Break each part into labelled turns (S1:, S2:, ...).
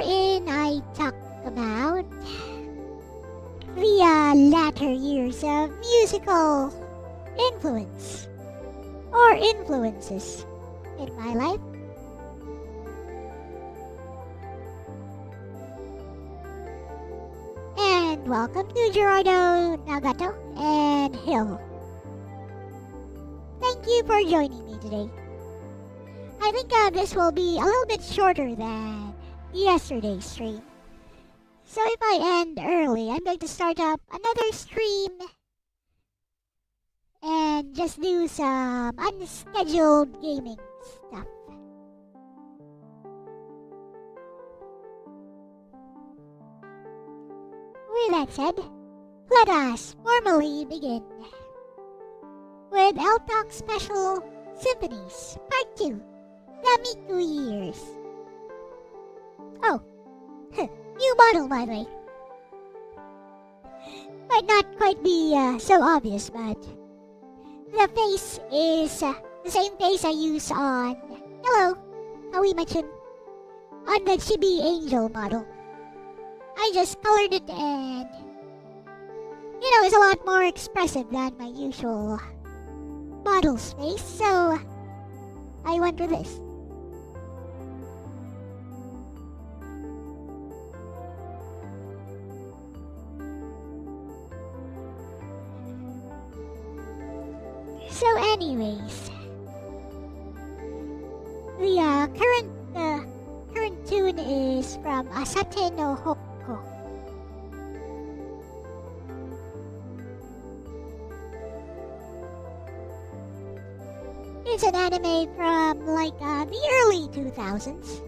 S1: wherein I talk about the latter years of musical influence or influences in my life. And welcome to Gerardo, Nagato, and Hill. Thank you for joining me today. I think this will be a little bit shorter than yesterday's stream. So if I end early, I'm going to start up another stream and just do some unscheduled gaming stuff. With that said, let us formally begin with Elle-Talk Special Symphonies Part 2, the Miku Years. Oh, new model by the way. Might not quite be so obvious, but the face is the same face I use on, hello, Awi-machin, on the Chibi Angel model. I just colored it and, it's a lot more expressive than my usual model's face, so I went with this. So anyways, the current tune is from Asate no Hokko. It's an anime from like the early 2000s.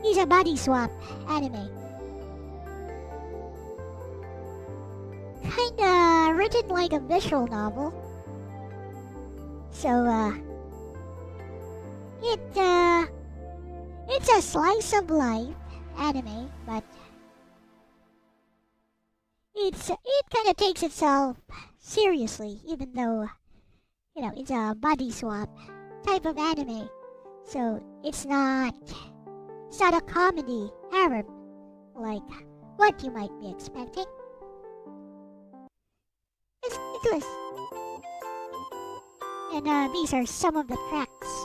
S1: It's a body swap anime. Kinda written like a visual novel. So it's a slice of life anime, but it kind of takes itself seriously, even though it's a body swap type of anime. So it's not a comedy harem like what you might be expecting. It's ridiculous. And these are some of the tracks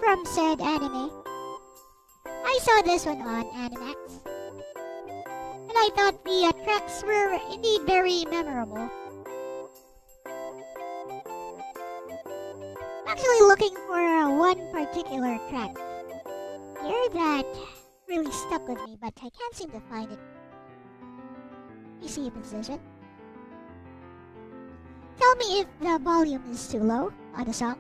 S1: from said anime. I saw this one on Animax, and I thought the tracks were indeed very memorable. I'm actually looking for one particular track here that really stuck with me, but I can't seem to find it. Let me see if it's this one. Tell me if the volume is too low on the song.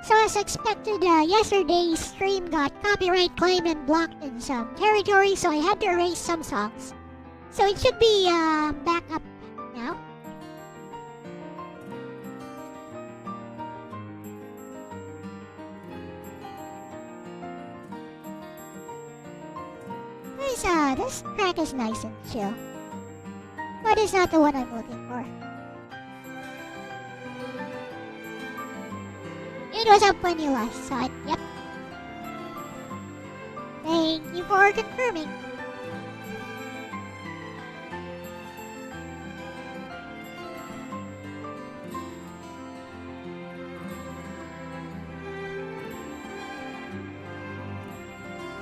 S1: So as expected, yesterday's stream got copyright claim and blocked in some territory, so I had to erase some songs. So it should be back up now. This track is nice and chill, but it's not the one I'm looking for. It was up when you last saw it, yep. Thank you for confirming.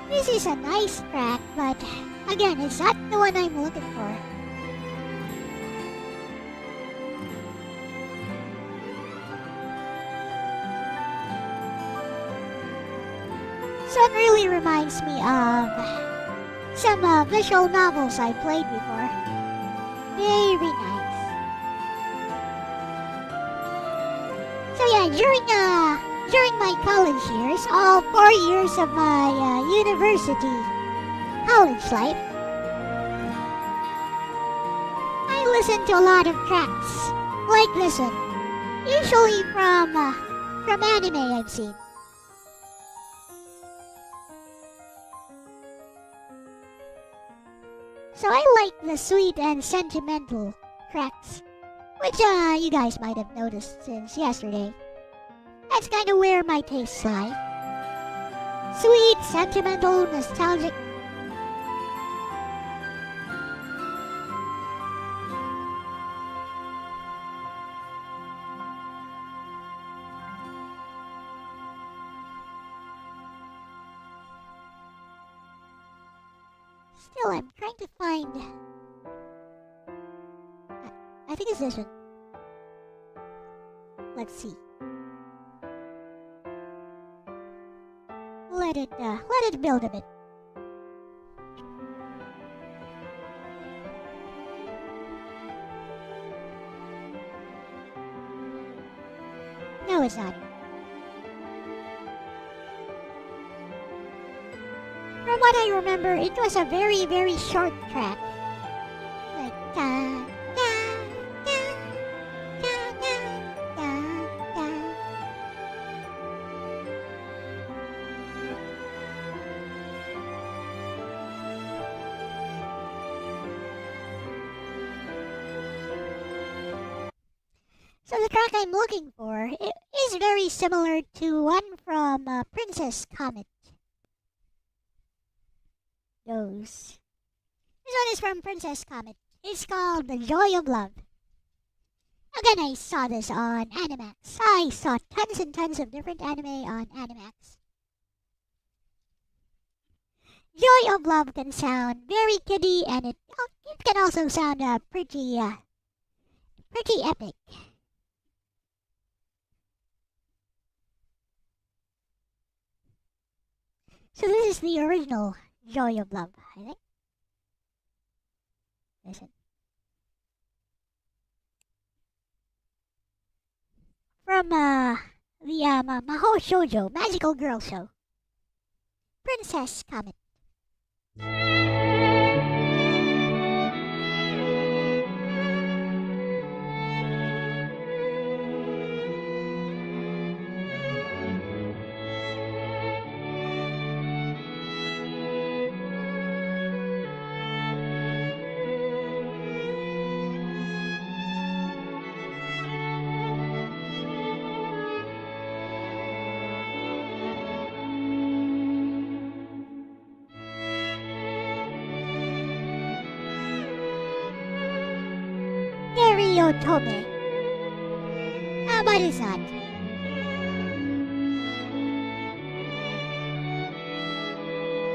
S1: This is a nice track, but again, it's not the one I'm looking for. So it really reminds me of some visual novels I played before. Very nice. So yeah, during my college years, all 4 years of my university college life, I listened to a lot of tracks like this one, usually from anime I've seen. So I like the sweet and sentimental tracks, which you guys might have noticed since yesterday. That's kind of where my tastes lie. Sweet, sentimental, nostalgic. Still, I'm trying to find... I think it's this one. Let's see. Let it build a bit. No, it's not. From what I remember, it was a very, very short track. Like da da da da da da da. So the track I'm looking for is very similar to one from Princess Comet. Goes. This one is from Princess Comet. It's called The Joy of Love. Again, I saw this on Animax. I saw tons and tons of different anime on Animax. Joy of Love can sound very kiddie, and it can also sound pretty epic. So this is the original Joy of Love, I think. Listen. From the Mahou Shoujo Magical Girl Show. Princess Comet. Otome. But it's not.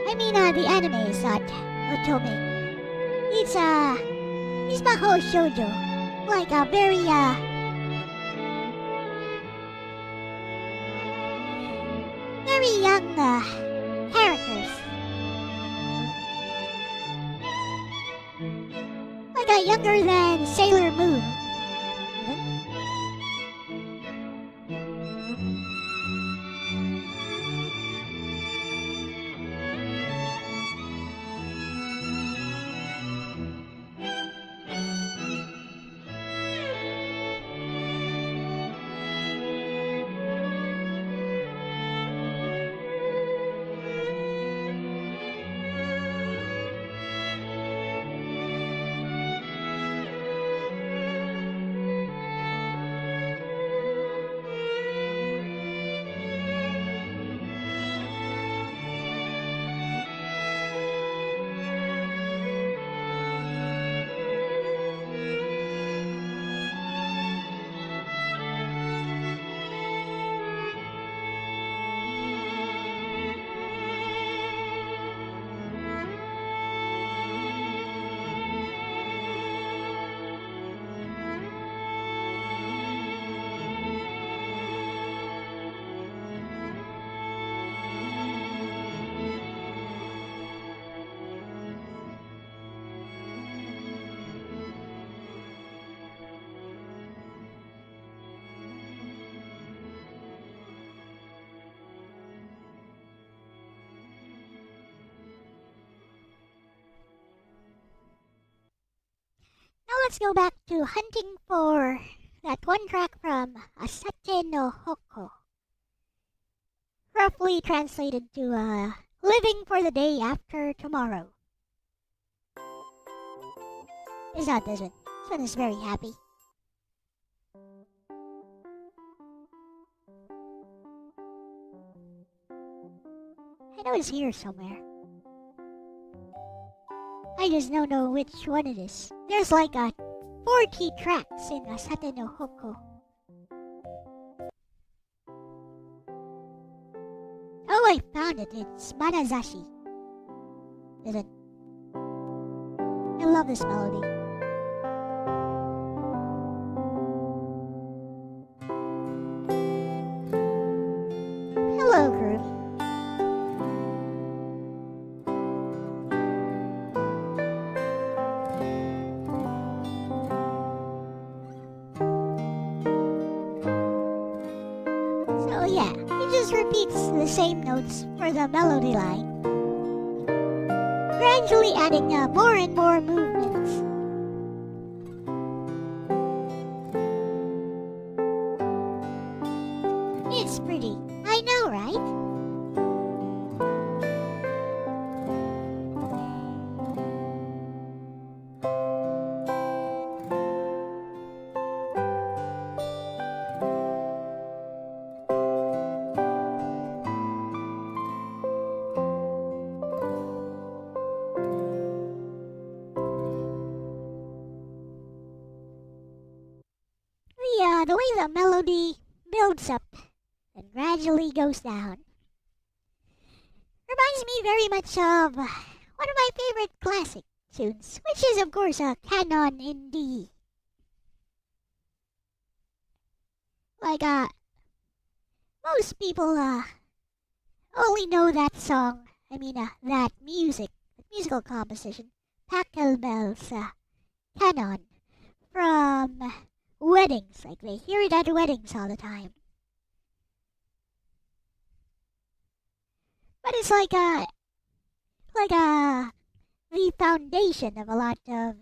S1: I mean, the anime is not Otome. It's Mahou Shoujo. Like a very, very young, characters. Like younger than Sailor Moon. Now let's go back to hunting for that one track from Asate no Hoko. Roughly translated to living for the day after tomorrow. It's not this one. This one is very happy. I know it's here somewhere. I just don't know which one it is. There's like 40 tracks in Sate no Hoko. Oh, I found it. It's Manazashi. Is it? I love this melody. Hello, Groovy. So yeah, it just repeats the same notes for the melody line, gradually adding more and more movements. It's pretty. I know, right? The way the melody builds up and gradually goes down reminds me very much of one of my favorite classic tunes, which is of course a canon in D. Like most people only know that song. I mean that musical composition, Pachelbel's canon from weddings. Like they hear it at weddings all the time. But it's like the foundation of a lot of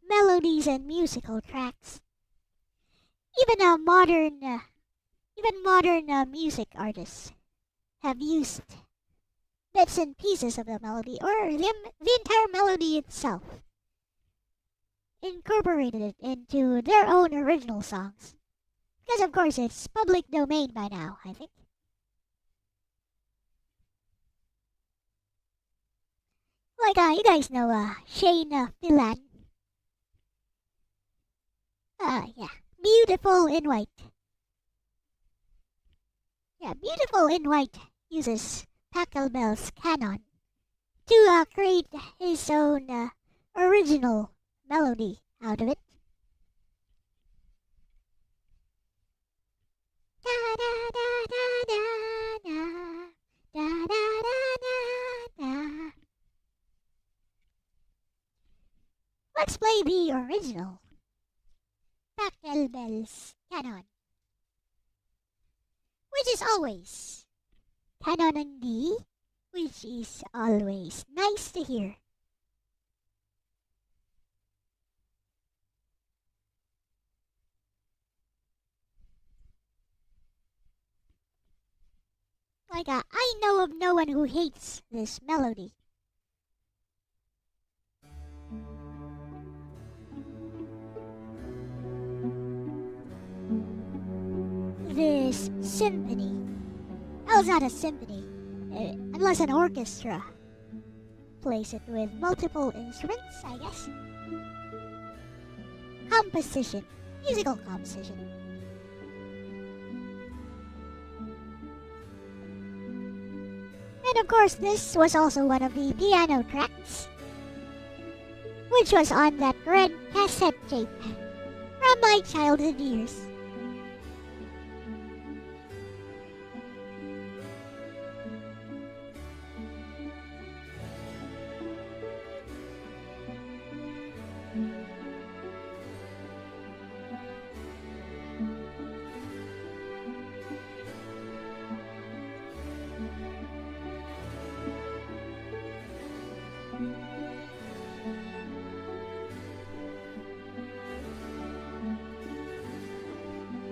S1: melodies and musical tracks. Even modern music artists have used bits and pieces of the melody, or the entire melody itself, incorporated it into their own original songs. Because of course it's public domain by now, I think. Like you guys know Shane Phelan. Yeah. Beautiful in White. Yeah, Beautiful in White uses Pachelbel's canon to create his own original melody out of it. Da da da da da da da da da da. Let's play the original Pachelbel's canon, which is always canon in D, which is always nice to hear. Like I know of no one who hates this melody. This symphony. Oh, it's not a symphony, unless an orchestra plays it with multiple instruments, I guess. Composition. Musical composition. And of course, this was also one of the piano tracks, which was on that red cassette tape from my childhood years.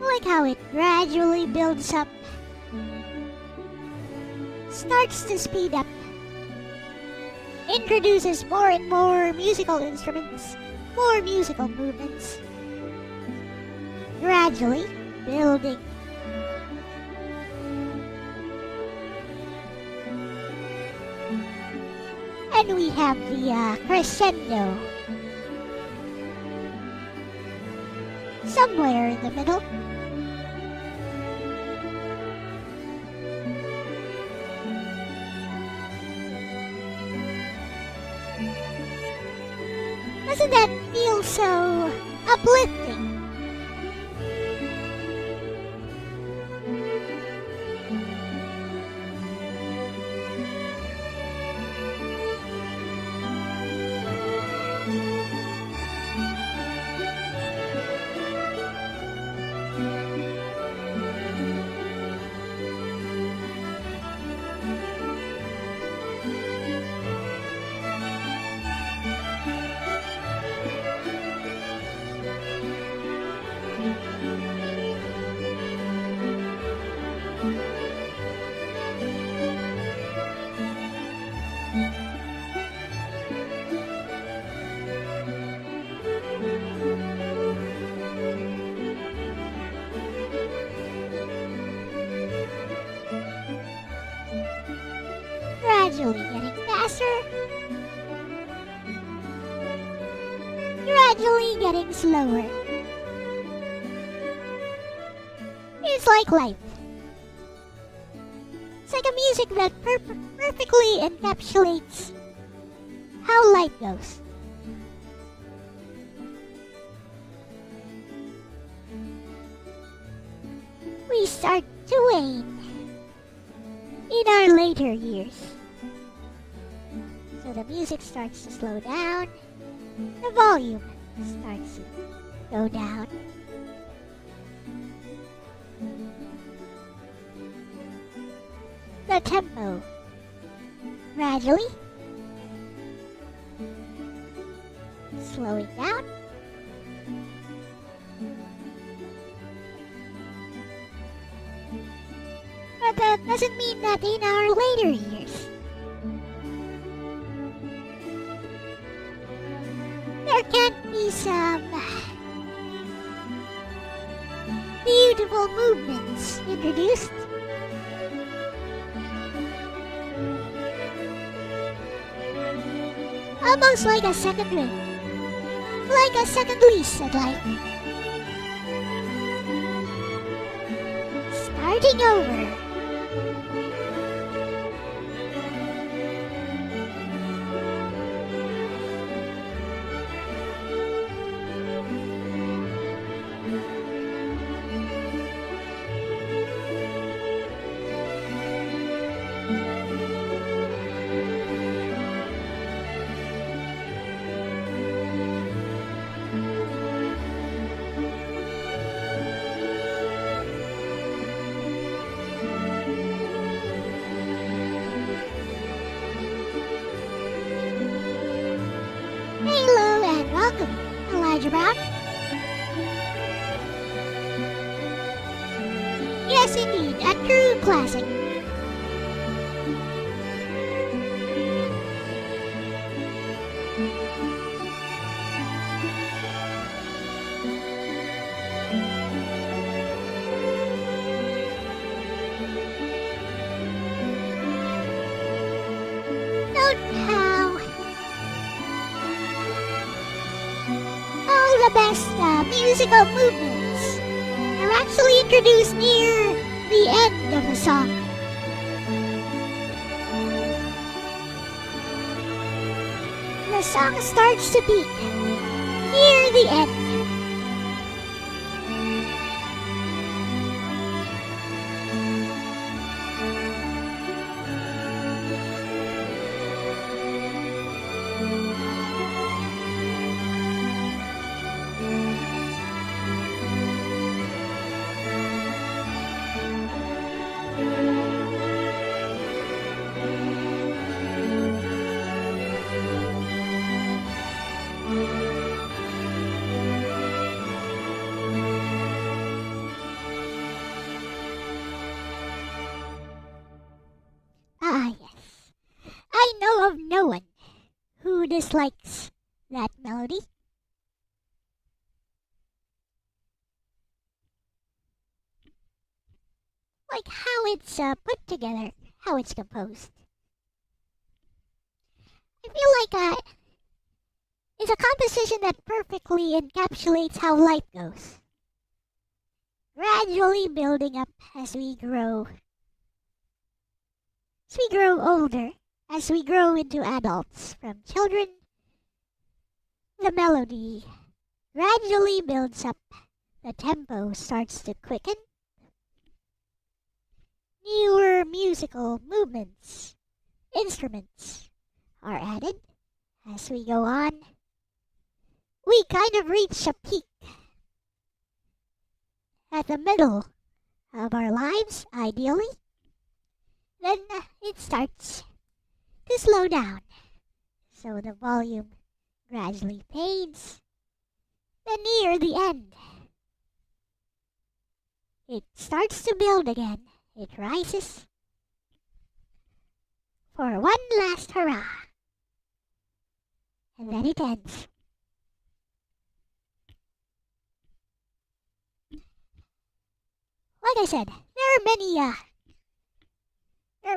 S1: Like how it gradually builds up, starts to speed up, introduces more and more musical instruments, more musical movements, gradually building. And we have the crescendo somewhere in the middle. Doesn't that feel so uplifting? Gradually getting faster, gradually getting slower. It's like life. It's like a music that perfectly encapsulates how life goes. We start to wane in our later years. So the music starts to slow down, the volume starts to go down. The tempo gradually slowing down. But that doesn't mean that in our later years there can't be some beautiful movements introduced. Almost like a second ring, like a second lease at life. Starting over. Hello and welcome, Elijah Brown. Yes, indeed, a true classic. Note how all the best musical movements are actually introduced near the end of the song. The song starts to peak near the end. Ah, yes. I know of no one who dislikes that melody. like how it's put together, how it's composed. I feel like it's a composition that perfectly encapsulates how life goes. Gradually building up as we grow. As we grow older, as we grow into adults, from children, the melody gradually builds up. The tempo starts to quicken. Newer musical movements, instruments are added as we go on. We kind of reach a peak at the middle of our lives, ideally. Then it starts to slow down, so the volume gradually fades. Then near the end, it starts to build again. It rises for one last hurrah, and then it ends. Like I said, there are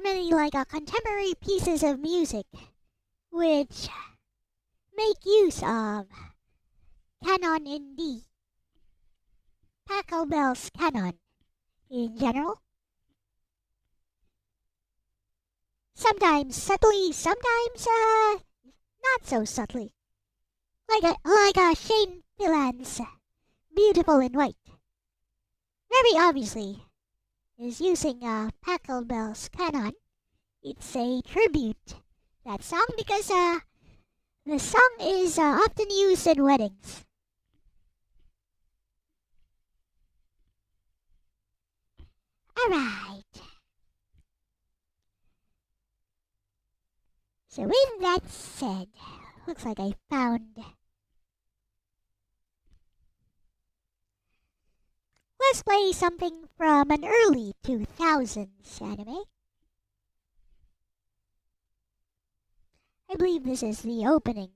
S1: many contemporary pieces of music which make use of canon in D, Pachelbel's canon in general. Sometimes subtly, sometimes not so subtly. Like Shane Phelan's Beautiful in White. Very obviously is using Pachelbel's canon. It's a tribute to that song because the song is often used in weddings. Alright. So with that said, looks like I found... Let's play something from an early 2000s anime. I believe this is the opening.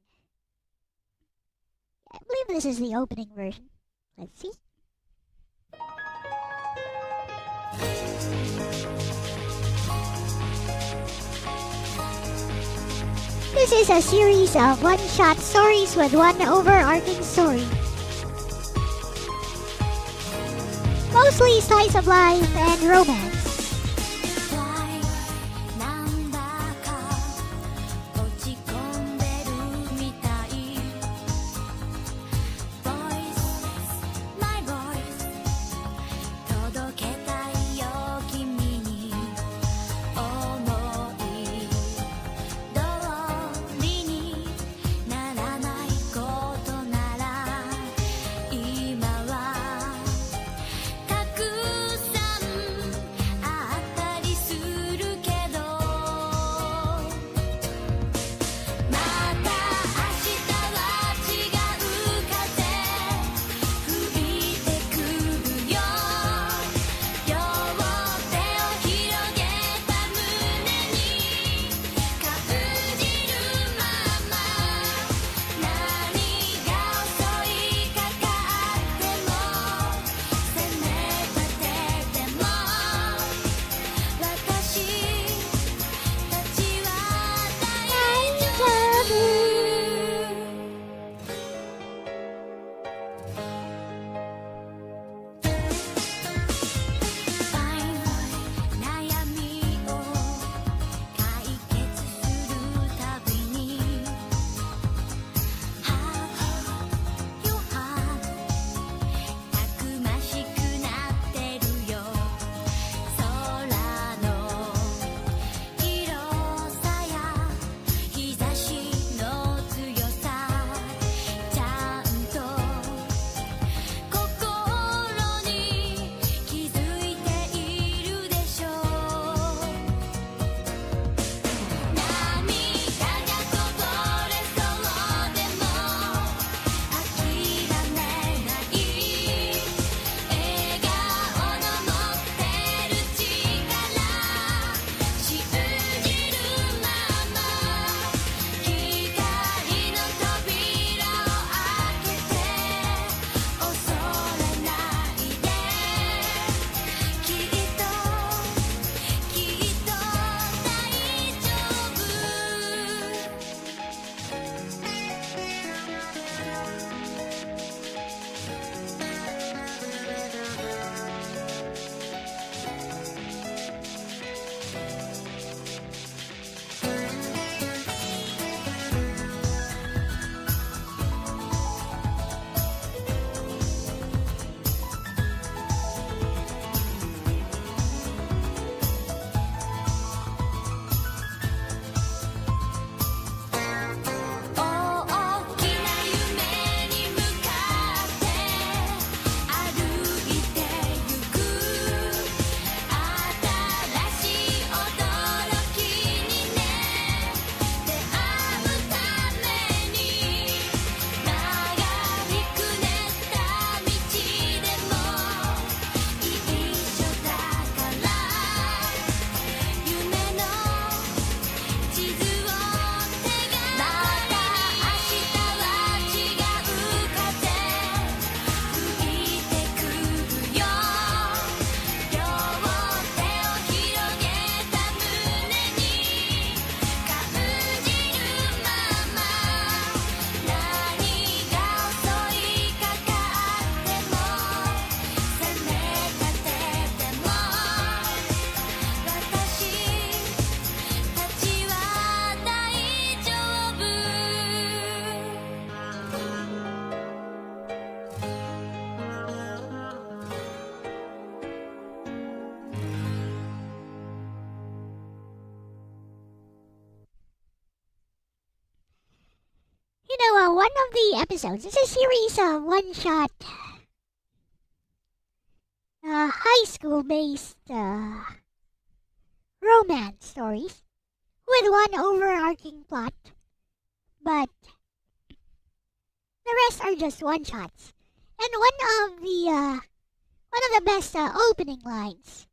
S1: I believe this is the opening version. Let's see. This is a series of one-shot stories with one overarching story. Mostly slice of life and romance. one of the episodes is a series of one-shot high school-based romance stories with one overarching plot, but the rest are just one-shots. And one of the best opening lines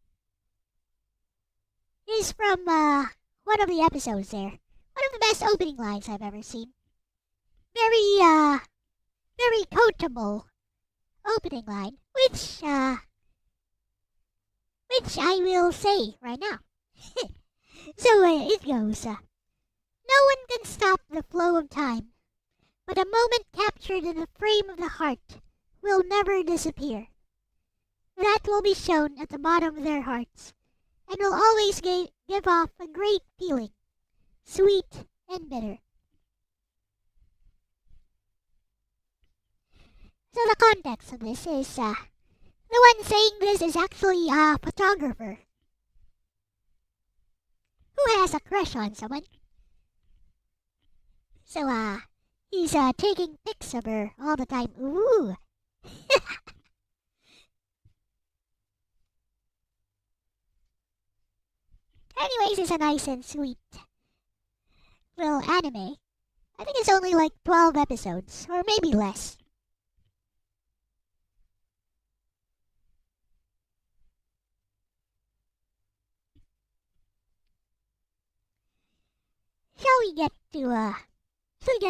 S1: is from one of the episodes there. One of the best opening lines I've ever seen. Very quotable opening line, which I will say right now. So it goes. No one can stop the flow of time, but a moment captured in the frame of the heart will never disappear. That will be shown at the bottom of their hearts, and will always give off a great feeling, sweet and bitter. So the context of this is, the one saying this is actually a photographer who has a crush on someone. So, he's taking pics of her all the time. Ooh. Anyways, it's a nice and sweet little anime. I think it's only like 12 episodes, or maybe less. Shall we get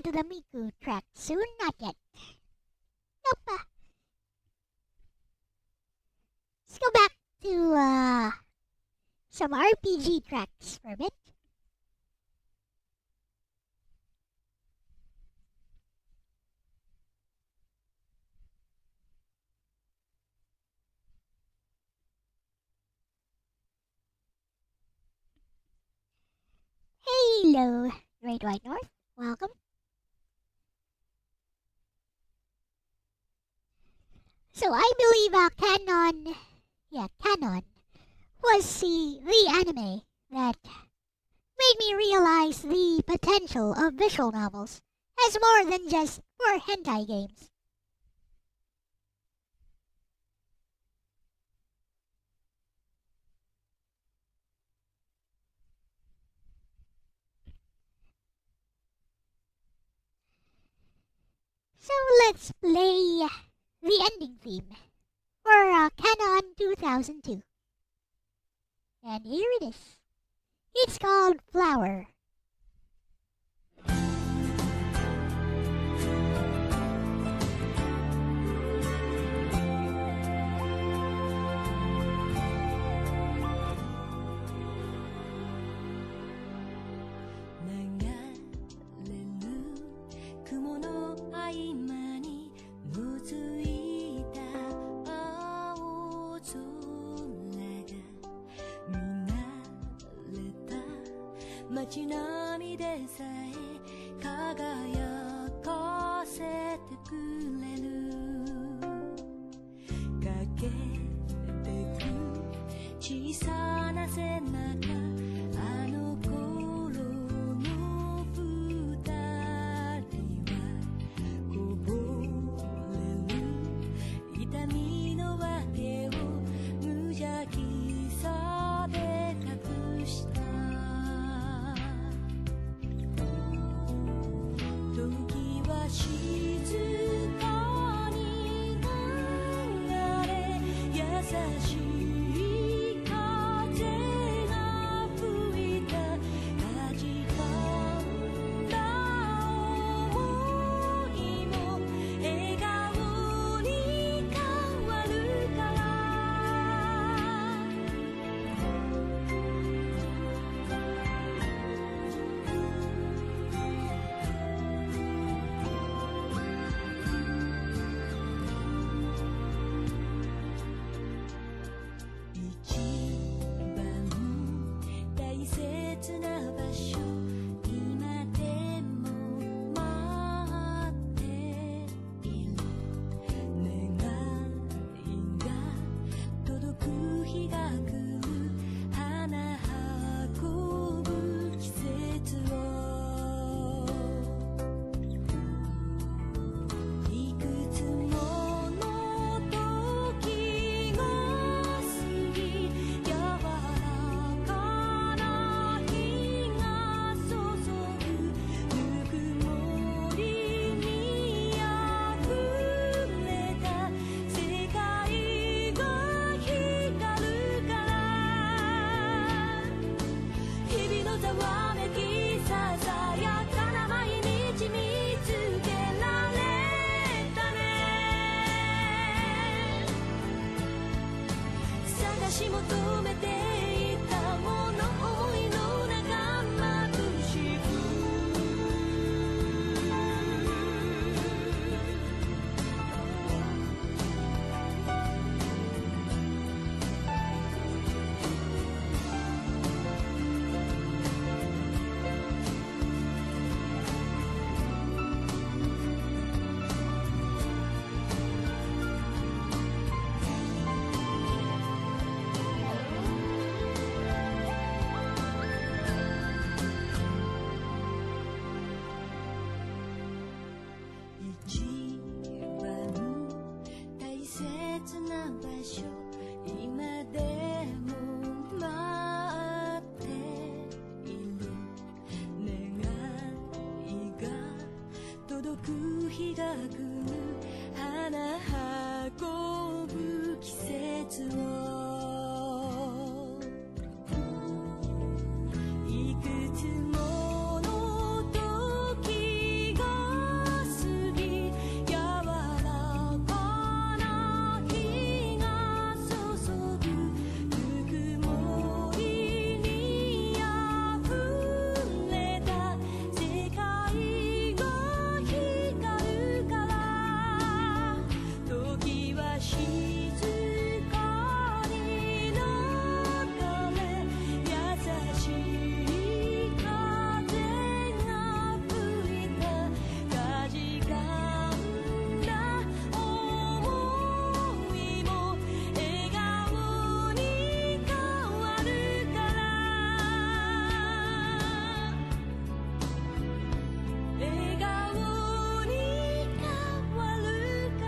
S1: to the Miku track soon? Not yet. Nope. Let's go back to some RPG tracks for a bit. Hello, Great White North. Welcome. So I believe Canon was the anime that made me realize the potential of visual novels as more than just for hentai games. So let's play the ending theme for Canon 2002. And here it is. It's called Flower.
S2: 街並みでさえ輝かせてくれる駆けてく小さな背中あの頃の二人はこぼれる痛みの訳を無邪気さで隠した時は静かに流れ優しい風が吹いたかじかんだ想いも笑顔に変わるからし求めていたもの思いの中まぶしく一番大切な場所今でも待っている願いが届く日が来る花運ぶ季節をいくつもの時が過ぎ柔らかな日が注ぐぬくもりにあふれた世界が光るから時は静かに流れ優しい風が吹いたかじかんだ想いも笑顔に変わるから笑顔に変わるから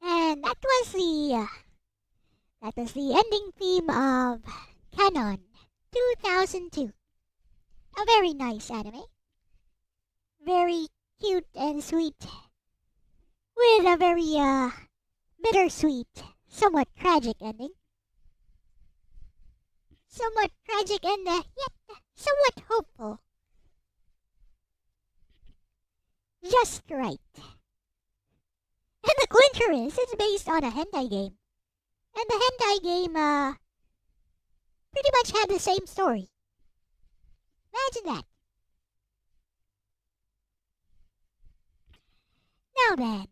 S1: And that was the ending theme of Canon 2002. A very nice anime. Very cute and sweet. With a very bittersweet, somewhat tragic ending. Somewhat tragic and yet somewhat hopeful. Just right. And the clincher is, it's based on a hentai game. And the hentai game, pretty much had the same story. Imagine that. Now then,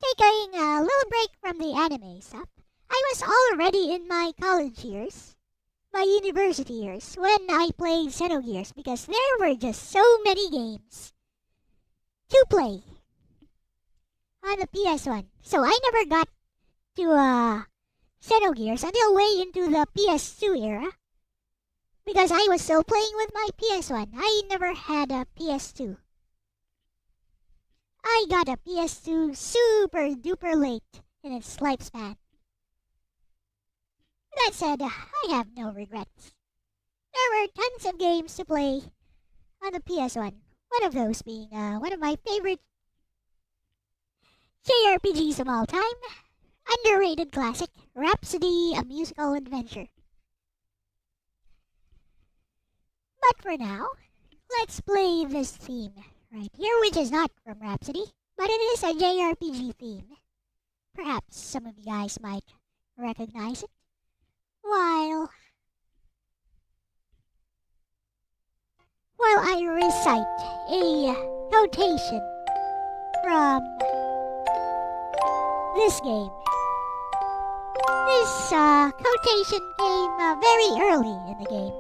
S1: taking a little break from the anime stuff, I was already in my college years, my university years, when I played Xenogears because there were just so many games to play on the PS1. So I never got to Xenogears until way into the PS2 era because I was still playing with my PS1. I never had a PS2. I got a PS2 super duper late in its lifespan. That said, I have no regrets. There were tons of games to play on the PS1. One of those being one of my favorite JRPGs of all time, underrated classic, Rhapsody, a Musical Adventure. But for now, let's play this theme right here, which is not from Rhapsody, but it is a JRPG theme. Perhaps some of you guys might recognize it. While I recite a quotation from this game. This quotation came very early in the game.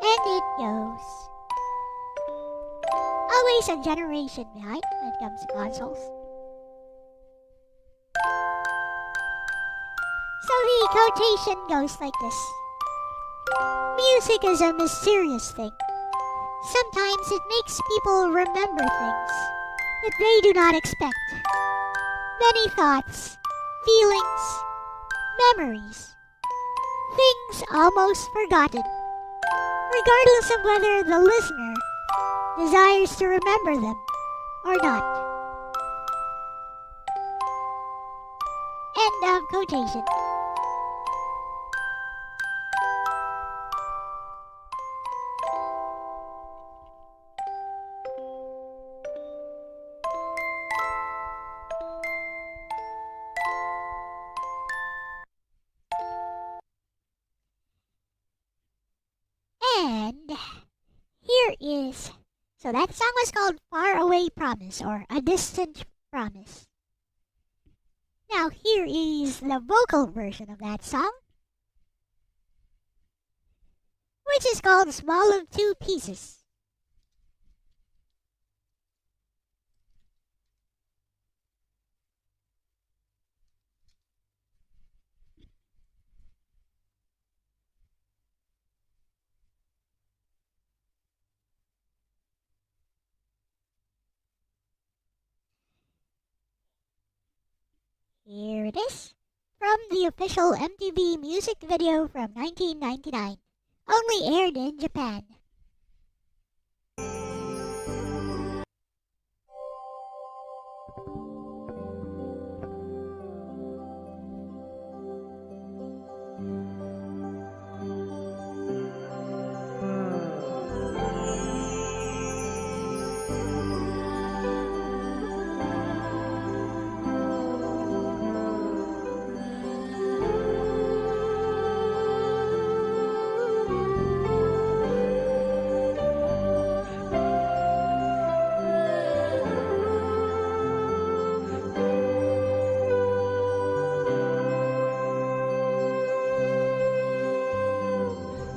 S1: And it goes, always a generation behind when it comes to consoles. So the quotation goes like this. Music is a mysterious thing. Sometimes it makes people remember things that they do not expect. Many thoughts, feelings, memories, things almost forgotten, regardless of whether the listener desires to remember them, or not. End of quotation. And here is, so that song was called Far Away Promise, or A Distant Promise. Now here is the vocal version of that song, which is called Small of Two Pieces. Here it is, from the official MTV music video from 1999, only aired in Japan.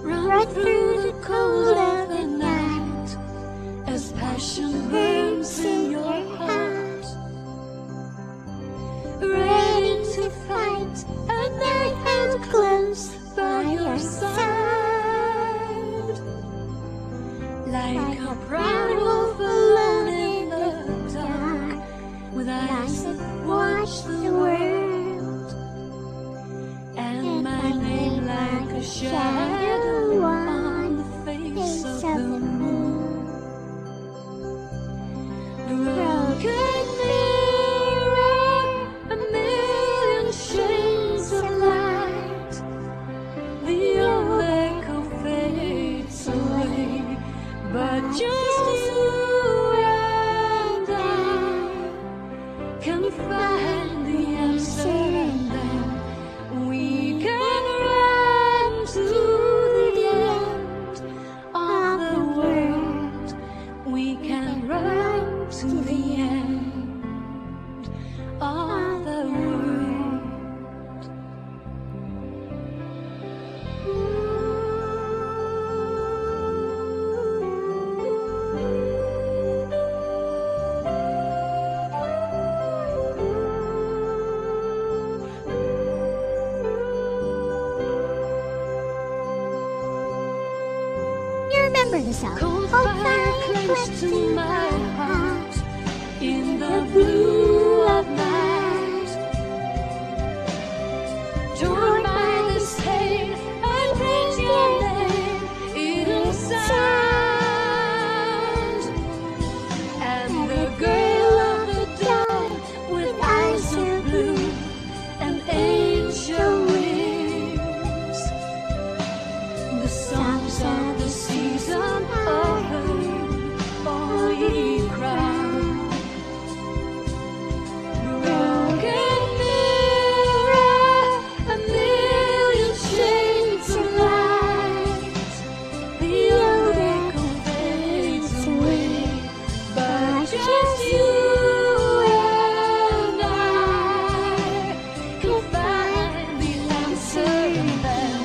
S1: Run through the cold of the night as passion burns in your heart, ready to fight, and I held close by your side, like a proud wolf alone in the dark, with eyes that watch the world, and my name like a shadow on the face of the moon. Broken mirror, a million shades of light. The old echo fades away, but just you and I can find the answer, and then we can run to the end of the world. We can run to the end of the world. You remember the song?
S2: Cold fire clings to my heart in the blue of night, torn by this pain, I praise your name in sound, and the girl of the dawn with eyes of blue and angel wings, the songs of the season are heard, all ye crowd. Broken mirror, a million shades of light. The old echo fades away, but just you and I can find the answer, and then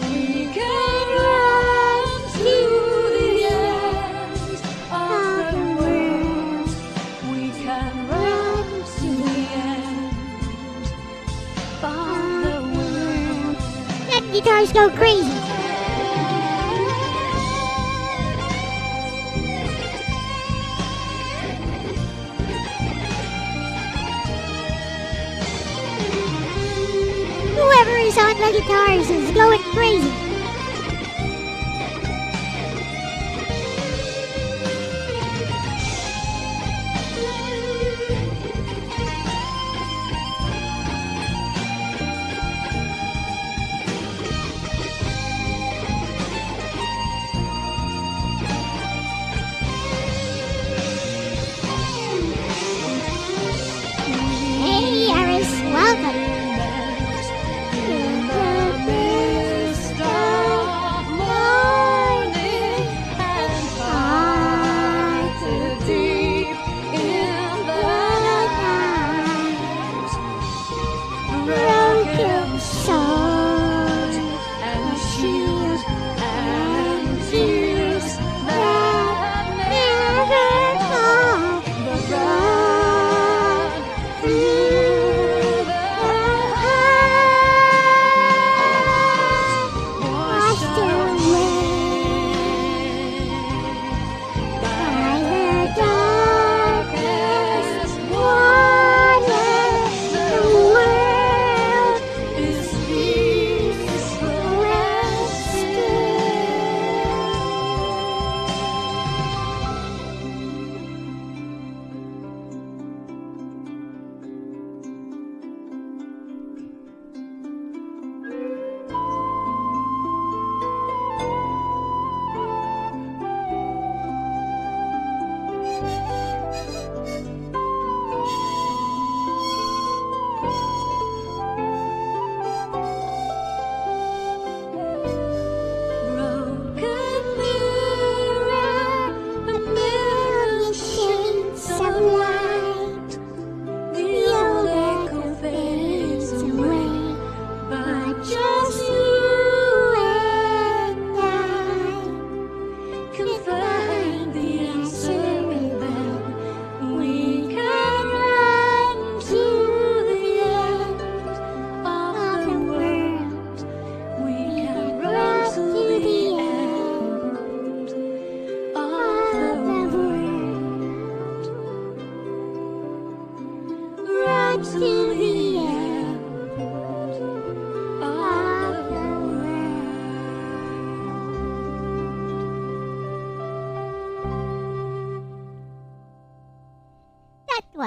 S2: we can run to the end of the world. We can run to the end of the world.
S1: Let guitars go crazy. Whoever is on the guitars is going crazy.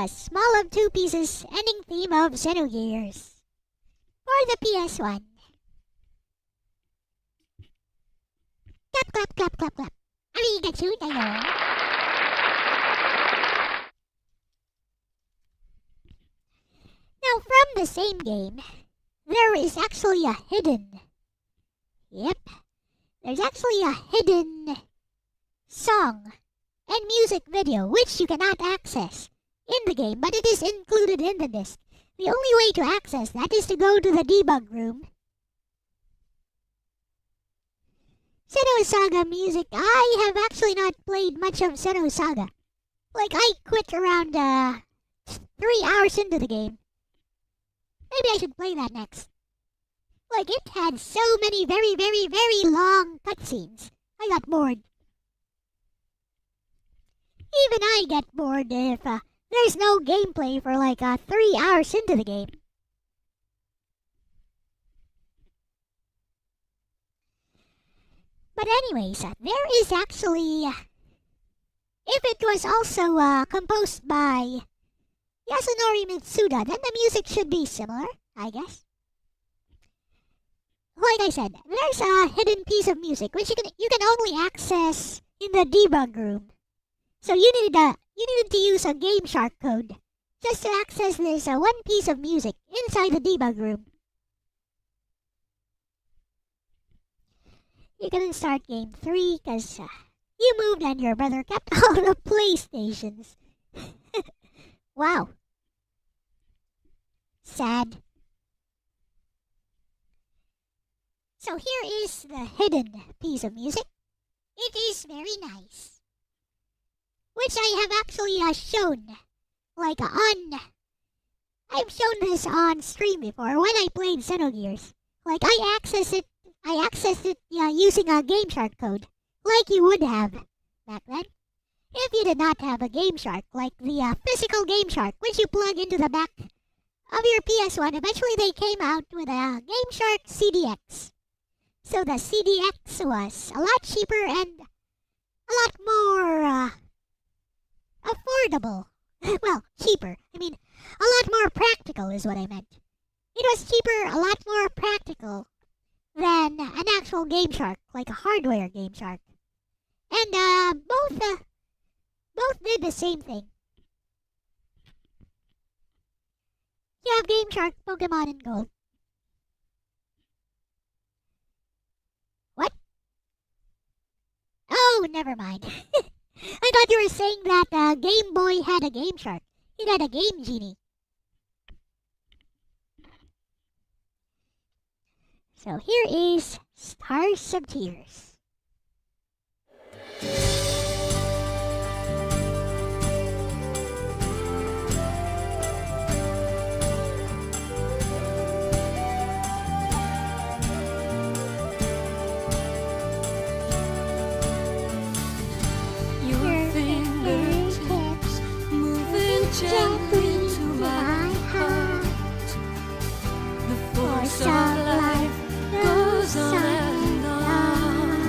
S1: was Small of Two Pieces ending theme of Xenogears for the PS1. Clap, clap, clap, clap, clap. Arigatou, tayo. Now, from the same game, there is actually a hidden... Yep. There's actually a hidden song and music video which you cannot access in the game, but it is included in the disc. The only way to access that is to go to the debug room. Senua Saga music. I have actually not played much of Senua Saga. Like, I quit around 3 hours into the game. Maybe I should play that next. Like, it had so many very, very, very long cutscenes. I got bored. Even I get bored if there's no gameplay for like 3 hours into the game. But anyways, there is actually... if it was also composed by Yasunori Mitsuda, then the music should be similar, I guess. Like I said, there's a hidden piece of music which you can only access in the debug room. So you needed to use a Game Shark code just to access this one piece of music inside the debug room. You couldn't start game 3 because you moved and your brother kept all the PlayStations. Wow. Sad. So here is the hidden piece of music. It is very nice. Which I have actually shown. Like I've shown this on stream before when I played Xenogears. Like I accessed it using a Game Shark code. Like you would have back then. If you did not have a Game Shark, like the physical Game Shark, which you plug into the back of your PS1, eventually they came out with a Game Shark CDX. So the CDX was a lot cheaper and a lot more affordable. Well, cheaper. I mean, a lot more practical is what I meant. It was cheaper, a lot more practical than an actual Game Shark, like a hardware Game Shark. And both did the same thing. You have Game Shark, Pokemon, and Gold. What? Oh, never mind. I thought you were saying that Game Boy had a Game Shark. It had a Game Genie. So here is Stars of Tears.
S2: Gently to my heart. The force of life goes on and on.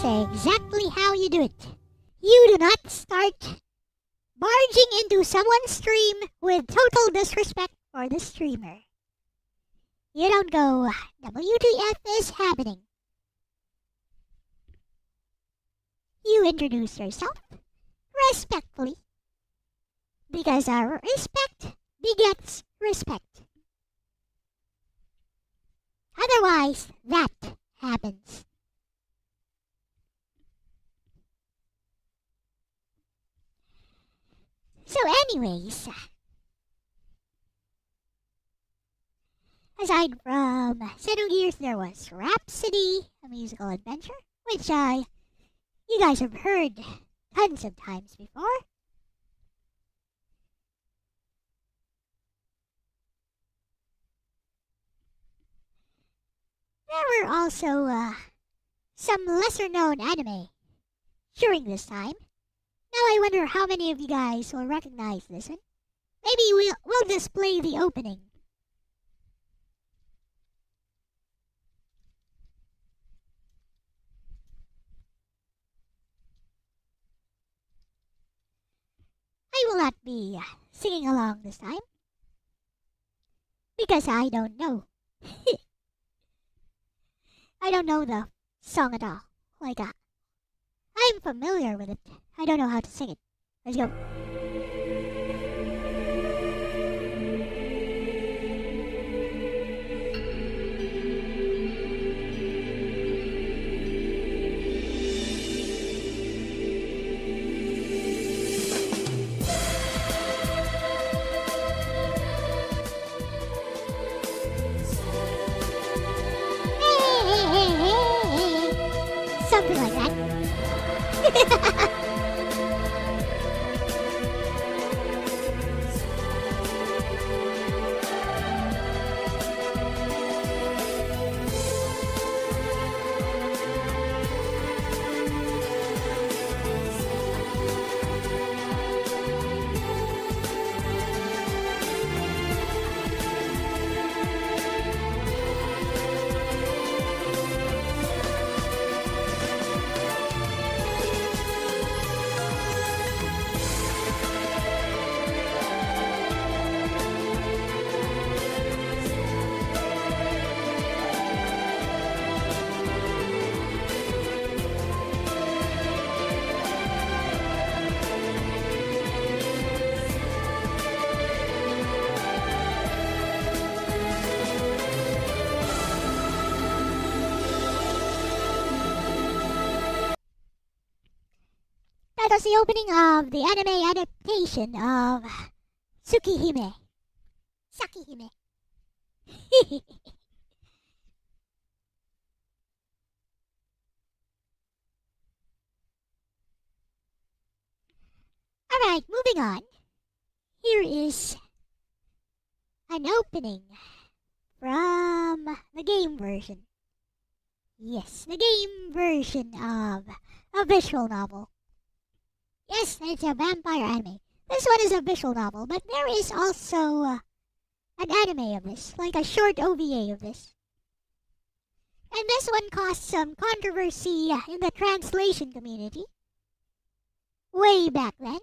S1: is exactly how you do it. You do not start barging into someone's stream with total disrespect for the streamer. You don't go, WTF is happening. You introduce yourself respectfully, because our respect begets respect. Otherwise, that happens. So anyways, aside from Xenogears, there was Rhapsody, a musical adventure, which you guys have heard tons of times before. There were also some lesser known anime during this time. Now I wonder how many of you guys will recognize this one. Maybe we'll display the opening. I will not be singing along this time, because I don't know. I don't know the song at all. Like, I'm familiar with it. I don't know how to sing it. Let's go. Something like that. That was the opening of the anime adaptation of Tsukihime. Sakihime. Alright, moving on. Here is an opening from the game version. Yes, the game version of a visual novel. Yes, it's a vampire anime. This one is a visual novel, but there is also an anime of this, like a short OVA of this. And this one caused some controversy in the translation community way back then.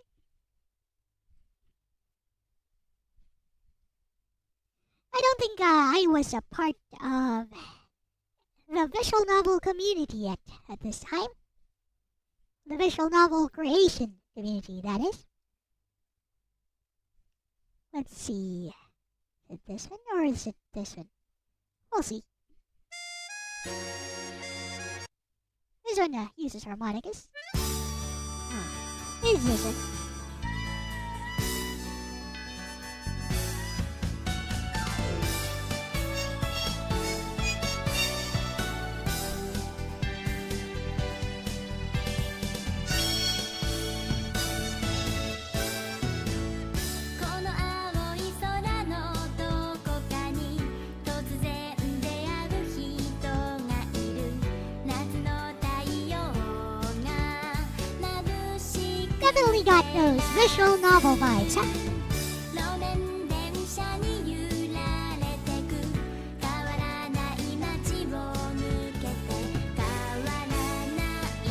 S1: I don't think I was a part of the visual novel community yet at this time. The visual novel creation community, that is. Let's see. Is it this one or is it this one? We'll see. This one uses harmonicas. Is this one? 'Definitely got those visual novel vibes, huh?
S2: 路面電車に揺られてく変わらない街を抜けて変わらない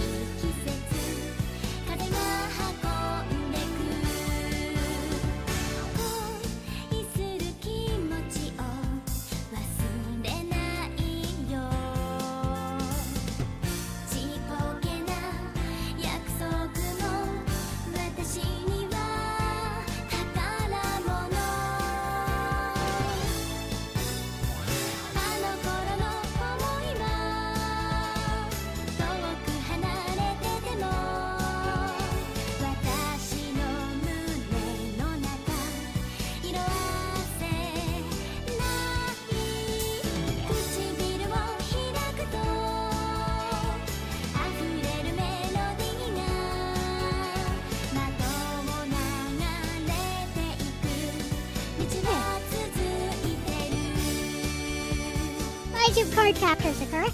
S1: kinds of card captors, Sakura?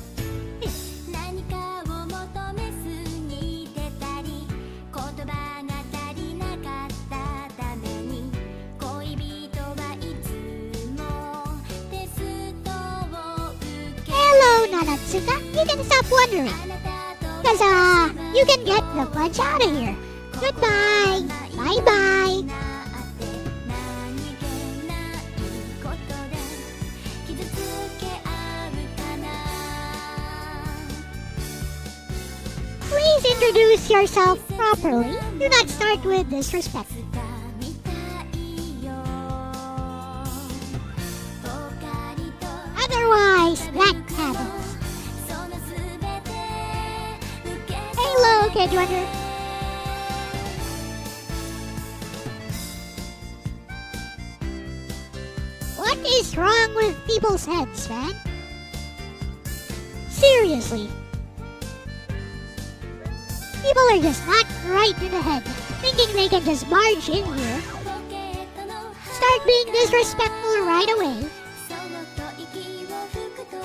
S2: 何かを求めすぎてたり言葉が足りなかったために恋人はいつもテストを受け
S1: Hello, Nanatsuka. You can stop wondering.
S2: あなたと
S1: Because, you can get the fudge out of here. Goodbye. Bye-bye.
S2: なって何気ないことで傷つけ合うかな
S1: Please introduce yourself properly. Do not start with disrespect.
S2: みたいよポカリと
S1: Otherwise, that happens.
S2: そのすべて受け
S1: Hello, Kid Wonder. What is wrong with people's heads, man? Seriously. People are just not right in the head, thinking they can just barge in here,
S2: ポケットの
S1: start being disrespectful right away,
S2: そっと息を吹くと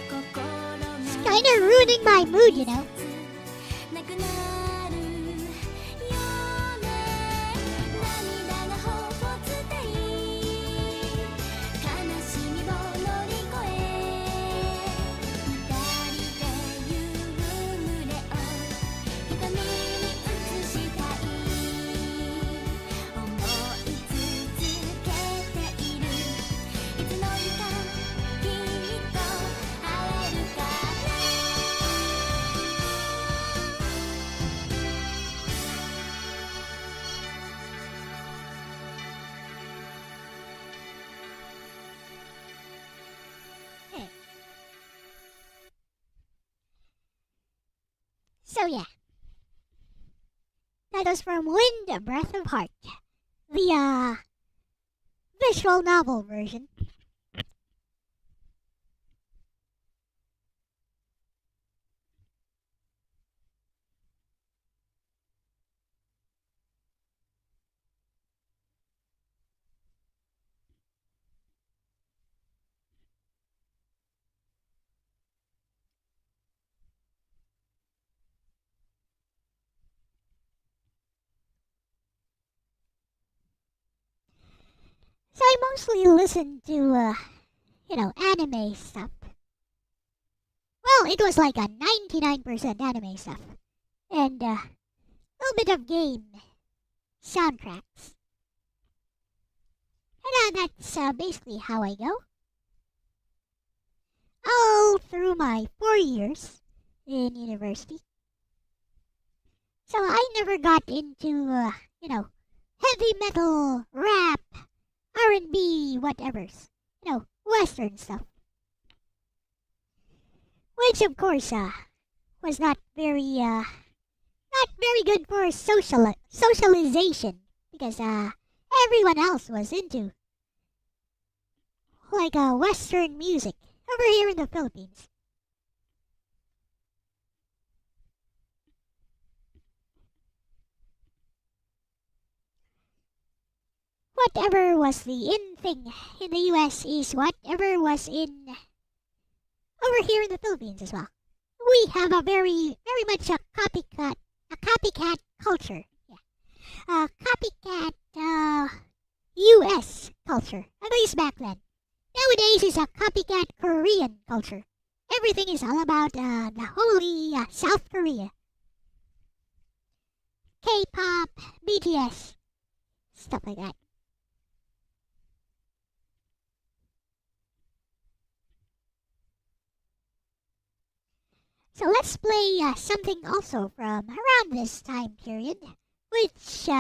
S2: 心が
S1: kinda ruining my mood, you know.
S2: なくなるよね涙がほぼつたい悲しみを乗り越え二人で夕暮れを瞳に映したい思い続けているいつの日かきっと会えるから
S1: So yeah. That was from Wind, A Breath of Heart. The, visual novel version. So I mostly listen to, anime stuff. Well, it was like a 99% anime stuff. And, a little bit of game soundtracks. And that's basically how I go. All through my 4 years in university. So I never got into, heavy metal, rap, R&B, whatevers. Western stuff. Which, of course, was not very good for socialization. Because, everyone else was into, like, Western music over here in the Philippines. Whatever was the in thing in the US is whatever was in over here in the Philippines as well. We have a very much a copycat culture. Yeah. A copycat US culture. At least back then. Nowadays it's a copycat Korean culture. Everything is all about the holy South Korea. K-pop, BTS, stuff like that. So let's play something also from around this time period, which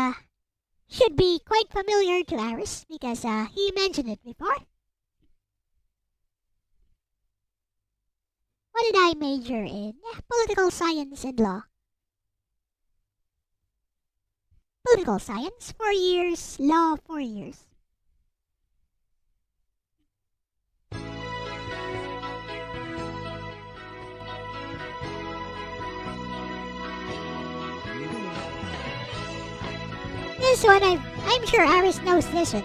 S1: should be quite familiar to Aris because he mentioned it before. What did I major in? Political science and law. Political science, 4 years, law, 4 years. This one, I'm sure Aris knows this one.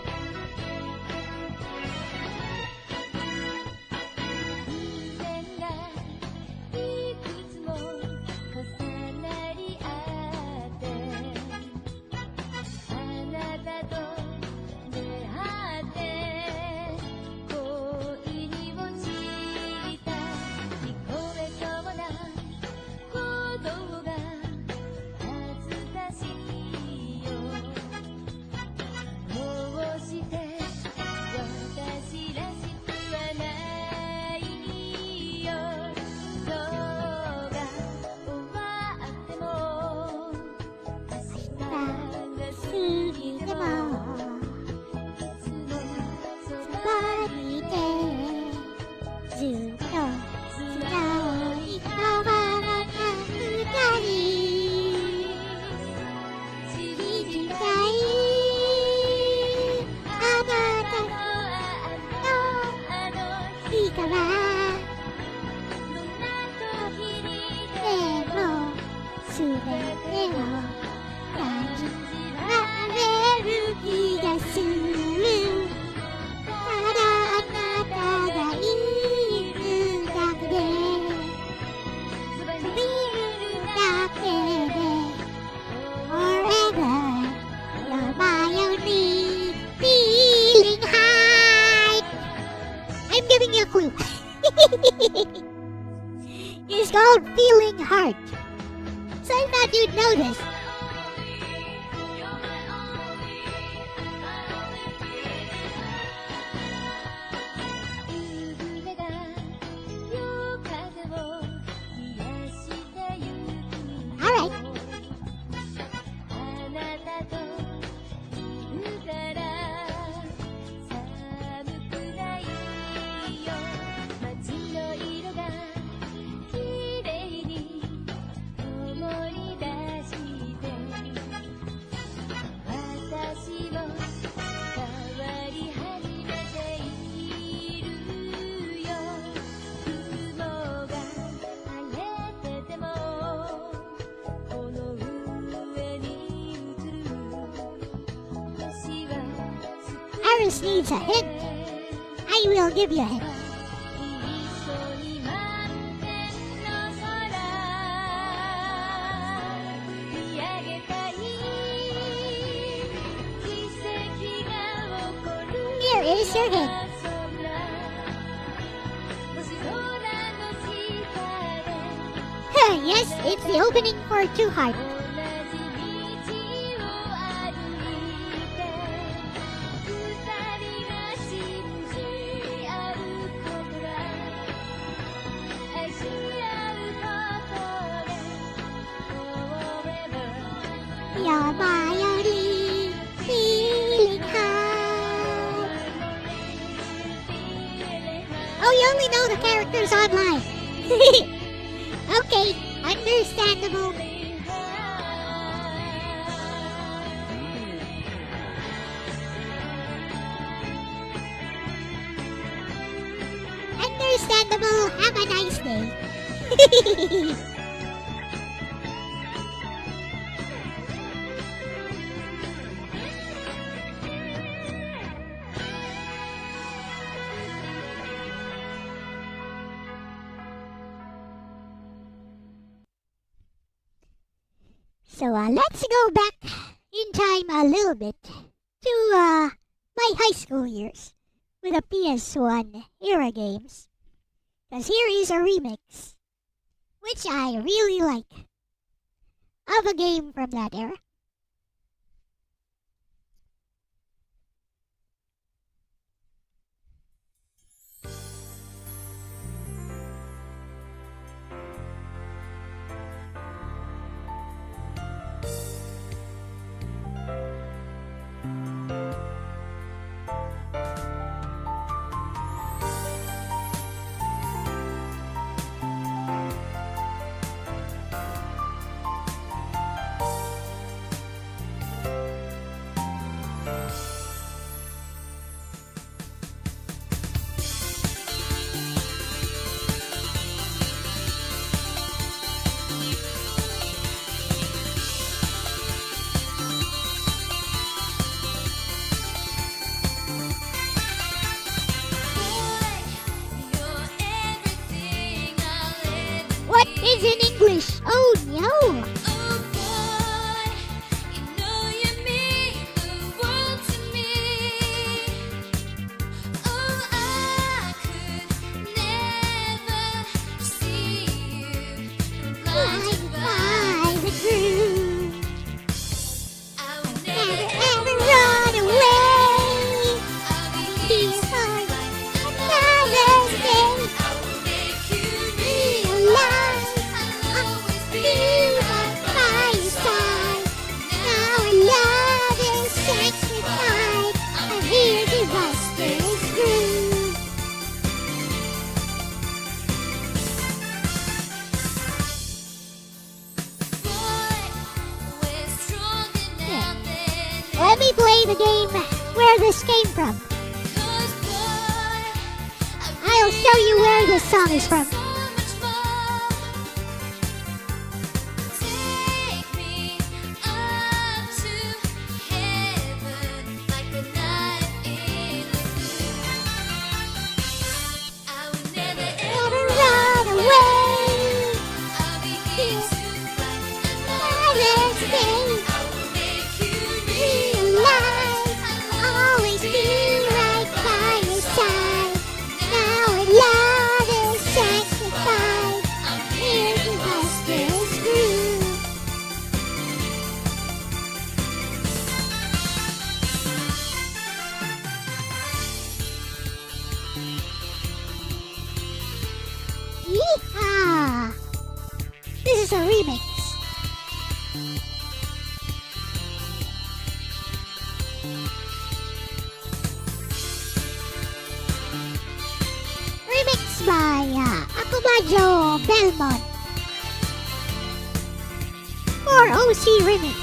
S1: じたいあなたの日からでもすべてを感じられる気がするただあなたがいるだけで見るだけで Forever you're my only feeling heart I'm giving you a clue It's called Feeling Heart So I thought you'd know this Alright Iris needs a hint. I will give you a hint. Here is your hint. Yes, it's the opening for Two Heart. You're my only feeling high. Oh, you only know the characters online. Okay, understandable. Understandable. Have a nice day. So let's go back in time a little bit to my high school years with the PS1 era games. Because here is a remix, which I really like, of a game from that era. me play the game where this came from. I'll show you where this song is from. Yeehaw! This is a remix. Remix by Akumajo Belmont. Or OC Remix.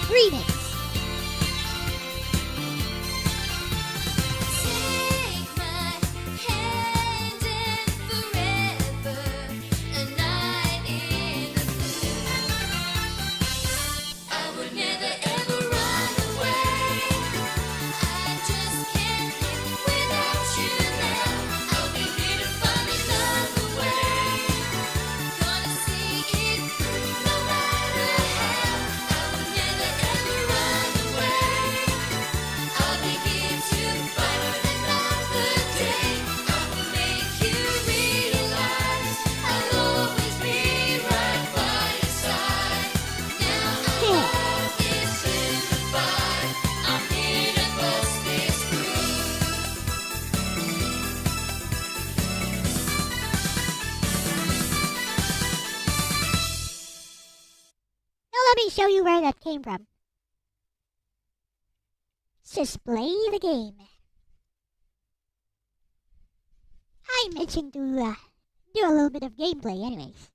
S1: Let me show you where that came from. Just play the game. I'm itching to do a little bit of gameplay anyways.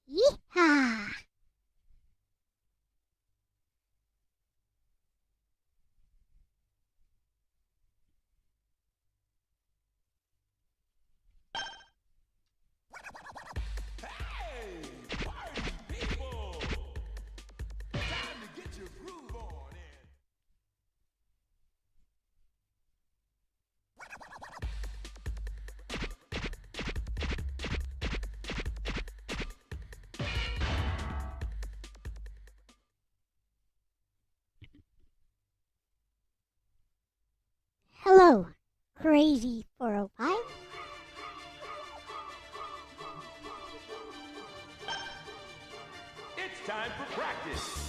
S1: Yeehaw! Hello, Crazy 405.
S3: It's time for practice.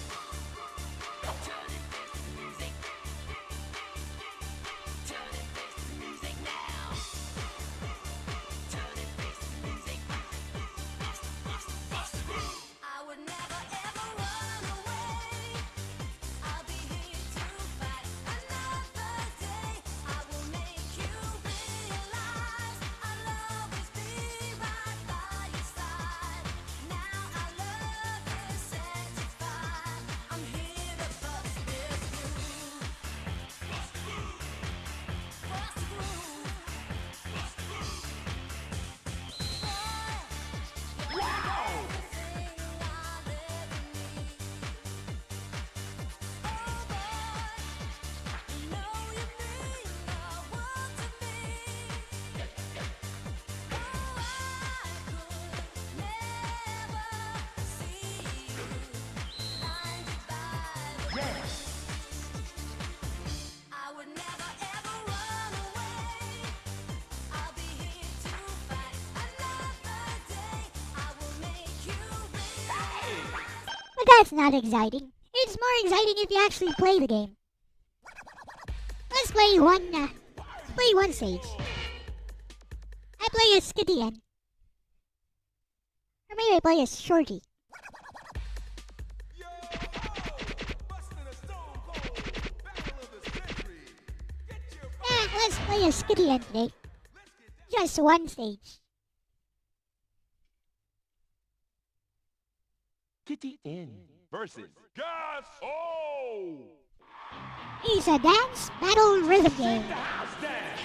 S1: But that's not exciting. It's more exciting if you actually play the game. Let's play one stage. I play as Skittian. Or maybe I play as Shorty. let's play a skitty end today. Just one stage.
S3: Kitty in versus Gas O.
S1: It's a dance battle rhythm game.
S3: House dance.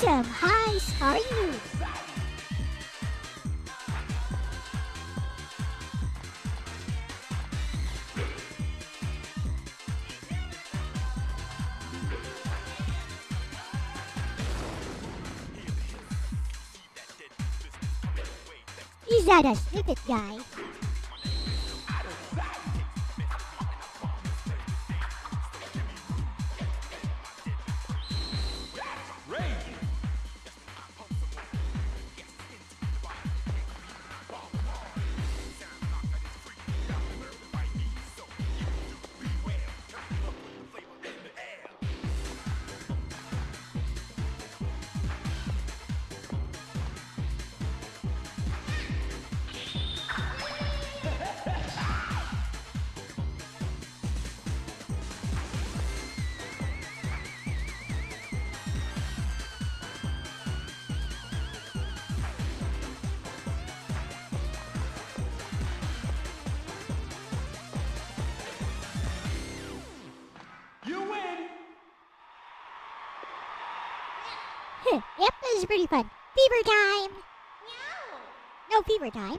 S1: Some highs for you. Is that a snippet guy? Yep, this is pretty fun. Fever time! No, fever time.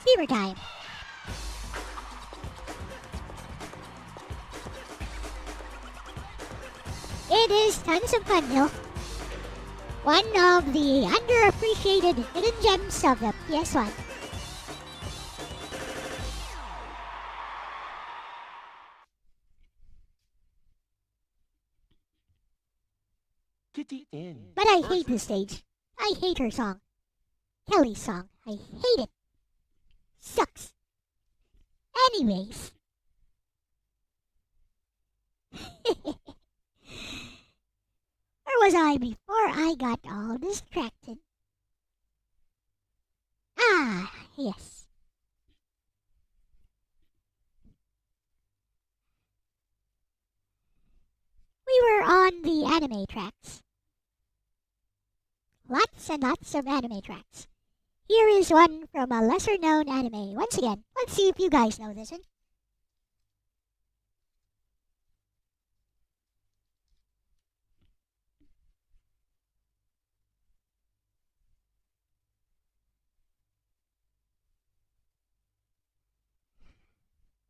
S1: Fever time. It is tons of fun, Hill. One of the underappreciated hidden gems of the PS1.
S3: Kitty in.
S1: But I hate this stage. I hate her song. Kelly's song. I hate it. Sucks. Anyways. Where was I before I got all distracted? Ah, yes. We were on the anime tracks. Lots and lots of anime tracks. Here is one from a lesser known anime. Once again, let's see if you guys know this one.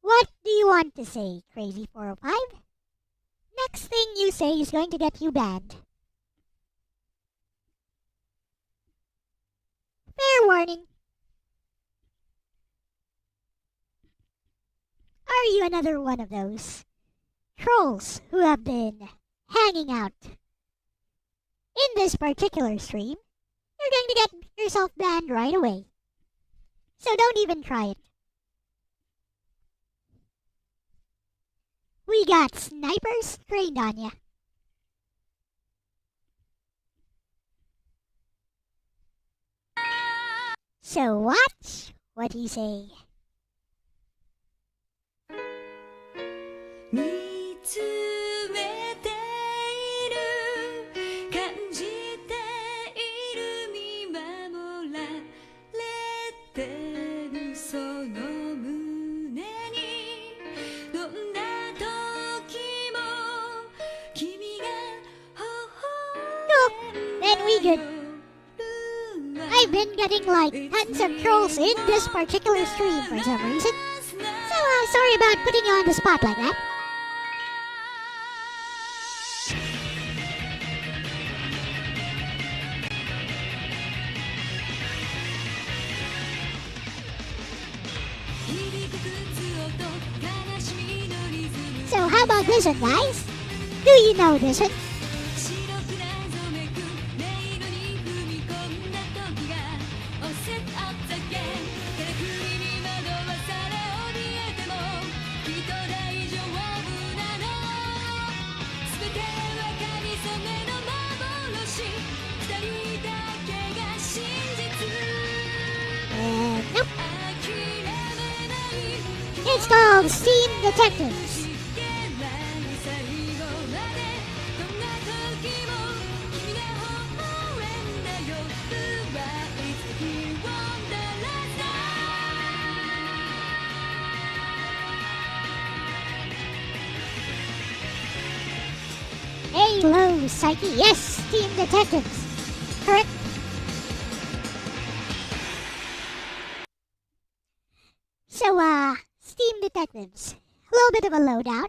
S1: What do you want to say, Crazy 405? Next thing you say is going to get you banned. Fair warning. Are you another one of those trolls who have been hanging out in this particular stream? You're going to get yourself banned right away. So don't even try it. We got snipers trained on ya. So watch what he say.
S2: 見つめている感
S1: getting like tons of trolls in this particular stream for some reason. So sorry about putting you on the spot like that. So how about this one, guys? Do you know this one? Nope. It's called Steam Detectives. Hello, Psyche. Yes, Steam Detectives. Correct. So, Steam Detectives. A little bit of a lowdown.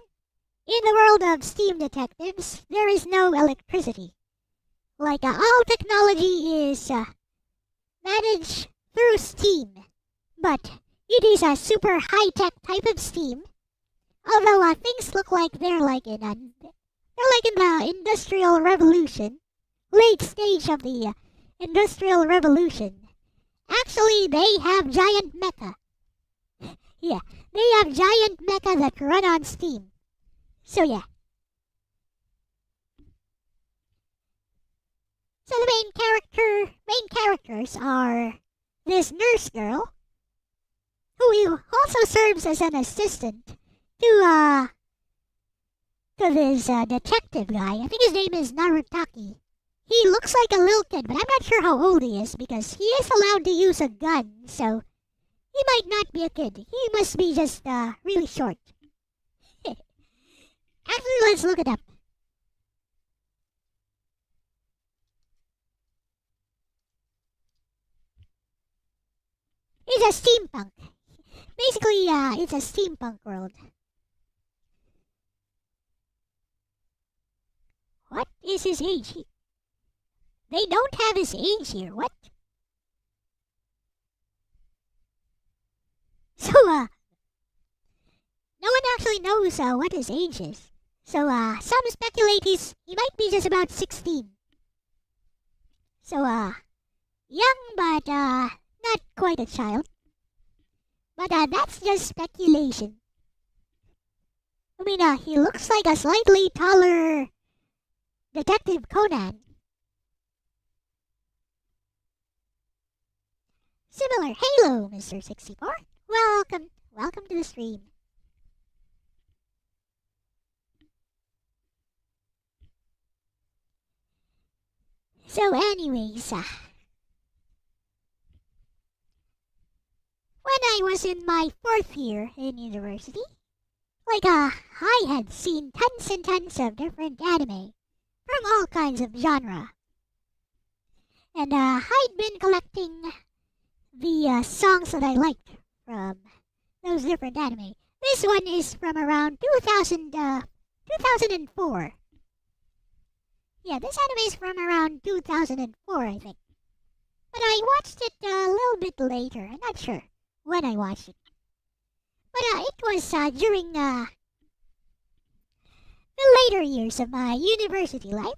S1: In the world of Steam Detectives, there is no electricity. Like, all technology is managed through steam. But it is a super high-tech type of steam. Although things look like they're like in the Industrial Revolution, late stage of the Industrial Revolution. Actually, they have giant mecha. Yeah, they have giant mecha that run on steam. So yeah. So the main characters are this nurse girl, who also serves as an assistant to this detective guy. I think his name is Narutaki. He looks like a little kid, but I'm not sure how old he is because he is allowed to use a gun, so he might not be a kid. He must be just really short. Actually, let's look it up. It's a steampunk. Basically, it's a steampunk world. What is his age? They don't have his age here. What? So, no one actually knows what his age is. So, some speculate he might be just about 16. So, young but not quite a child. But that's just speculation. I mean, he looks like a slightly taller Detective Conan. Similar. Hello, Mr. 64. Welcome to the stream. So anyways, when I was in my 4th year in university, I had seen tons and tons of different anime from all kinds of genre. And I'd been collecting the songs that I liked from those different anime. This one is from around 2004. Yeah, this anime is from around 2004, I think. But I watched it a little bit later. I'm not sure when I watched it. But it was during the later years of my university life.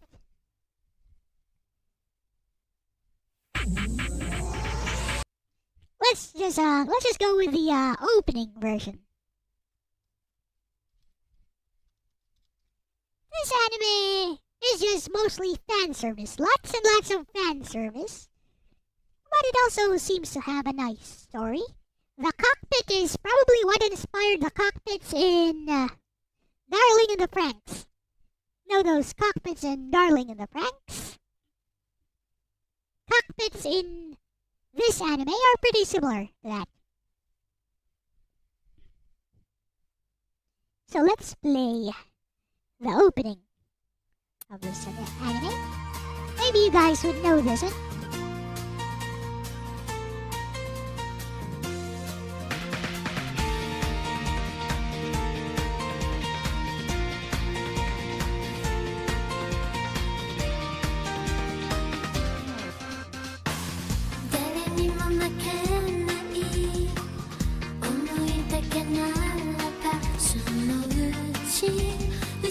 S1: Let's just go with the opening version. This anime is just mostly fan service, lots and lots of fan service. But it also seems to have a nice story. The cockpit is probably what inspired the cockpits in Darling in the Franxx. Know those cockpits in Darling in the Franxx? Cockpits in this anime are pretty similar to that. So let's play the opening of this anime. Maybe you guys would know this one.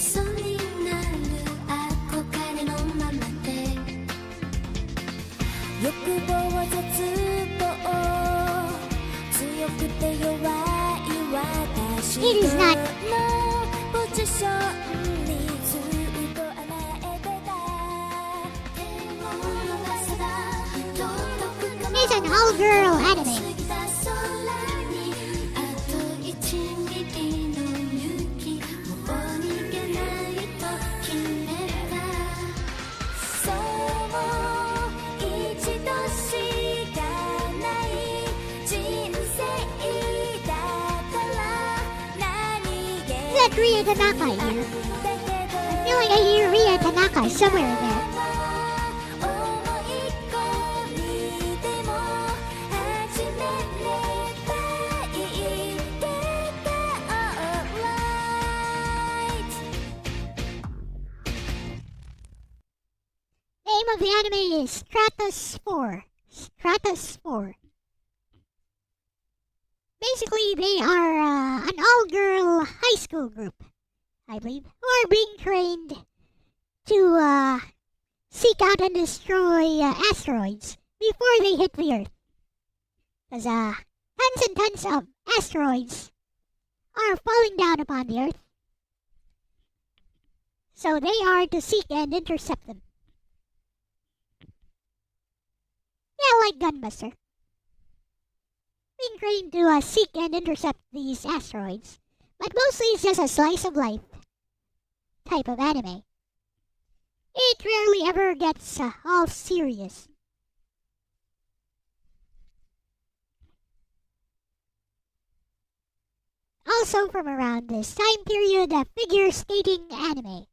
S2: 嘘になる憧れのままで欲望絶望強くて弱い私
S1: It is not.
S2: のポジションにずっと甘えてた手を伸ばせば届くかも
S1: It's an all-girl anime.
S2: 過ぎた空にあと1ミリの雪もう逃げないと決めたそう一度しかない人生だから何気
S1: Is that Ria Tanaka here? I feel like I hear Ria Tanaka somewhere in there.
S2: 思い込みでも始めればいいけど alright
S1: Name of the anime is Stratus 4. Stratus 4. Basically, they are an all-girl high school group, I believe, who are being trained to seek out and destroy asteroids before they hit the Earth. Because tons and tons of asteroids are falling down upon the Earth. So they are to seek and intercept them. Yeah, like Gunbuster. Being trained to seek and intercept these asteroids, but mostly it's just a slice of life type of anime. It rarely ever gets all serious. Also from around this time period, a figure skating anime.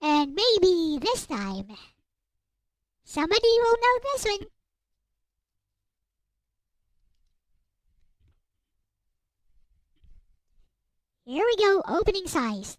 S1: And maybe this time, somebody will know this one. Here we go, opening sized.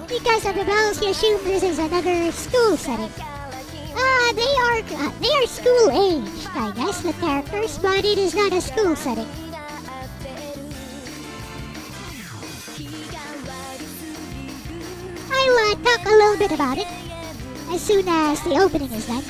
S1: Because of the bells, you assume this is another school setting. They are school aged, I guess, the characters, but it is not a school setting. I'll talk a little bit about it as soon as the opening is done.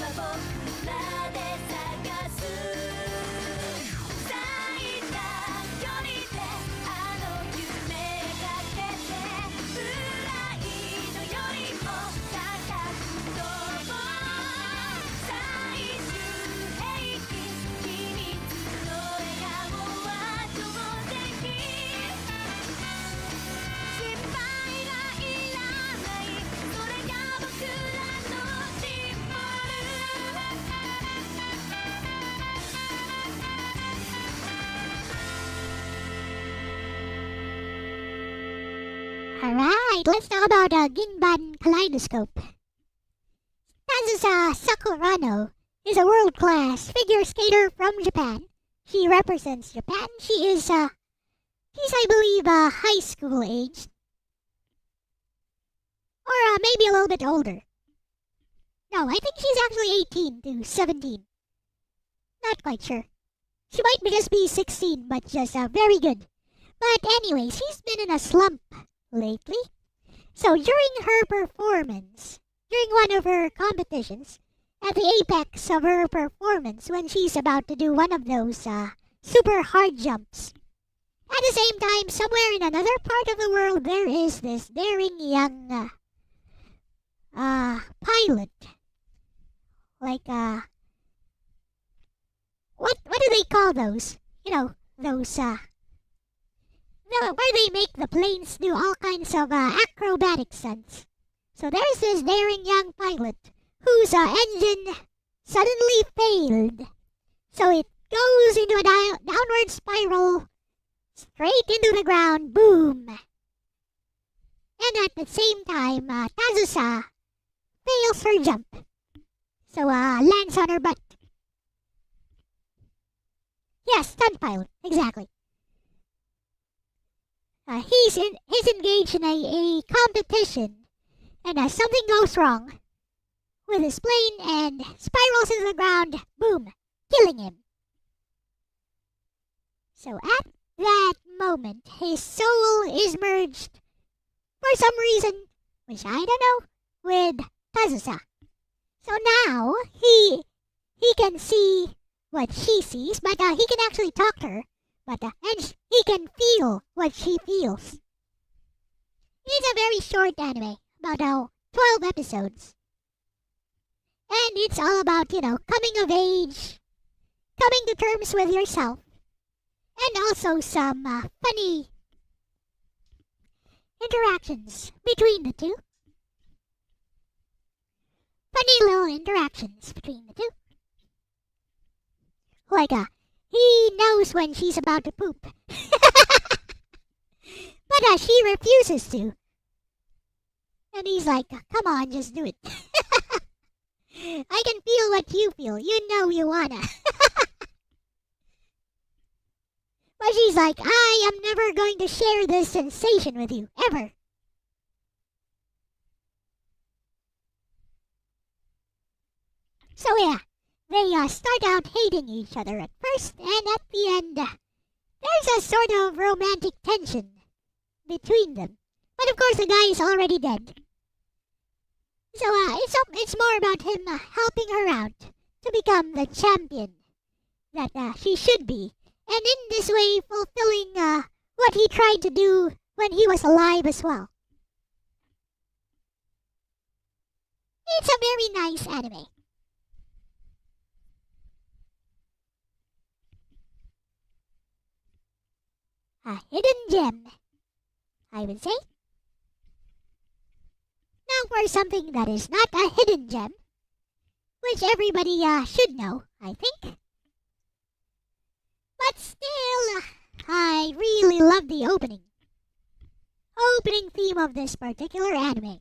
S1: Alright, let's talk about Ginban Kaleidoscope. Kazusa Sakurano is a world-class figure skater from Japan. She represents Japan. She's I believe, high school age. Or maybe a little bit older. No, I think she's actually 18 to 17. Not quite sure. She might just be 16, but just very good. But anyway, she's been in a slump lately. So during her performance, during one of her competitions, at the apex of her performance, when she's about to do one of those super hard jumps, at the same time, somewhere in another part of the world, there is this daring young pilot. Like, what do they call those? You know, those, where they make the planes do all kinds of acrobatic stunts. So there's this daring young pilot whose engine suddenly failed. So it goes into a downward spiral, straight into the ground, boom. And at the same time, Kazusa fails her jump. So, lands on her butt. Yes, stunt pilot, exactly. He's engaged in a competition, and something goes wrong with his plane and spirals into the ground, boom, killing him. So at that moment, his soul is merged, for some reason, which I don't know, with Kazusa. So now, he can see what she sees, but he can actually talk to her, but and he can feel what she feels. It's a very short anime, about 12 episodes. And it's all about, coming of age, coming to terms with yourself, and also some funny interactions between the two. Funny little interactions between the two. Like, he knows when she's about to poop. But she refuses to. And he's like, come on, just do it. I can feel what you feel. You know you wanna. But she's like, I am never going to share this sensation with you, ever. So yeah, they start out hating each other at first, and at the end, there's a sort of romantic tension between them. But of course, the guy is already dead. So it's more about him helping her out to become the champion that she should be, and in this way fulfilling what he tried to do when he was alive as well. It's a very nice anime. A hidden gem, I would say. Now for something that is not a hidden gem, which everybody should know, I think. But still, I really love the opening theme of this particular anime.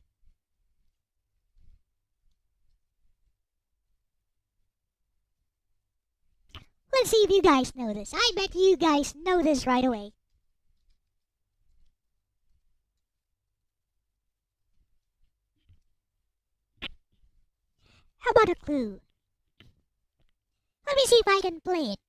S1: Let's see if you guys know this. I bet you guys know this right away. How about a clue? Let me see if I can play it.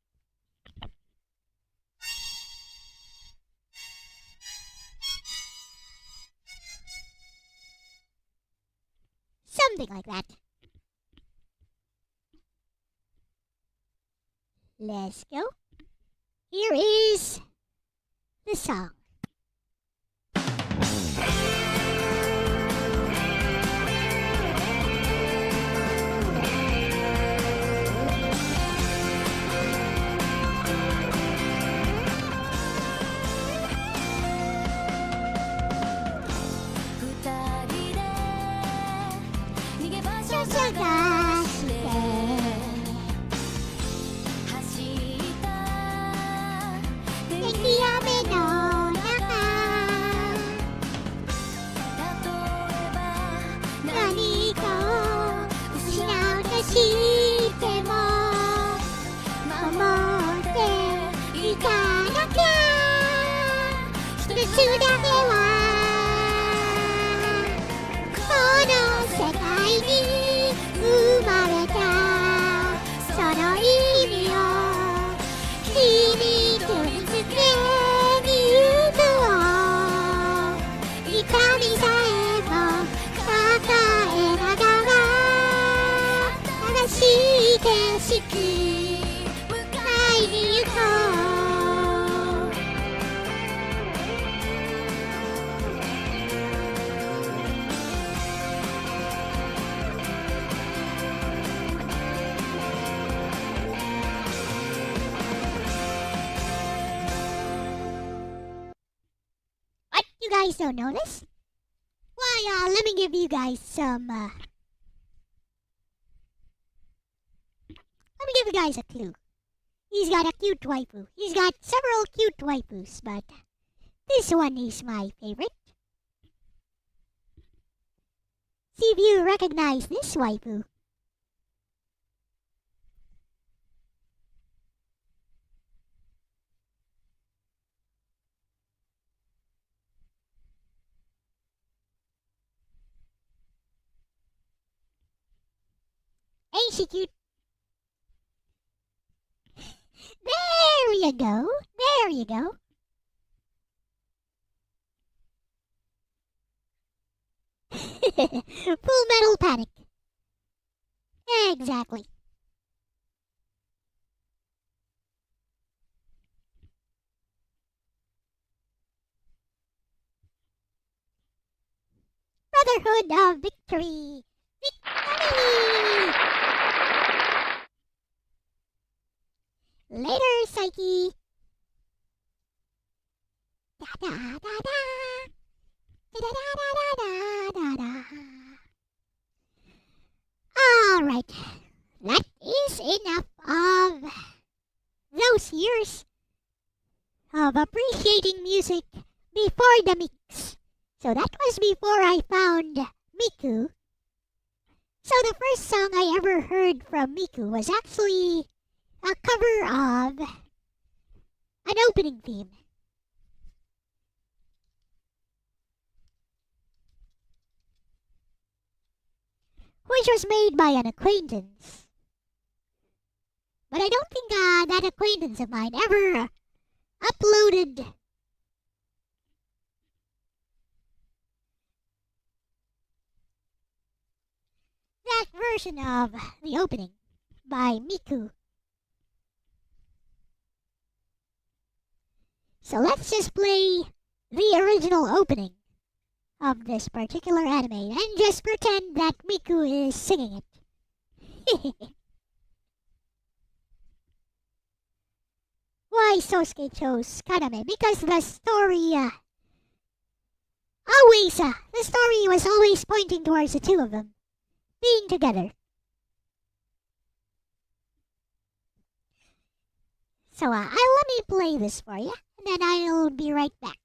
S1: Something like that. Let's go. Here is the song. You guys don't know this? Why, let me give you guys some, let me give you guys a clue. He's got a cute waifu. He's got several cute waifus, but this one is my favorite. See if you recognize this waifu. Ain't she cute? There you go. There you go. Full Metal Panic. Exactly. Brotherhood of Victory. Victory! Later, Psyche. Da da da da. Da da da da da da da. All right, that is enough of those years of appreciating music before the mix. So that was before I found Miku. So the first song I ever heard from Miku was actually a cover of an opening theme. Which was made by an acquaintance. But I don't think that acquaintance of mine ever uploaded that version of the opening by Miku. So let's just play the original opening of this particular anime and just pretend that Miku is singing it. Why Sosuke chose Kaname? Because the story the story was always pointing towards the two of them being together. So let me play this for you, and then I'll be right back.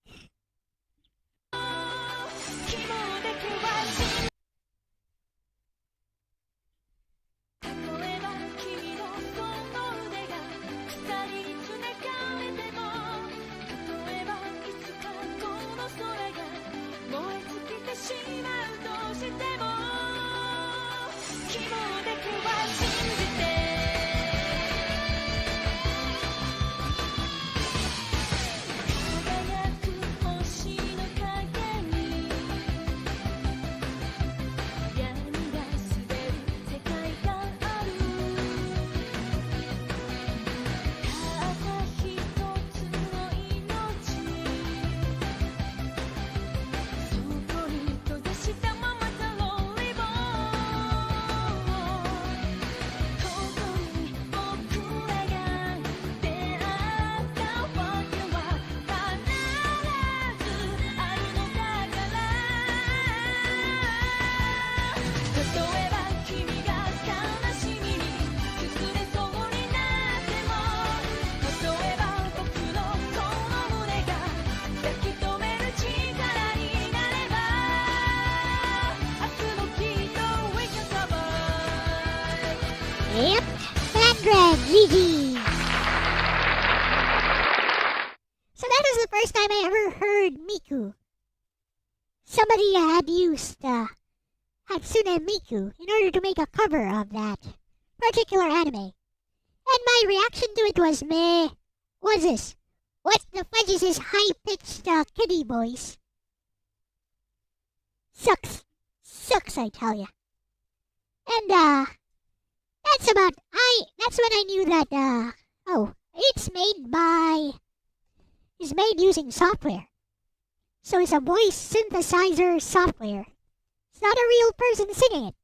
S1: Yep, Sandra, GG. So that was the first time I ever heard Miku. Somebody had used Hatsune Miku in order to make a cover of that particular anime. And my reaction to it was, meh, what's this? What the fudge is this high-pitched kiddie voice? Sucks. Sucks, I tell ya. And, that's when I knew that, it's made using software. So it's a voice synthesizer software. It's not a real person singing it.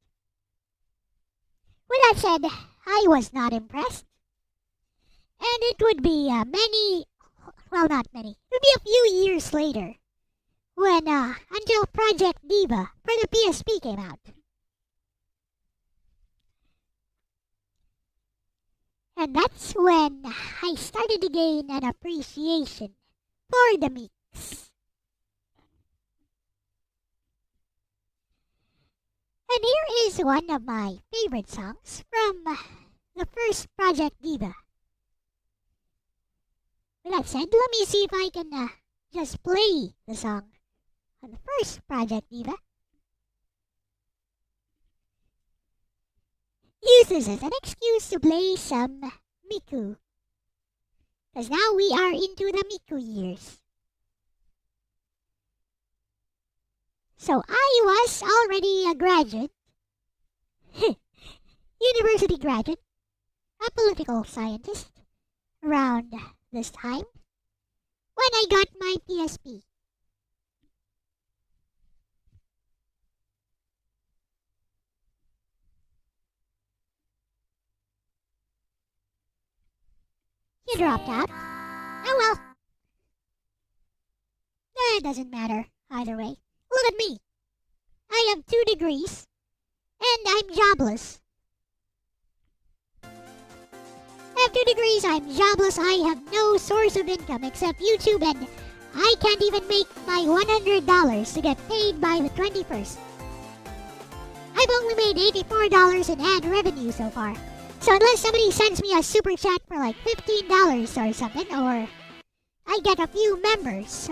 S1: With that said, I was not impressed. And it would be not many. It would be a few years later when, until Project Diva for the PSP came out. And that's when I started to gain an appreciation for the mix. And here is one of my favorite songs from the first Project Diva. With that said, let me see if I can just play the song on the first Project Diva. Use this as an excuse to play some Miku. Because now we are into the Miku years. So I was already a graduate, university graduate, a political scientist, around this time when I got my PSP. You dropped out. Oh well. That doesn't matter either way. Look at me. I have 2 degrees and I'm jobless. I have 2 degrees, I'm jobless, I have no source of income except YouTube, and I can't even make my $100 to get paid by the 21st. I've only made $84 in ad revenue so far. So unless somebody sends me a super chat for like $15 or something, or I get a few new members,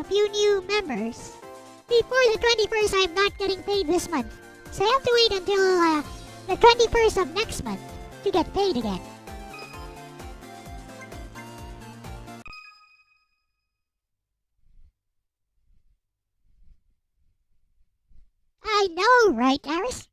S1: before the 21st I'm not getting paid this month. So I have to wait until the 21st of next month to get paid again. I know, right, Aris?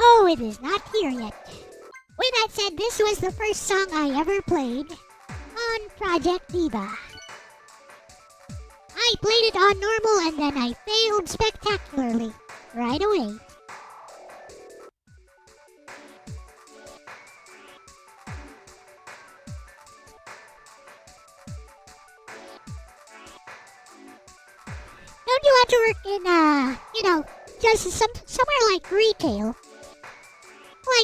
S1: Oh, it is not here yet. With that said, this was the first song I ever played on Project Diva. I played it on normal and then I failed spectacularly right away. Don't you want to work in, just somewhere like retail?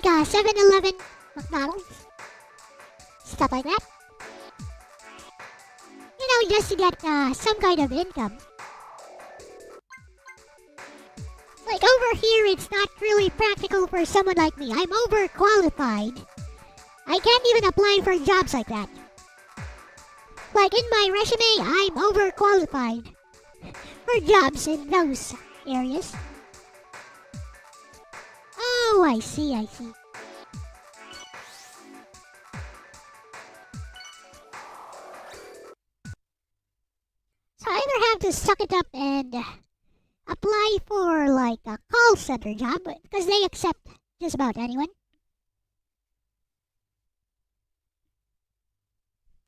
S1: Like 7-Eleven, McDonald's, stuff like that? Just to get some kind of income. Like over here, it's not really practical for someone like me. I'm overqualified. I can't even apply for jobs like that. Like in my resume, I'm overqualified for jobs in those areas. Oh, I see. So I either have to suck it up and apply for like a call center job, because they accept just about anyone.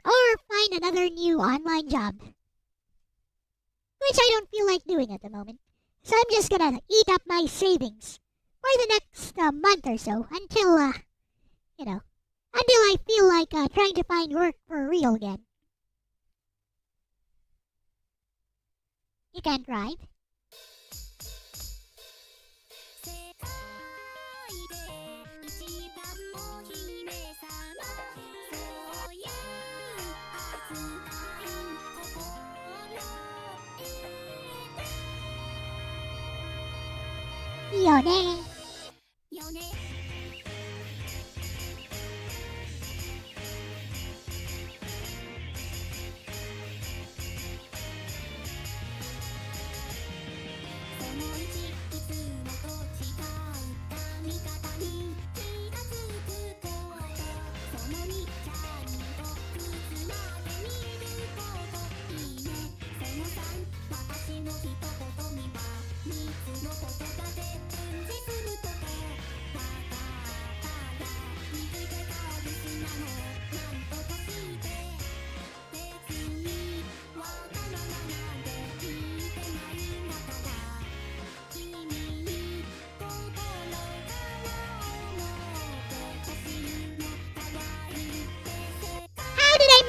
S1: Or find another new online job, which I don't feel like doing at the moment. So I'm just gonna eat up my savings for the next month or so until I feel like trying to find work for real again. You can't drive? Yone.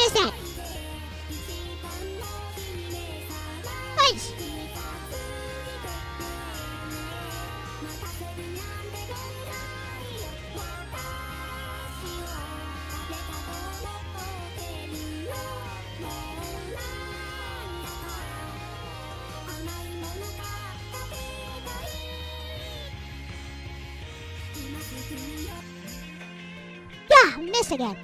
S1: is that? Nice! Yeah, missed again.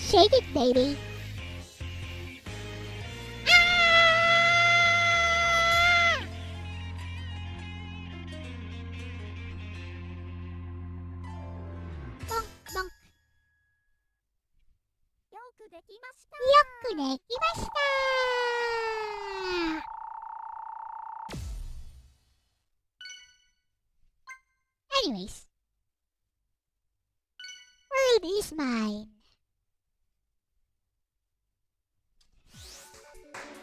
S1: Shake it, baby. Ah! Bonk, bonk.
S2: よくできました。
S1: よくできました。Anyways, world is mine.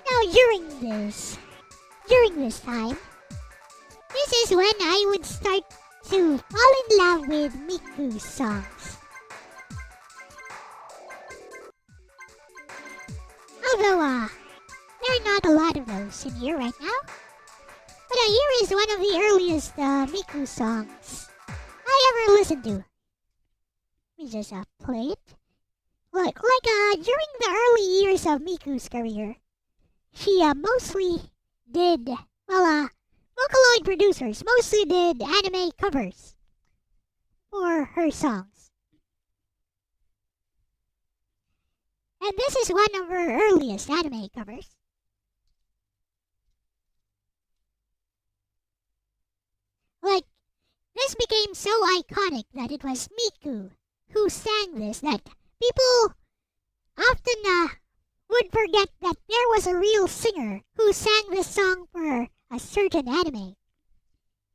S1: Now during this time, this is when I would start to fall in love with Miku's songs. Although, there are not a lot of those in here right now. But here is one of the earliest Miku songs I ever listened to. Let me just play it. Look, during the early years of Miku's career, she mostly did, Vocaloid producers mostly did anime covers for her songs. And this is one of her earliest anime covers. Like, this became so iconic that it was Miku who sang this that people often would forget that there was a real singer who sang this song for a certain anime.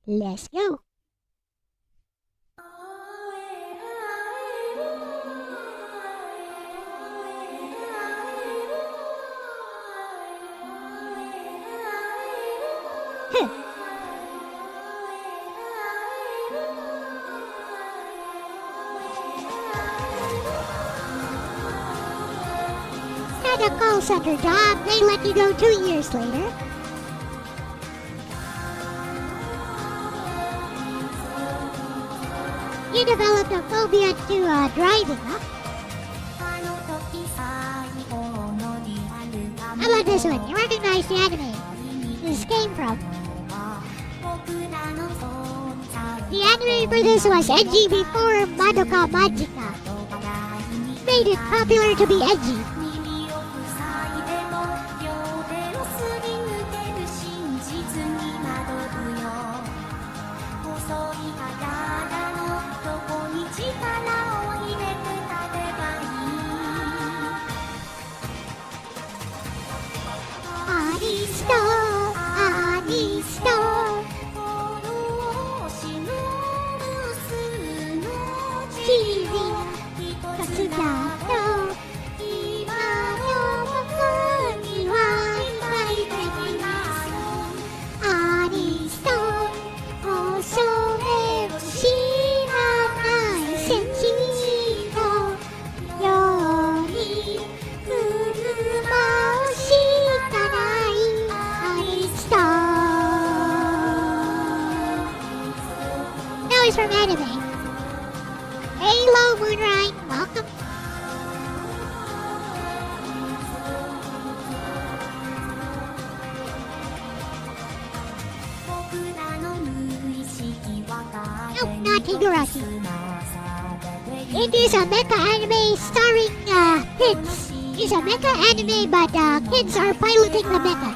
S1: Let's go. At a call center job, they let you go 2 years later. You developed a phobia to driving, huh? How about this one? You recognize the anime this came from. The anime for this was edgy before Madoka Magica made it popular to be edgy. From anime. Hello, Moonrise. Welcome. not Higurashi. It is a mecha anime starring kids. It's a mecha anime, but kids are piloting the mecha.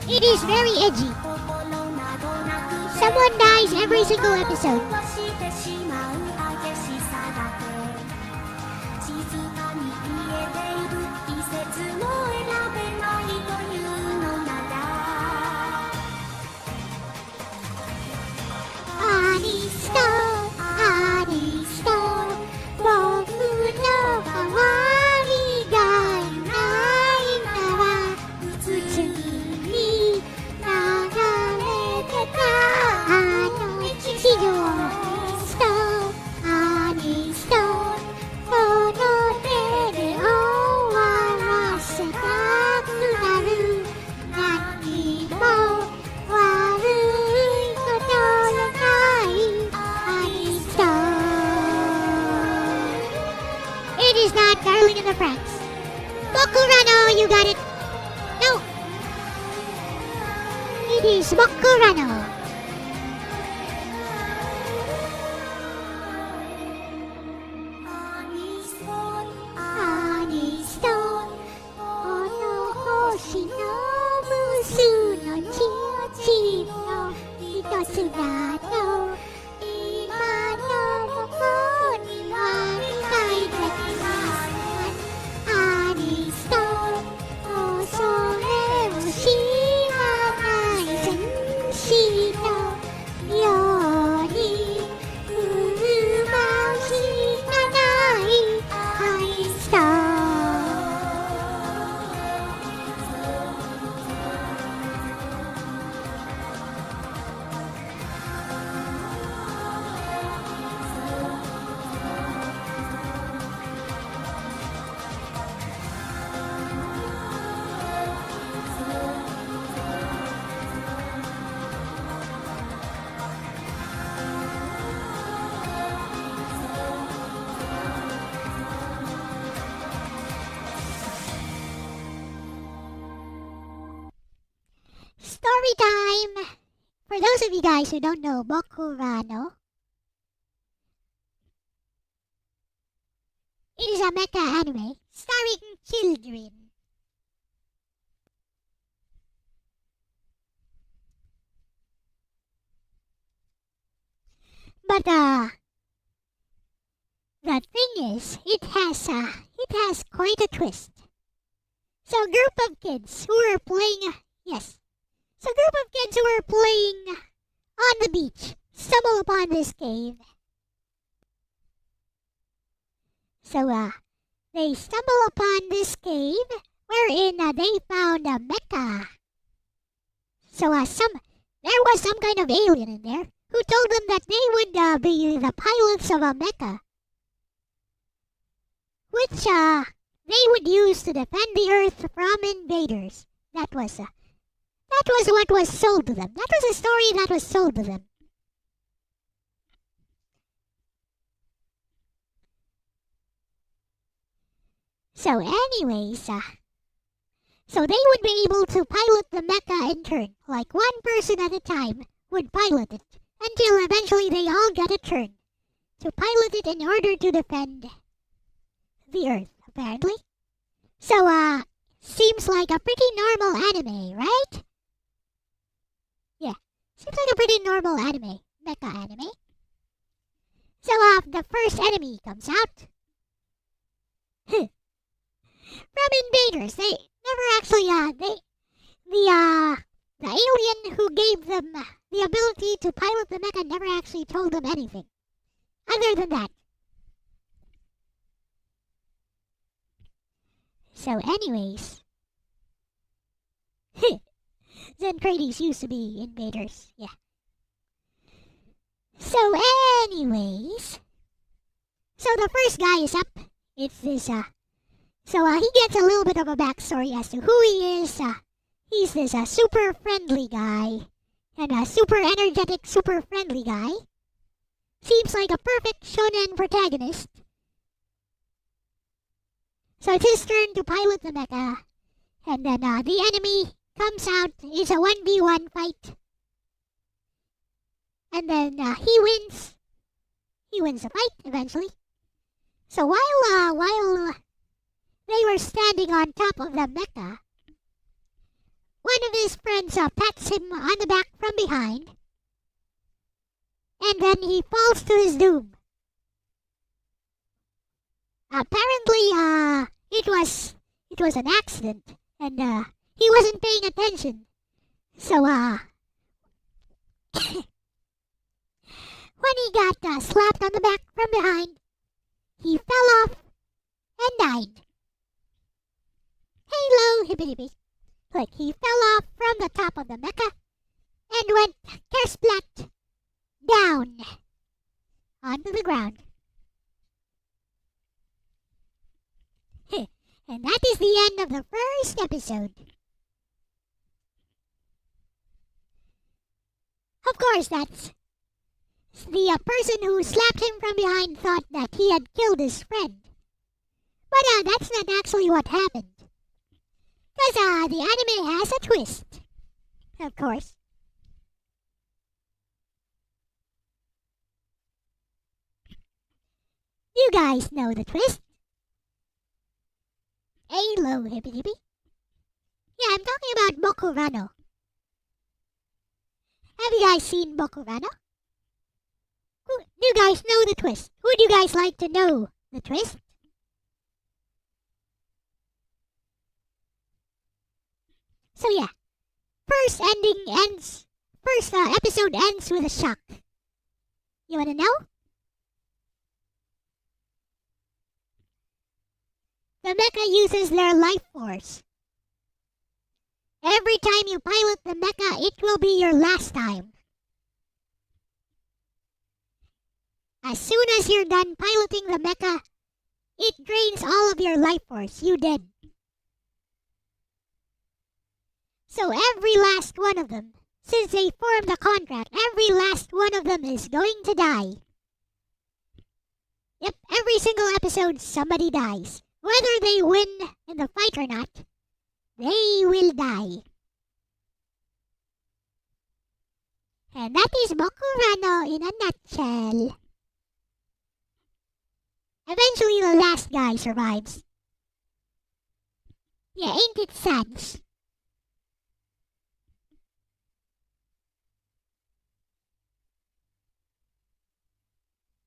S1: It is very edgy. Someone dies every single episode. It is not Darling in the Franxx. Bokurano, you got it. No. It is Bokurano. Story time! For those of you guys who don't know Bokurano, it is a mecha anime starring children. But the thing is, it has quite a twist. So a group of kids who are playing, so a group of kids who are playing on the beach stumble upon this cave. So they stumble upon this cave wherein they found a mecha. So there was some kind of alien in there who told them that they would be the pilots of a mecha, which they would use to defend the Earth from invaders. That was what was sold to them. That was a story that was sold to them. So anyways, so they would be able to pilot the mecha in turn. Like one person at a time would pilot it until eventually they all get a turn to pilot it in order to defend the Earth, apparently. So, seems like a pretty normal anime, right? Yeah, seems like a pretty normal anime, mecha anime. So, the first enemy comes out. From invaders. They never actually, the alien who gave them the ability to pilot the mecha never actually told them anything. Other than that. So anyways. Zencrades used to be invaders, yeah. So anyways. So the first guy is up. It's this, so he gets a little bit of a backstory as to who he is. He's this super friendly guy. And a super energetic, super friendly guy. Seems like a perfect shonen protagonist. So it's his turn to pilot the mecha. And then the enemy comes out. It's a 1v1 fight. And then he wins. He wins the fight eventually. So while they were standing on top of the mecha, one of his friends pats him on the back from behind, and then he falls to his doom. Apparently, it was an accident, and he wasn't paying attention. So when he got slapped on the back from behind, he fell off and died. Hello, hippity hippity. Like he fell off from the top of the mecha and went kersplat down onto the ground. And that is the end of the first episode. Of course, that's the person who slapped him from behind thought that he had killed his friend. But that's not actually what happened. Because the anime has a twist. Of course. You guys know the twist. Hello, hippy hippy. Yeah, I'm talking about Bokurano. Have you guys seen Bokurano? Do you guys know the twist? Would you guys like to know the twist? So yeah, first episode ends with a shock. You wanna know? The mecha uses their life force. Every time you pilot the mecha, it will be your last time. As soon as you're done piloting the mecha, it drains all of your life force. You dead. So every last one of them, since they formed a contract, every last one of them is going to die. Yep, every single episode somebody dies. Whether they win in the fight or not, they will die. And that is Bokurano in a nutshell. Eventually the last guy survives. Yeah, ain't it sad?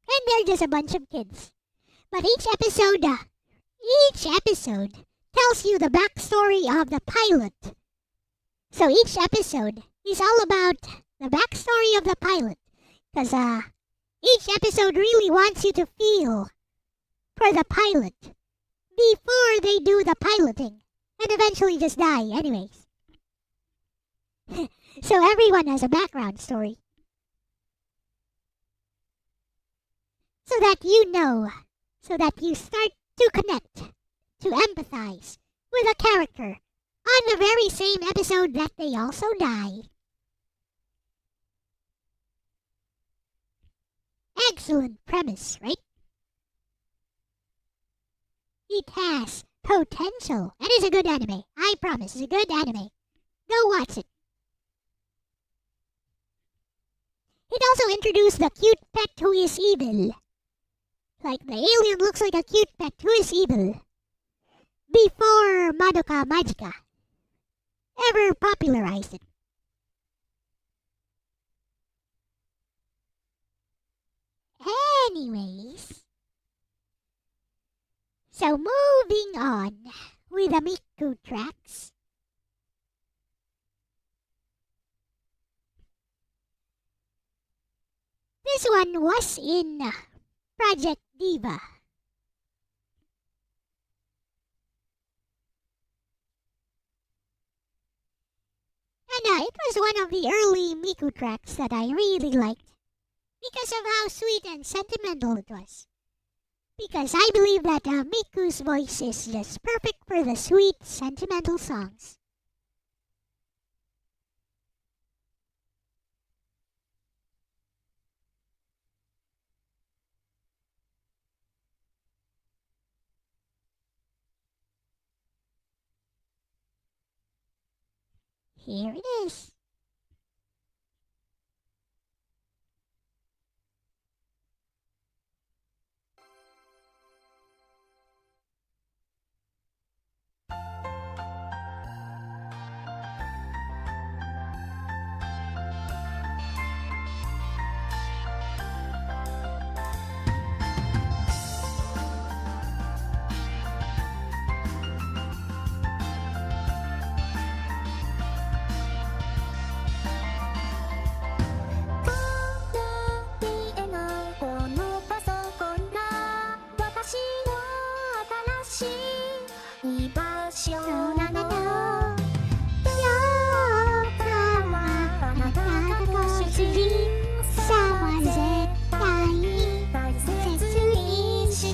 S1: And they're just a bunch of kids. But each episode tells you the backstory of the pilot. So each episode is all about the backstory of the pilot. Because each episode really wants you to feel for the pilot before they do the piloting. And eventually just die anyways. So everyone has a background story. So that you know, so that you start to connect, to empathize with a character on the very same episode that they also die. Excellent premise, right? It has potential. And it's a good anime. I promise, it's a good anime. Go watch it. It also introduced the cute pet who is evil. Like the alien looks like a cute pet who is evil. Before Madoka Magica ever popularized it. Anyways. So moving on with the Miku tracks. This one was in Project Diva. And it was one of the early Miku tracks that I really liked because of how sweet and sentimental it was. Because I believe that Miku's voice is just perfect for the sweet, sentimental songs. Here it is.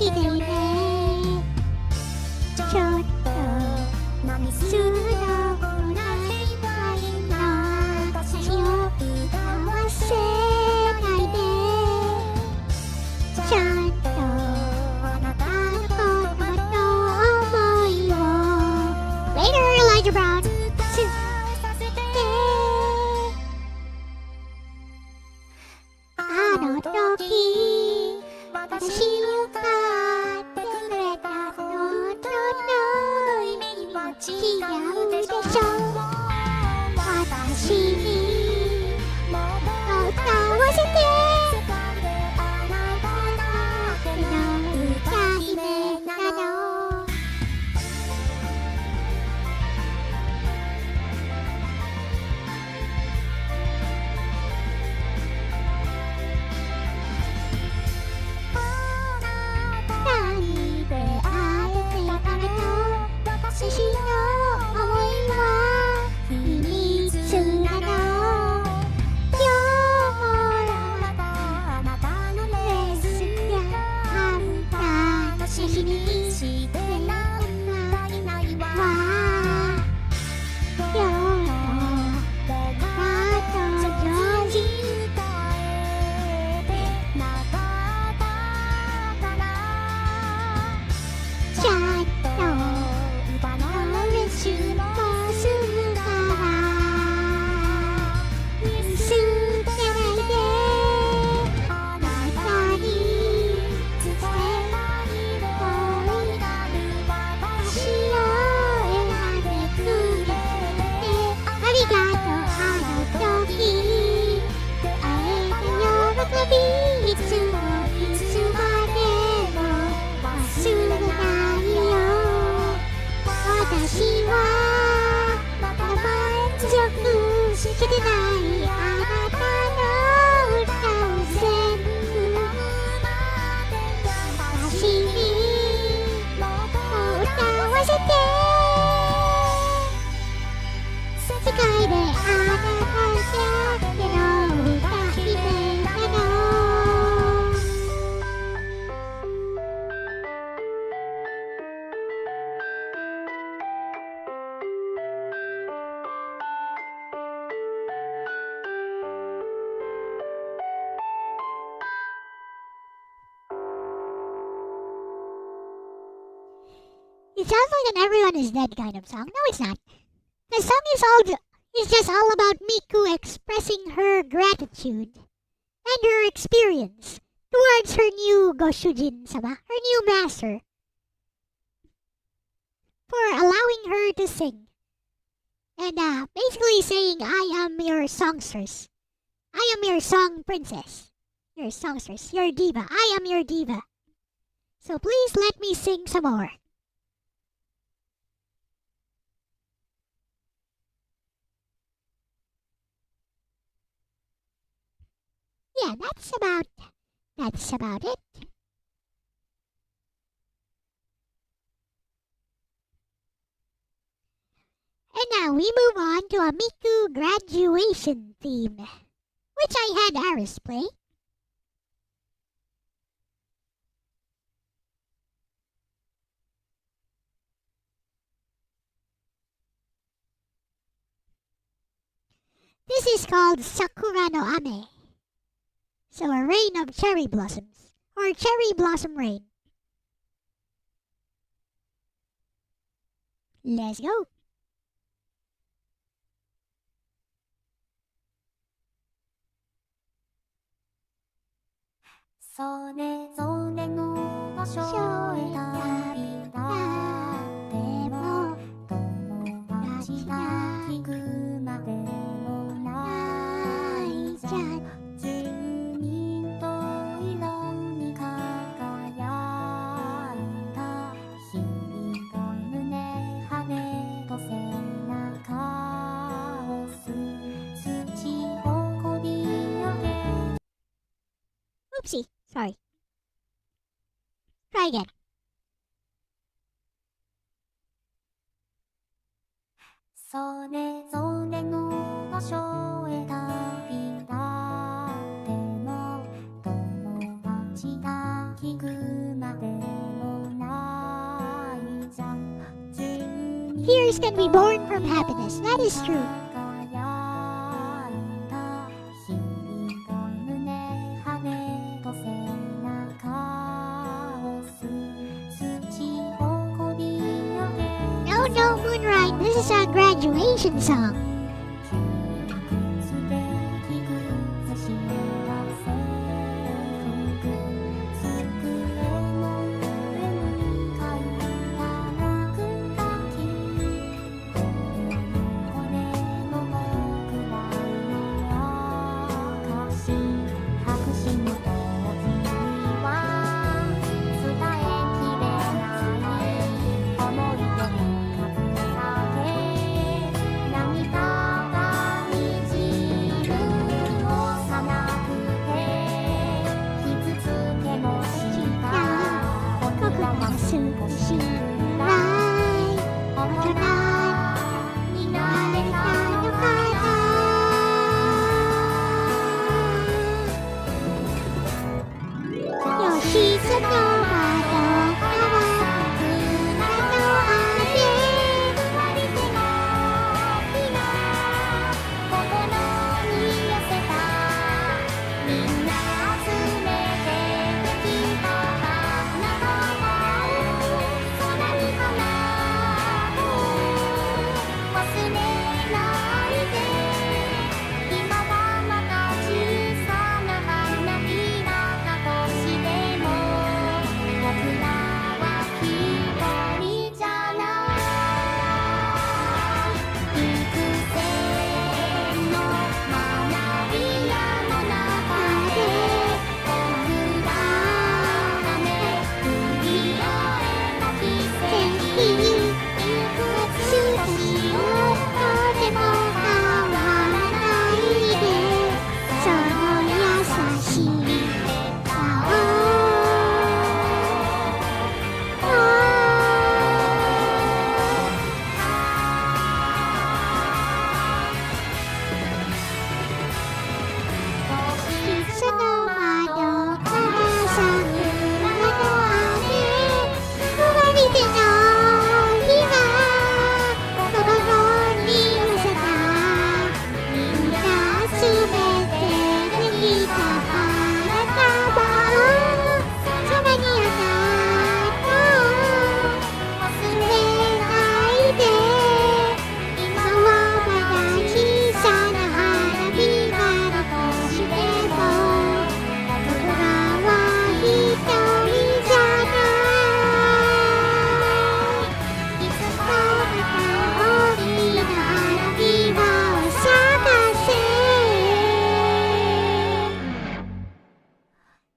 S1: していね。ちょっと素のないな私を歌わせないで。ちゃんとあなたのことの想いを Later, Elijah Brown. あの時私を買ってくれたのとの意味は違うでしょ。私にもっと歌わせて。歌姫なの。何で会えてからと私の想いは秘密なの。今日もあなたのレッスンやあんたの指示にしてなんないわ。今日もあと上手に歌えてなかったからちゃんと歌の練習もするから見捨てないで。あなたに伝えたい恋がある私を選んでくれてありがとう。あの時出会えた喜びいつもいつまでも忘れないよ。私はまだ満足してないあなたの歌を全部私にもっと歌わせて。世界であなただけの歌姫なの。It sounds like an everyone is dead kind of song. No, it's not. The song is just all about Miku expressing her gratitude and her experience towards her new Goshujin-sama, her new master, for allowing her to sing. And basically saying, I am your songstress. I am your song princess. Your songstress, your diva. I am your diva. So please let me sing some more. Yeah, that's about it. And now we move on to a Miku graduation theme, which I had Aris play. This is called Sakura no Ame. So a rain of cherry blossoms, or cherry blossom rain. Let's go.
S2: それぞれの場所へ旅立っても友達が聞くまでもないじゃん。10人と色に輝いた日々が胸羽と背中を土をこり上げ
S1: Oopsie, sorry. Try again.
S2: それぞれの場所へ旅立っても友達が聞くまで
S1: Tears can be born from happiness. That is true.
S2: 日々が胸張れと背中を土をこび上げ
S1: No, no, Moonrise. This is a graduation song.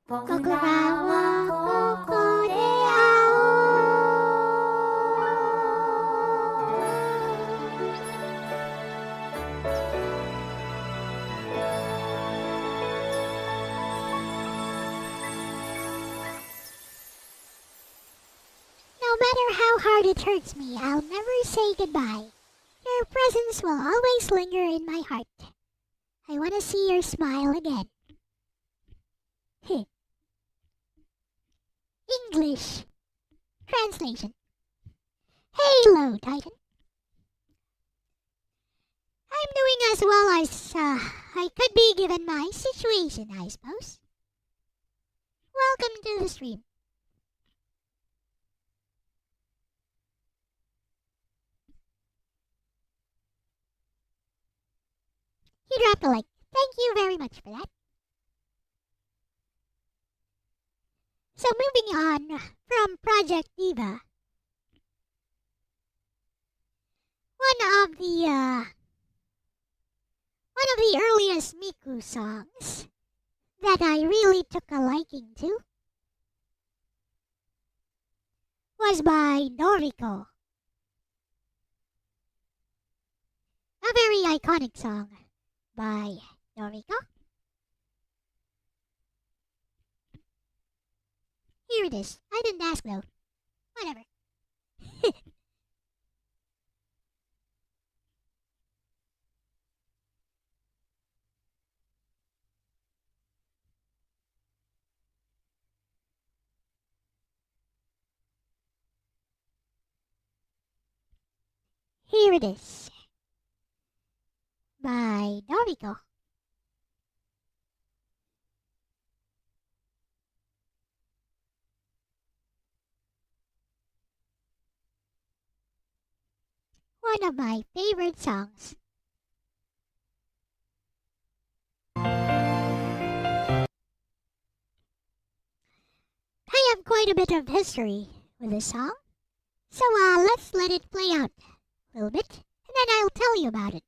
S1: 僕らはここでNo matter how hard it hurts me, I'll never say goodbye. Your presence will always linger in my heart. I want to see your smile again. English. Translation. Hello, Titan. I'm doing as well as I could be given my situation, I suppose. Welcome to the stream. You dropped a like. Thank you very much for that. So moving on from Project Diva. One of the earliest Miku songs that I really took a liking to was by Noriko. A very iconic song by Noriko. Here it is. I didn't ask though. Whatever. Here it is. By Noriko. One of my favorite songs. I have quite a bit of history with this song, so let's let it play out a little bit, and then I'll tell you about it.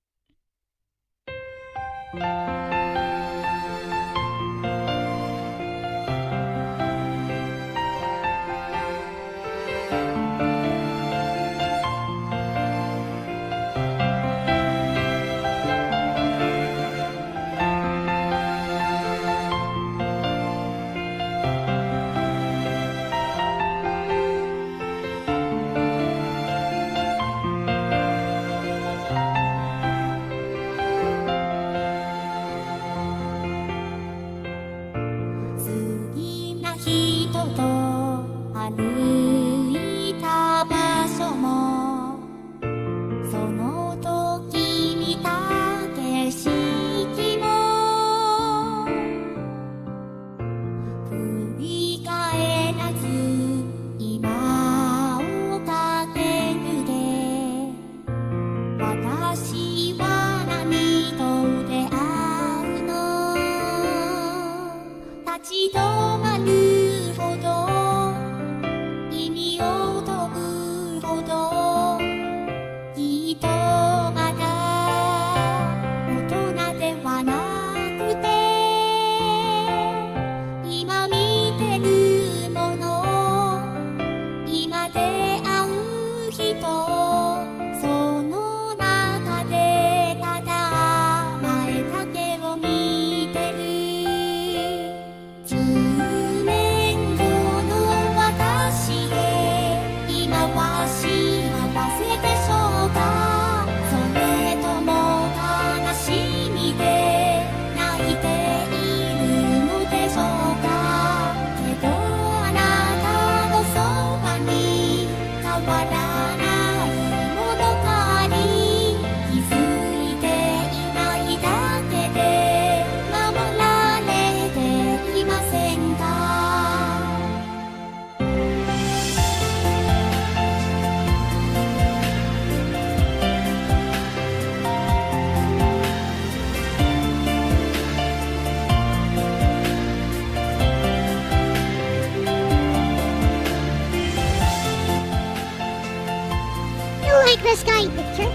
S1: Like the sky picture,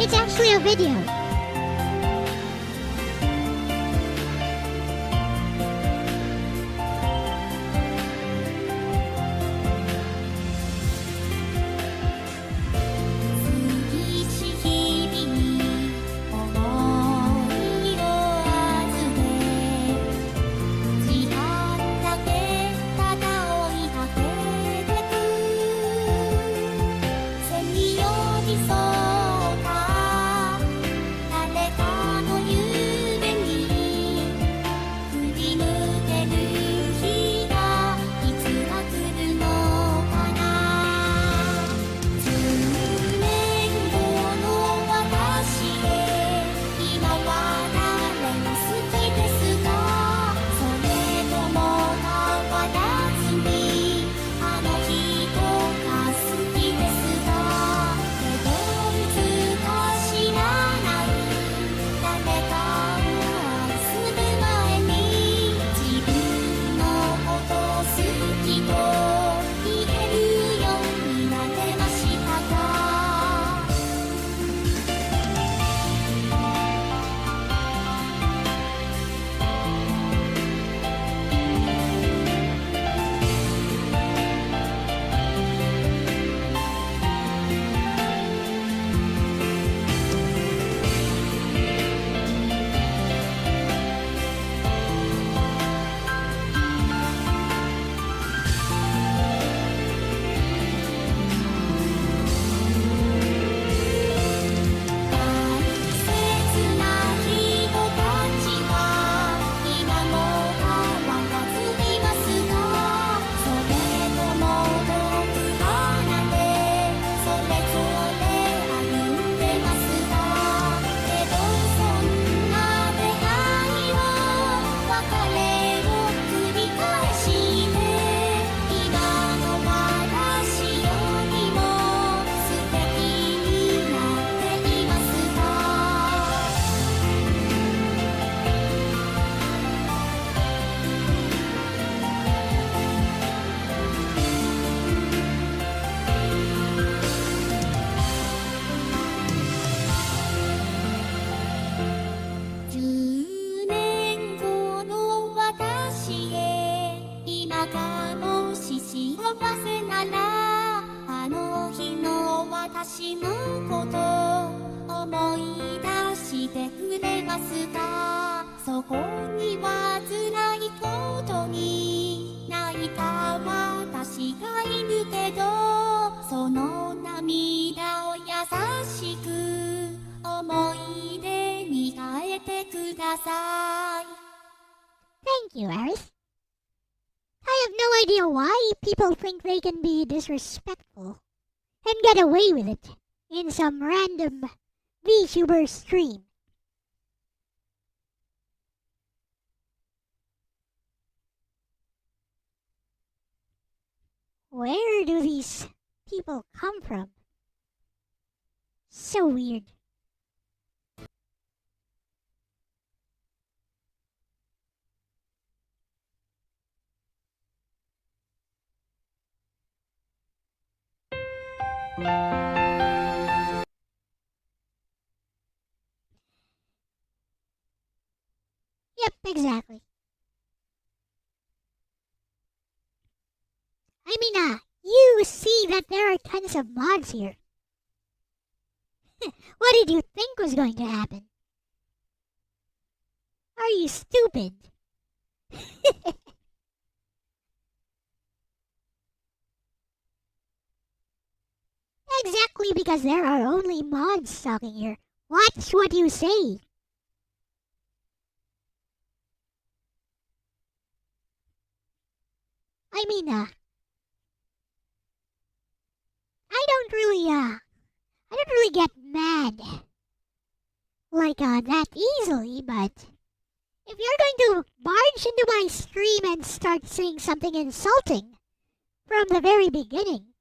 S1: it's actually a video.
S2: 私のこと思い出してくれますか。そこには辛いことに泣いた私がいるけど、その涙を優しく思い出に変えてください。
S1: Thank you, Aris. I have no idea why people think they can be disrespectful and get away with it in some random VTuber stream. Where do these people come from? So weird. Yep, exactly. You see that there are tons of mods here. What did you think was going to happen? Are you stupid? Exactly because there are only mods talking here. Watch what you say. I don't really get mad like that easily, but if you're going to barge into my stream and start saying something insulting from the very beginning,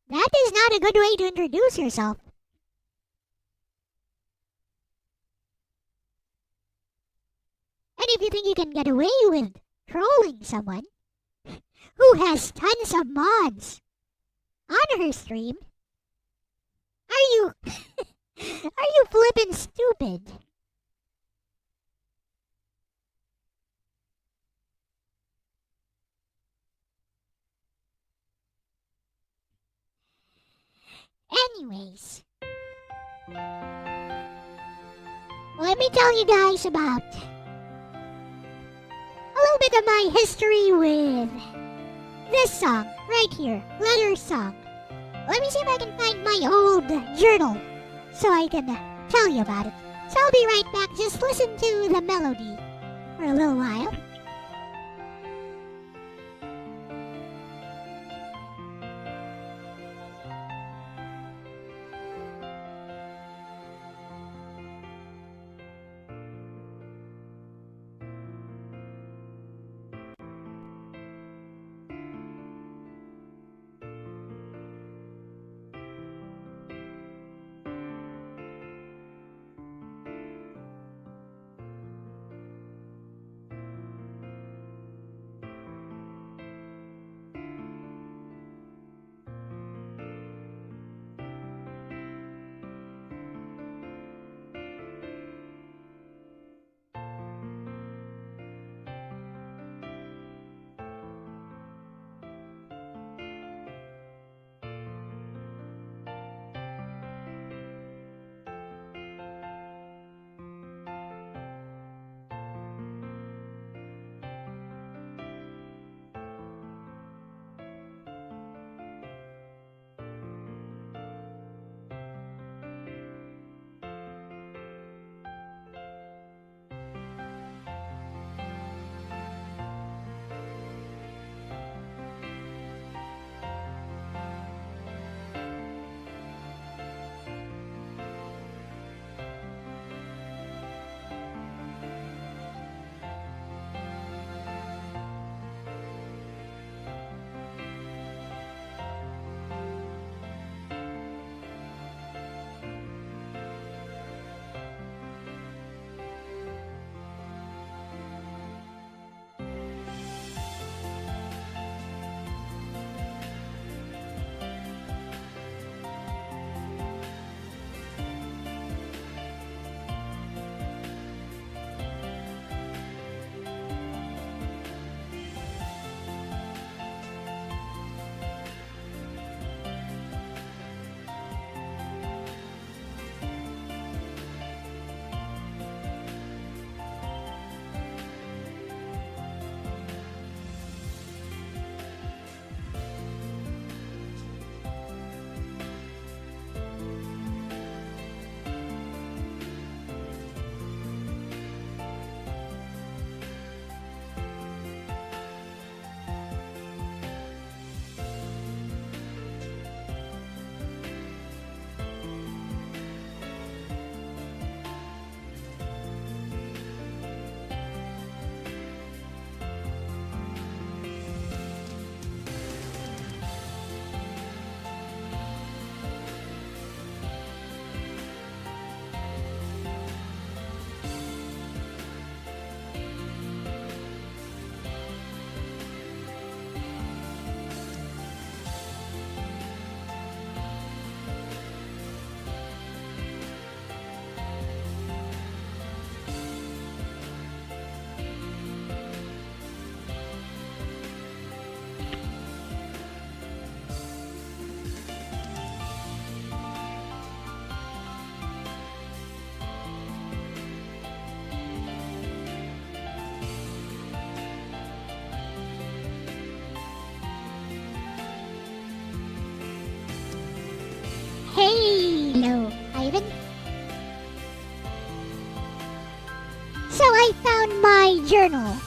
S1: that is not a good way to introduce yourself. And if you think you can get away with trolling someone who has tons of mods on her stream, are you flippin' stupid? Anyways, let me tell you guys about a little bit of my history with this song right here, Letter Song. Let me see if I can find my old journal so I can tell you about it. So I'll be right back. Just listen to the melody for a little while. journal.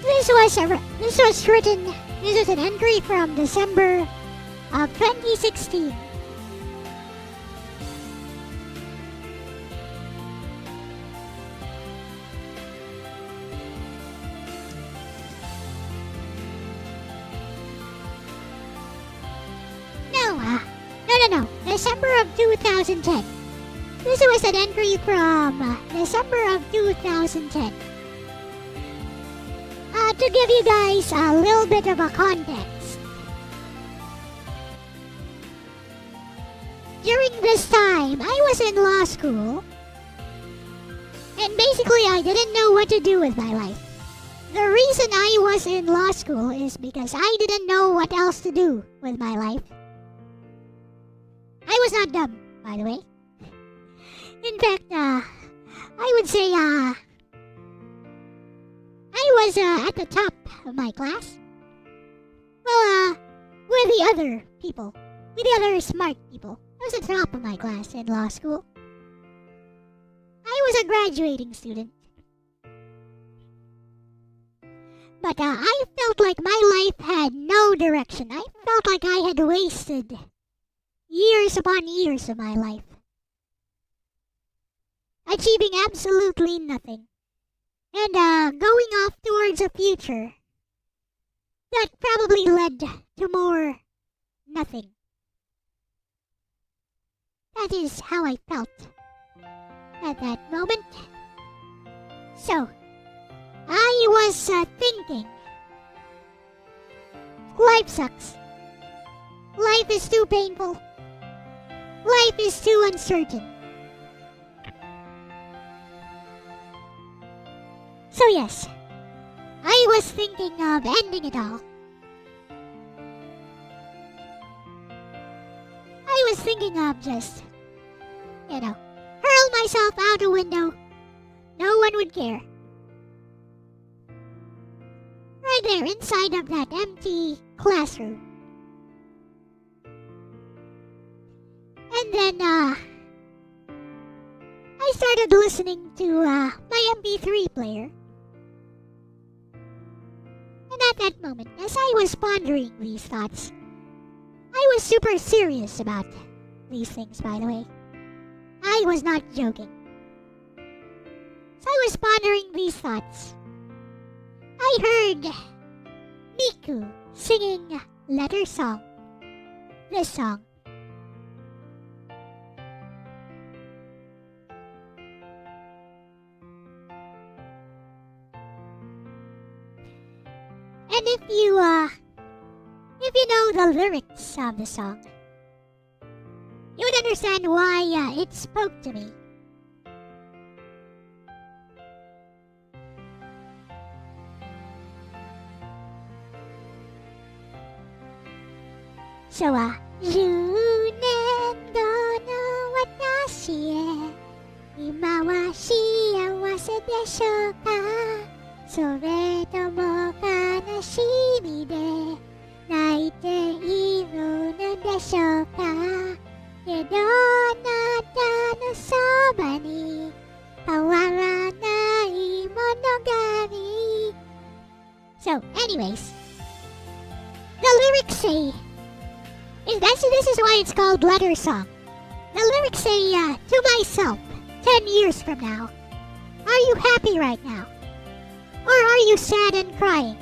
S1: This was an entry from December of 2016. No. December of 2010. This was an entry from December of 2010. To give you guys a little bit of a context. During this time, I was in law school. And basically, I didn't know what to do with my life. The reason I was in law school is because I didn't know what else to do with my life. I was not dumb, by the way. In fact, I would say, I was at the top of my class. Well, with the other people. With the other smart people. I was at the top of my class in law school. I was a graduating student. But I felt like my life had no direction. I felt like I had wasted years upon years of my life, achieving absolutely nothing, and going off towards a future that probably led to more nothing. That is how I felt at that moment. So, I was thinking, life sucks. Life is too painful. Life is too uncertain. So yes, I was thinking of ending it all. I was thinking of just, hurl myself out a window. No one would care. Right there, inside of that empty classroom. And then, I started listening to my MP3 player. And at that moment, as I was pondering these thoughts, I was super serious about these things, by the way. I was not joking. So I was pondering these thoughts. I heard Miku singing Letter Song. This song. And if you know the lyrics of the song, you would understand why it spoke to me. So, 10年後の私へ今は幸せでしょうかそれとも悲しみで泣いているのでしょうかけどあなたのそばに変わらない物語 So, anyways, the lyrics say, this is why it's called Letter Song. The lyrics say, to myself, 10 years from now, are you happy right now? Or are you sad and crying?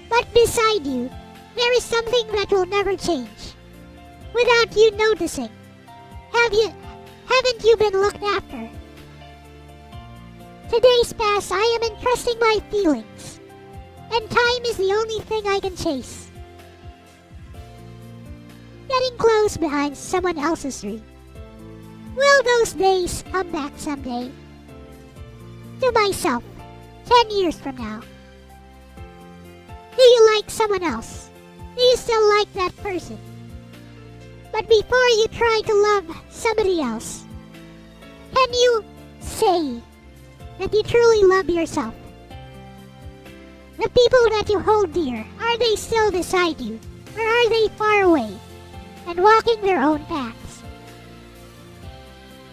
S1: But beside you, there is something that will never change. Without you noticing. Haven't you been looked after? Today's past, I am entrusting my feelings. And time is the only thing I can chase. Getting close behind someone else's dream. Will those days come back someday? To myself, 10 years from now. Do you like someone else? Do you still like that person? But before you try to love somebody else, can you say that you truly love yourself? The people that you hold dear, are they still beside you? Or are they far away and walking their own paths?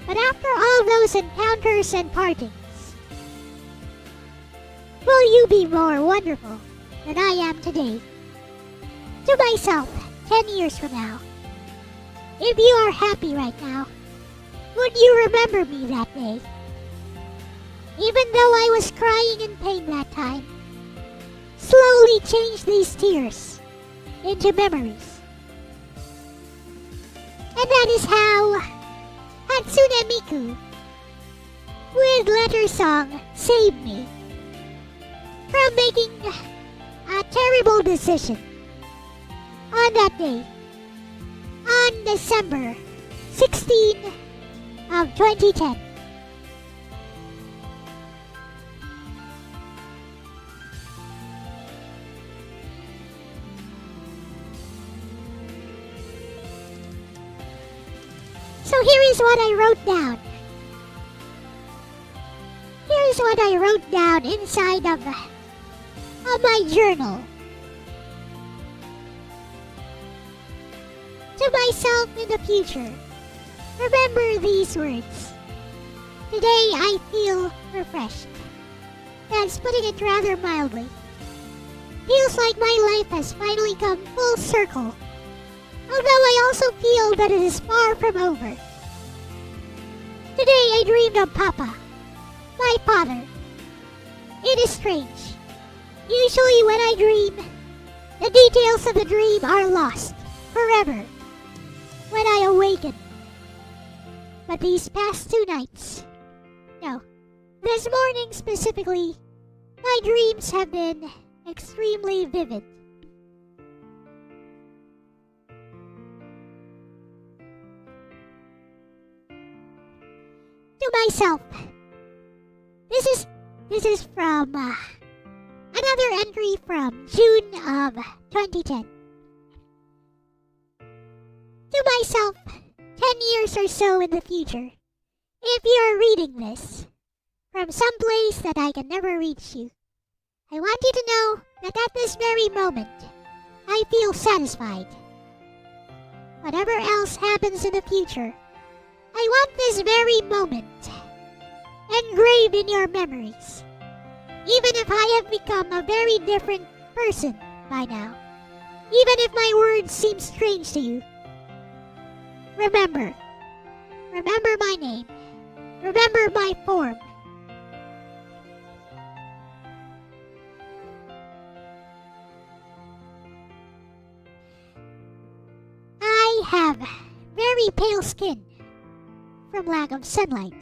S1: But after all those encounters and partings, will you be more wonderful than I am today? To myself, 10 years from now, if you are happy right now, would you remember me that day? Even though I was crying in pain that time, slowly change these tears into memories. And that is how Hatsune Miku with Letter Song saved me from making a terrible decision on that day, on December 16 of 2010. So here is what I wrote down. Here is what I wrote down inside of my journal. To myself in the future, remember these words. Today I feel refreshed. That's putting it rather mildly. Feels like my life has finally come full circle. Although I also feel that it is far from over. Today I dreamed of Papa, my father. It is strange. Usually when I dream, the details of the dream are lost forever when I awaken. But these past 2 nights, no, this morning specifically, my dreams have been extremely vivid. To myself, this is from another entry from June of 2010. To myself, 10 years or so in the future, if you are reading this from some place that I can never reach you, I want you to know that at this very moment, I feel satisfied. Whatever else happens in the future, I want this very moment engraved in your memories. Even if I have become a very different person by now, even if my words seem strange to you, remember my name, remember my form. I have very pale skin from lack of sunlight.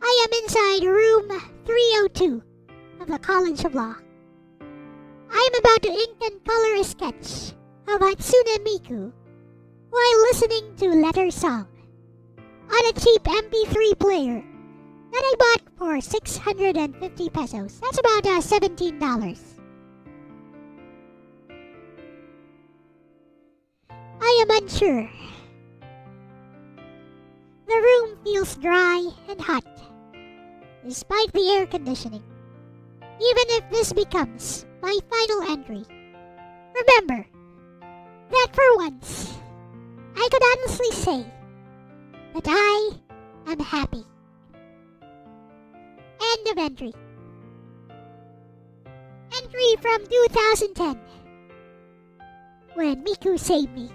S1: I am inside room 302 of the College of Law. I am about to ink and color a sketch of Hatsune Miku while listening to Letter Song on a cheap MP3 player that I bought for 650 pesos. That's about $17. I am unsure. The room feels dry and hot, despite the air conditioning. Even if this becomes my final entry, remember that for once, I could honestly say that I am happy. End of entry. Entry from 2010, when Miku saved me.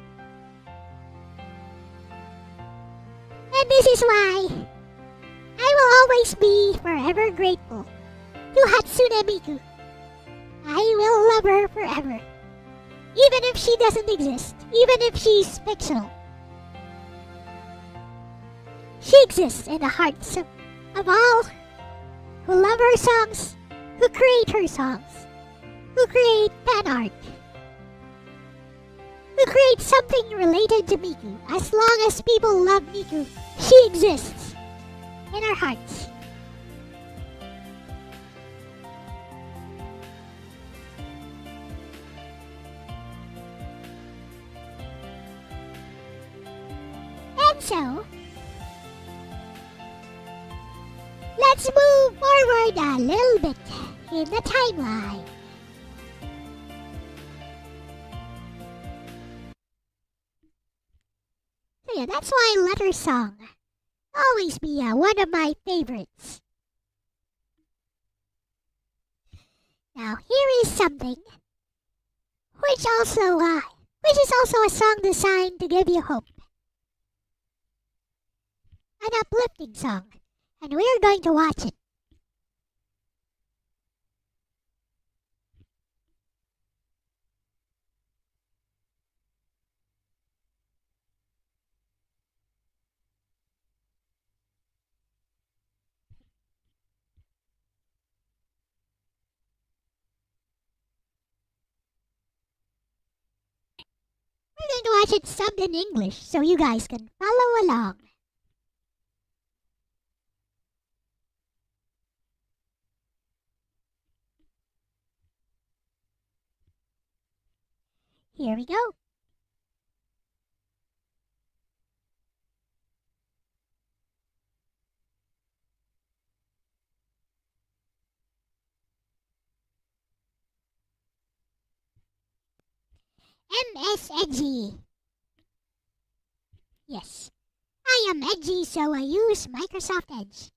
S1: And this is why I will always be forever grateful to Hatsune Miku. I will love her forever. Even if she doesn't exist, even if she's fictional. She exists in the hearts of all who love her songs, who create her songs, who create fan art, who create something related to Miku. As long as people love Miku, she exists in our hearts. And so, let's move forward a little bit in the timeline. So yeah, that's why Letter Song always be one of my favorites. Now here is something which is also a song designed to give you hope. An uplifting song, and we're going to watch it. We're going to watch it subbed in English so you guys can follow along. Here we go. MS Edgy. Yes, I am edgy, so I use Microsoft Edge.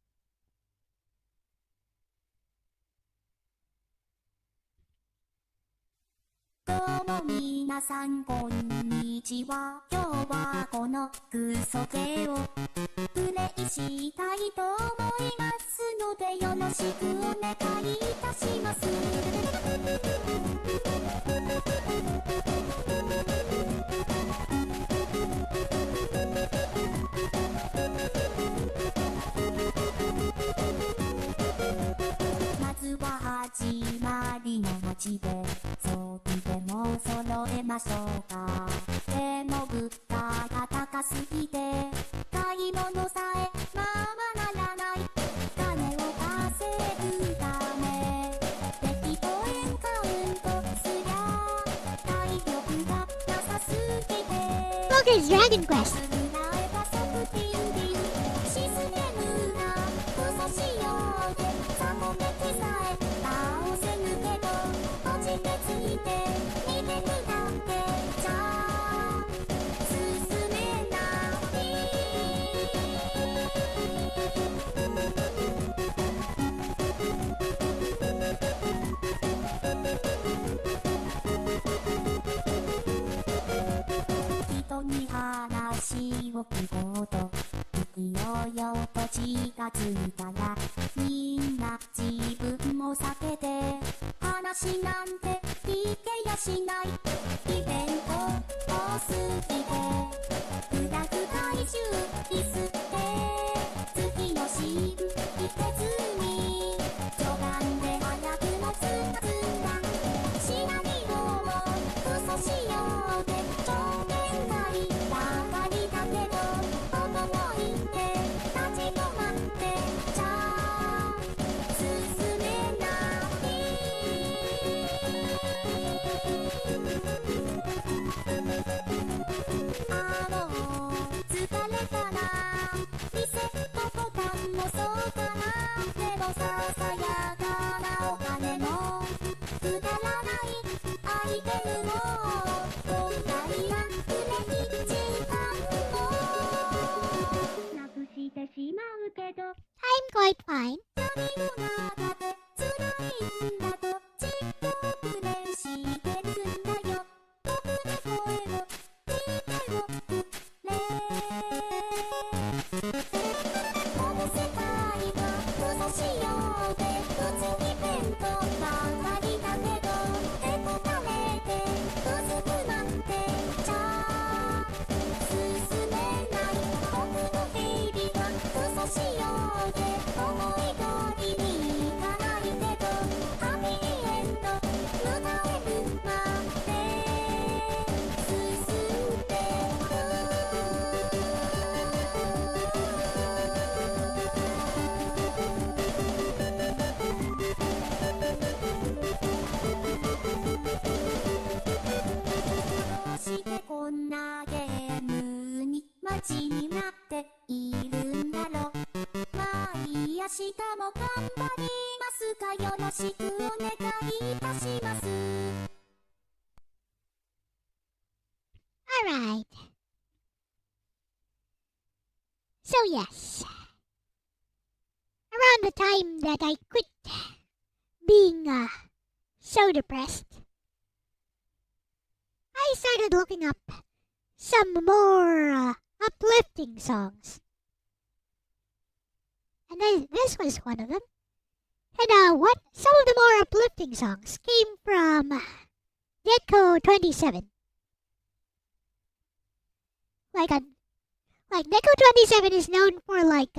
S2: どうも皆さんこんにちは。今日はこのクソゲをプレイしたいと思いますのでよろしくお願いいたします。まずは始まりの街で装備でも揃えましょうか。でも物価が高すぎて買い物さえままならない。金を稼ぐため適当円カウントすりゃ体力がなさすぎて
S1: Focus Dragon Quest.
S2: に話を聞こうと不器用よと気がついたらみんな自分を避けて話なんて聞けやしない。イベント多すぎてグラフ怪獣ディスって次のシーンいけずに序盤で早くもつんだつんだシナリオもクソ仕様で
S1: I'm quite fine. Alright. So yes, around the time that I quit being so depressed, I started looking up some more uplifting songs. And this was one of them. And some of the more uplifting songs came from Deco 27. Like Deco 27 is known for very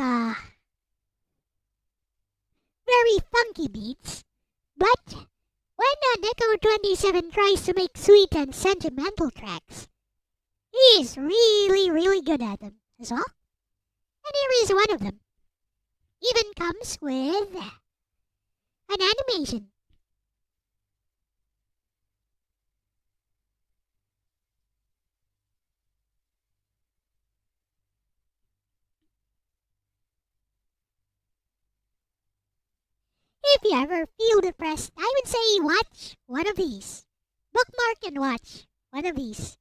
S1: funky beats, but when Deco 27 tries to make sweet and sentimental tracks, he is really, really good at them as well. And here is one of them. Even comes with an animation. If you ever feel depressed, I would say watch one of these. Bookmark and watch one of these.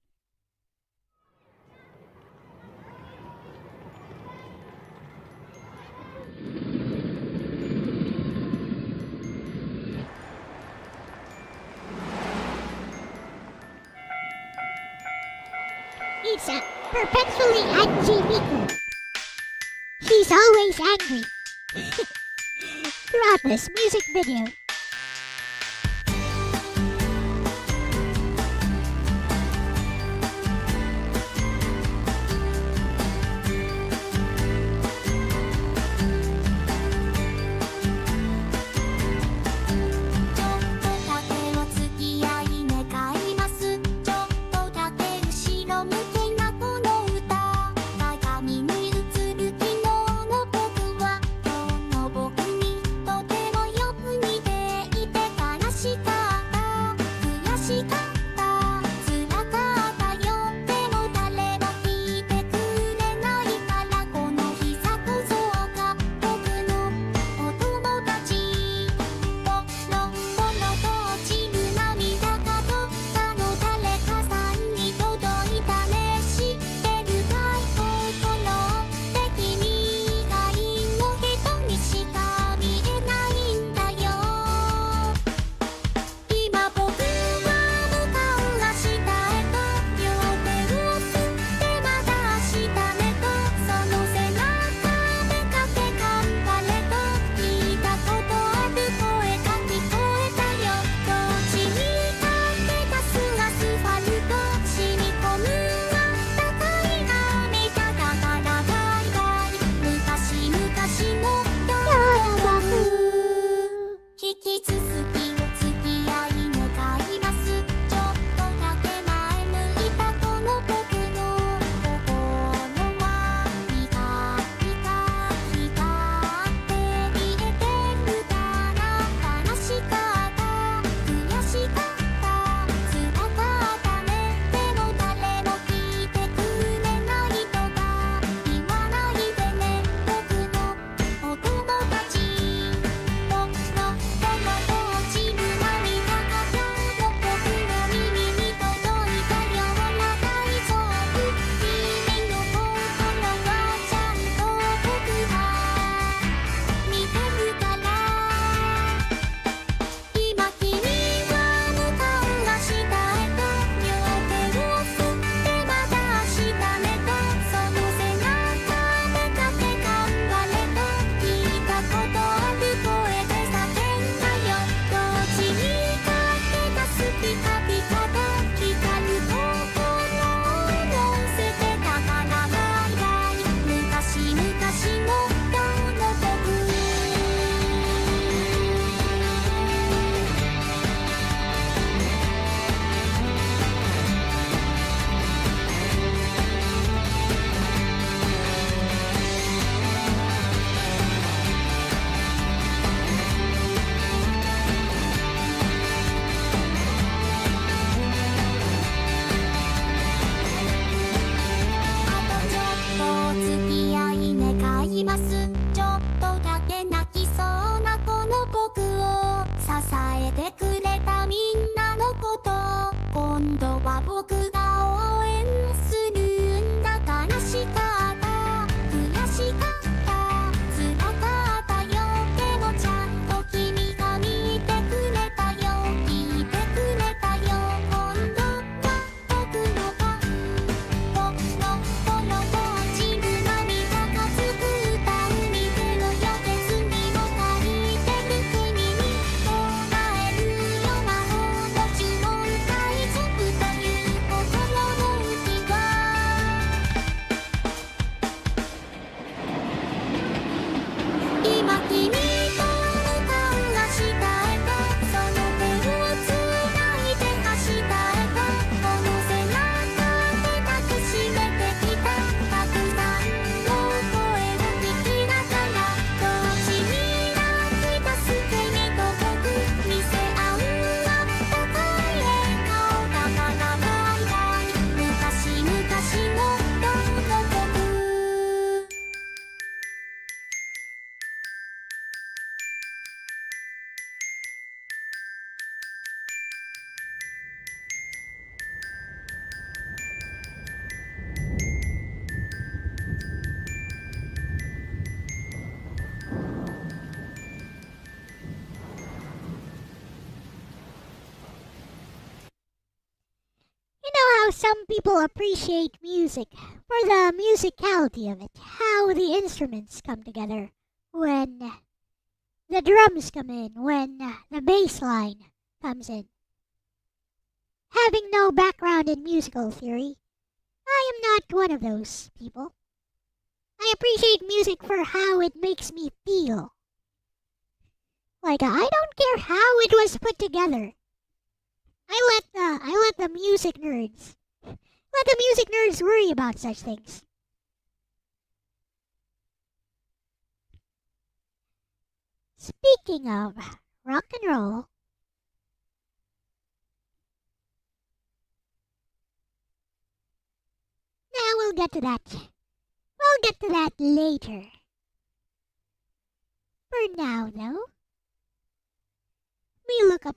S1: It's a perpetually angry Miku. She's always angry. Throughout this music video. some people appreciate music for the musicality of it, how the instruments come together when the drums come in, when the bass line comes in. Having no background in musical theory, I am not one of those people. I appreciate music for how it makes me feel. Like, I don't care how it was put together. I let the music nerds worry about such things. Speaking of rock and roll, now we'll get to that. We'll get to that later. For now, though, we look up.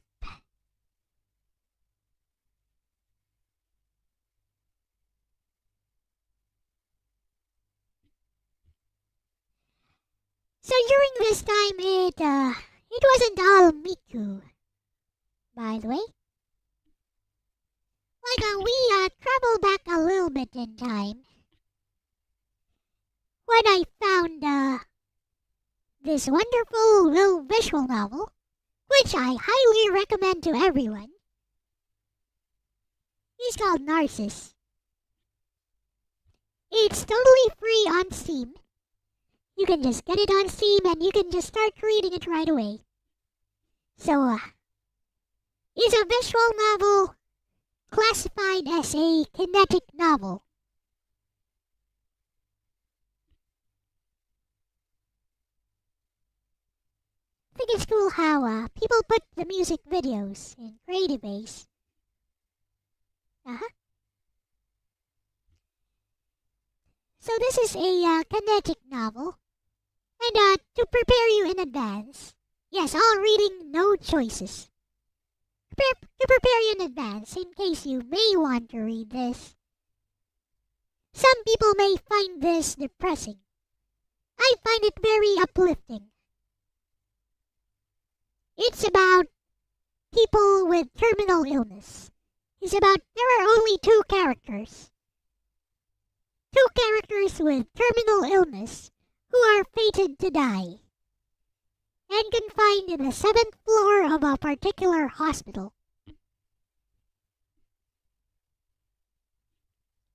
S1: So during this time, it wasn't all Miku, by the way. Like, we travel back a little bit in time when I found this wonderful little visual novel, which I highly recommend to everyone. It's called Narcissus. It's totally free on Steam. You can just get it on Steam and you can just start reading it right away. So, it's a visual novel classified as a kinetic novel. I think it's cool how people put the music videos in creative ways. So this is a kinetic novel. And to prepare you in advance, yes, all reading, no choices. To prepare you in advance, in case you may want to read this. Some people may find this depressing. I find it very uplifting. It's about people with terminal illness. It's about there are only two characters. Two characters with terminal illness who are fated to die and confined in the 7th floor of a particular hospital.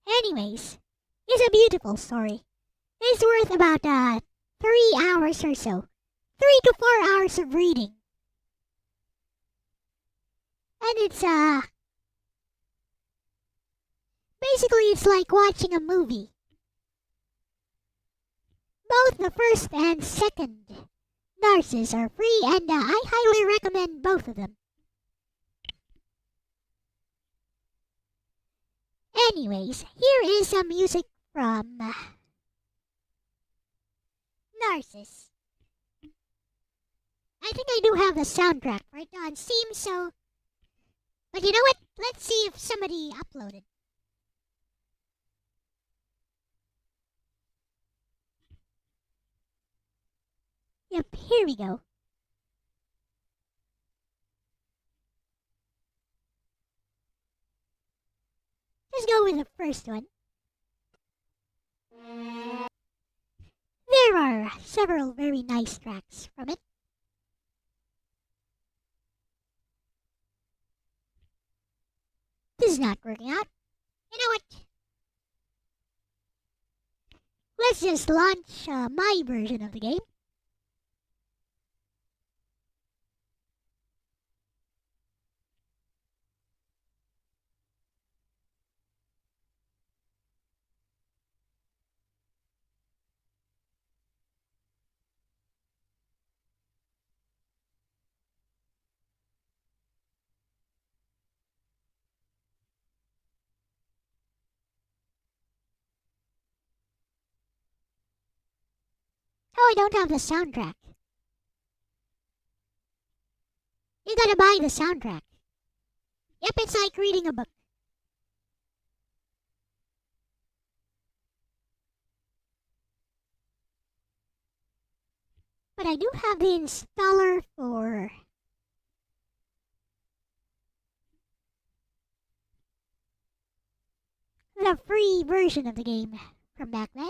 S1: Anyways, it's a beautiful story. It's worth about 3 hours or so. 3 to 4 hours of reading. And it's basically it's like watching a movie. Both the first and second Narcissus are free, and I highly recommend both of them. Anyways, here is some music from Narcissus. I think I do have the soundtrack right now on Steam, so... But you know what? Let's see if somebody uploaded. Yep, here we go. Let's go with the first one. There are several very nice tracks from it. This is not working out. You know what? Let's just launch my version of the game. Oh, I don't have the soundtrack. You gotta buy the soundtrack. Yep, it's like reading a book. But I do have the installer for... a free version of the game from back then.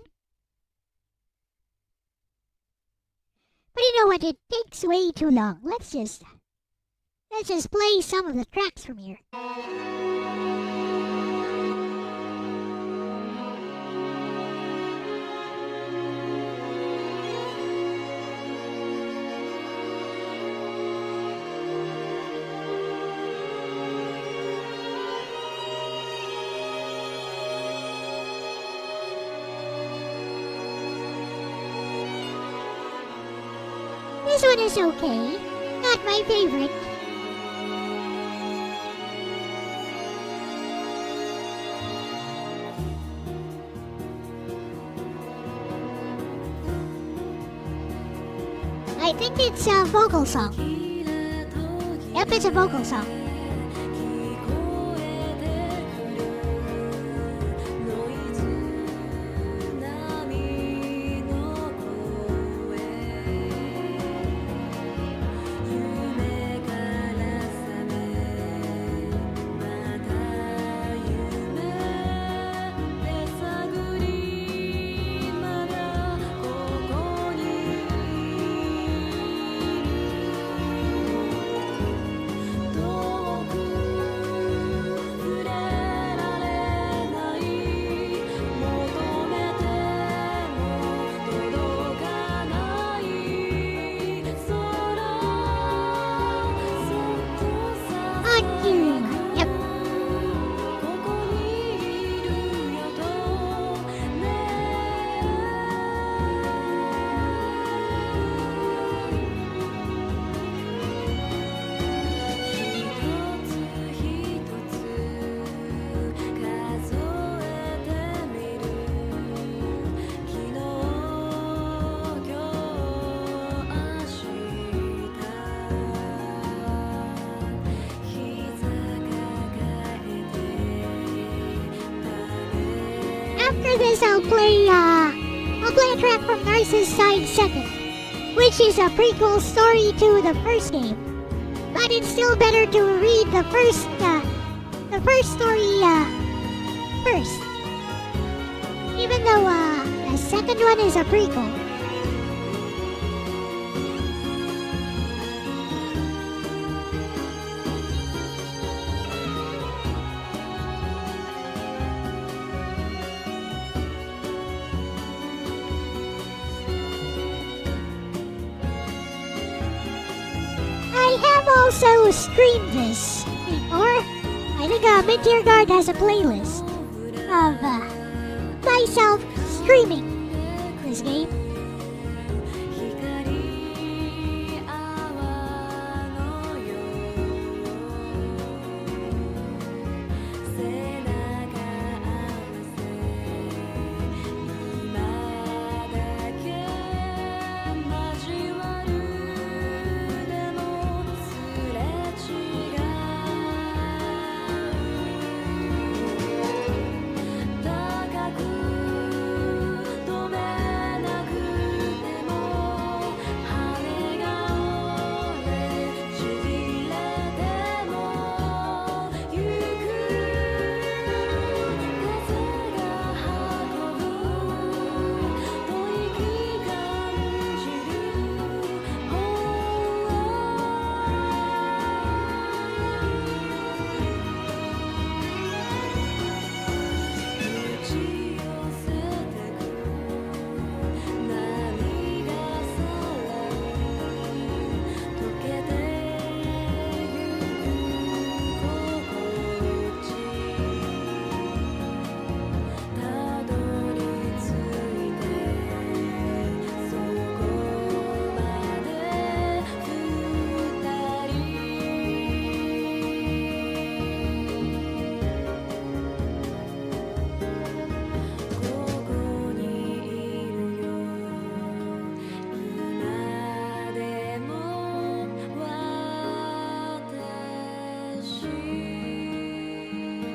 S1: But you know what? It takes way too long. Let's just play some of the tracks from here. This one is okay. Not my favorite. I think it's a vocal song. Yep, it's a vocal song. Yep. After this, I'll play a track from Narcis's Side Second, which is a prequel story to the first game. But it's still better to read the first story first, even though the second one is a prequel. I have also streamed this before. I think Mid-Tier Guard has a playlist of myself streaming this game.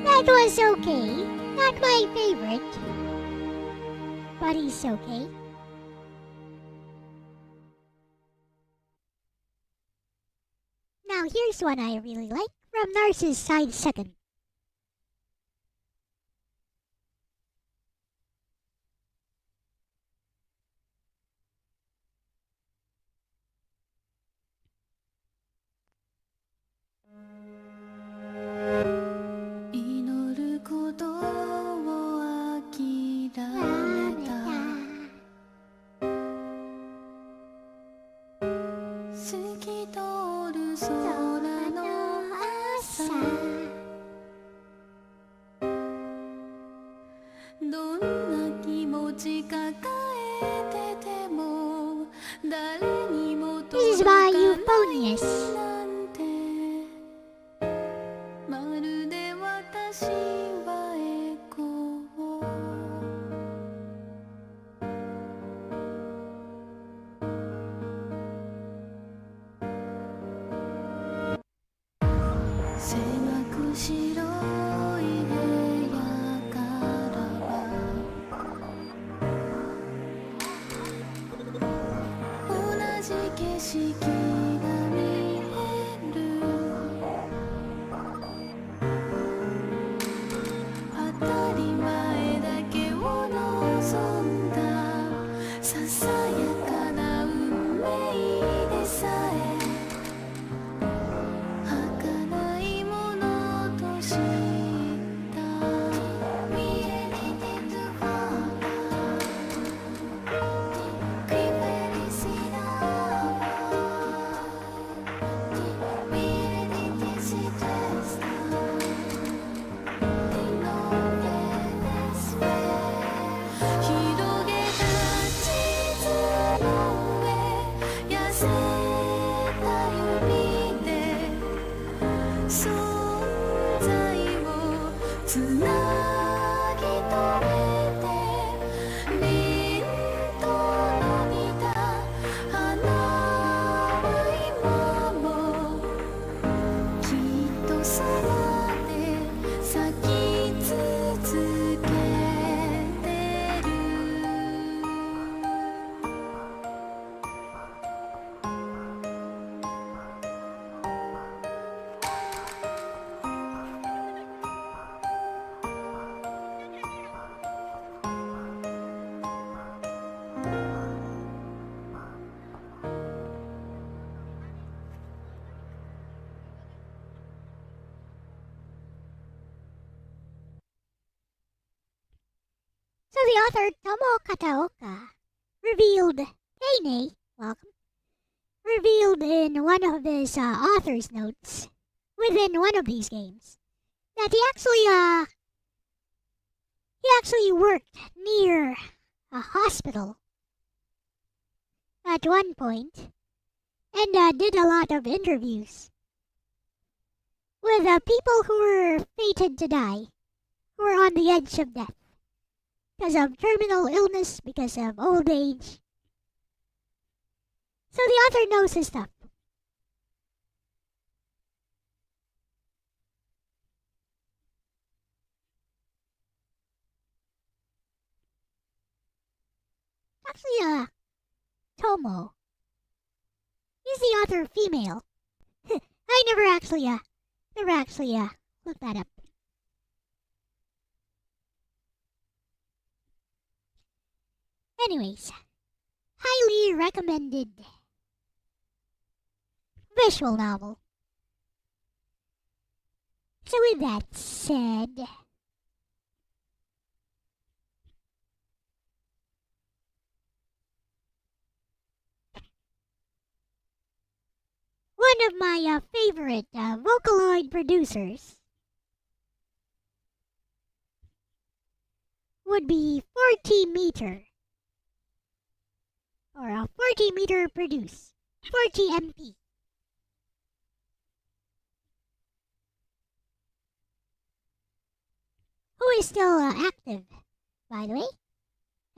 S1: That was okay. Not my favorite, but he's okay. Now here's one I really like from Narcis's Side Second.
S2: 空の朝どんな気持ち抱えてても誰にも
S1: This
S2: 届
S1: is
S2: か
S1: by
S2: ない
S1: Euphonious.
S2: なんてまるで私はエコー狭く白い部屋からは同じ景色が見える当たり前だけを望んだささやかな運命でさえ儚いものと知った We needed to fall We very see love We needed to see just We know this way 広げた地図の上痩せた指で存在をつなぎ止めて凛と伸びた花は今もきっとそばで咲き続けてる
S1: So the author Tomo Kataoka revealed, hey Nay, welcome, revealed in one of his author's notes within one of these games that he actually worked near a hospital at one point and did a lot of interviews with people who were fated to die, who were on the edge of death because of terminal illness, because of old age. So the author knows his stuff. Actually, Tomo. Is the author female? I never actually looked that up. Anyways, highly recommended visual novel. So with that said, one of my favorite Vocaloid producers would be 40 meter. Or a 40 meter produce. 40 MP. Who is still active, by the way,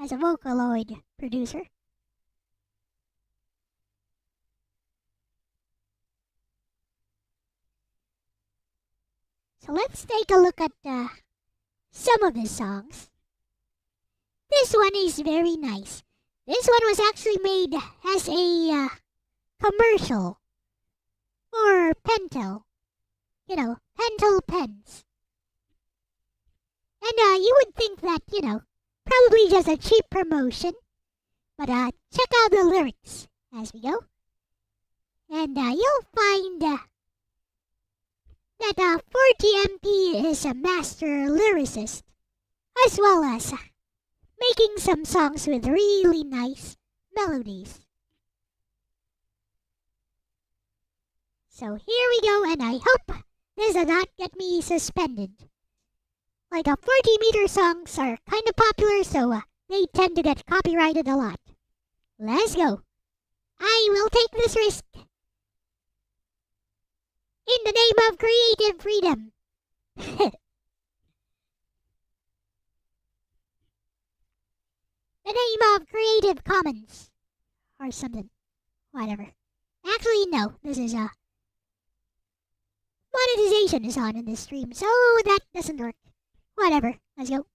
S1: as a Vocaloid producer. So let's take a look at some of his songs. This one is very nice. This one was actually made as a commercial for Pentel. You know, Pentel pens. And you would think that, you know, probably just a cheap promotion. But check out the lyrics as we go. And you'll find that 40MP is a master lyricist, as well as making some songs with really nice melodies. So here we go, and I hope this does not get me suspended. Like 40-meter songs are kind of popular, so they tend to get copyrighted a lot. Let's go. I will take this risk. In the name of creative freedom. The name of Creative Commons. Or something. Whatever. Actually, no. This is, monetization is on in this stream, so that doesn't work. Whatever. Let's go.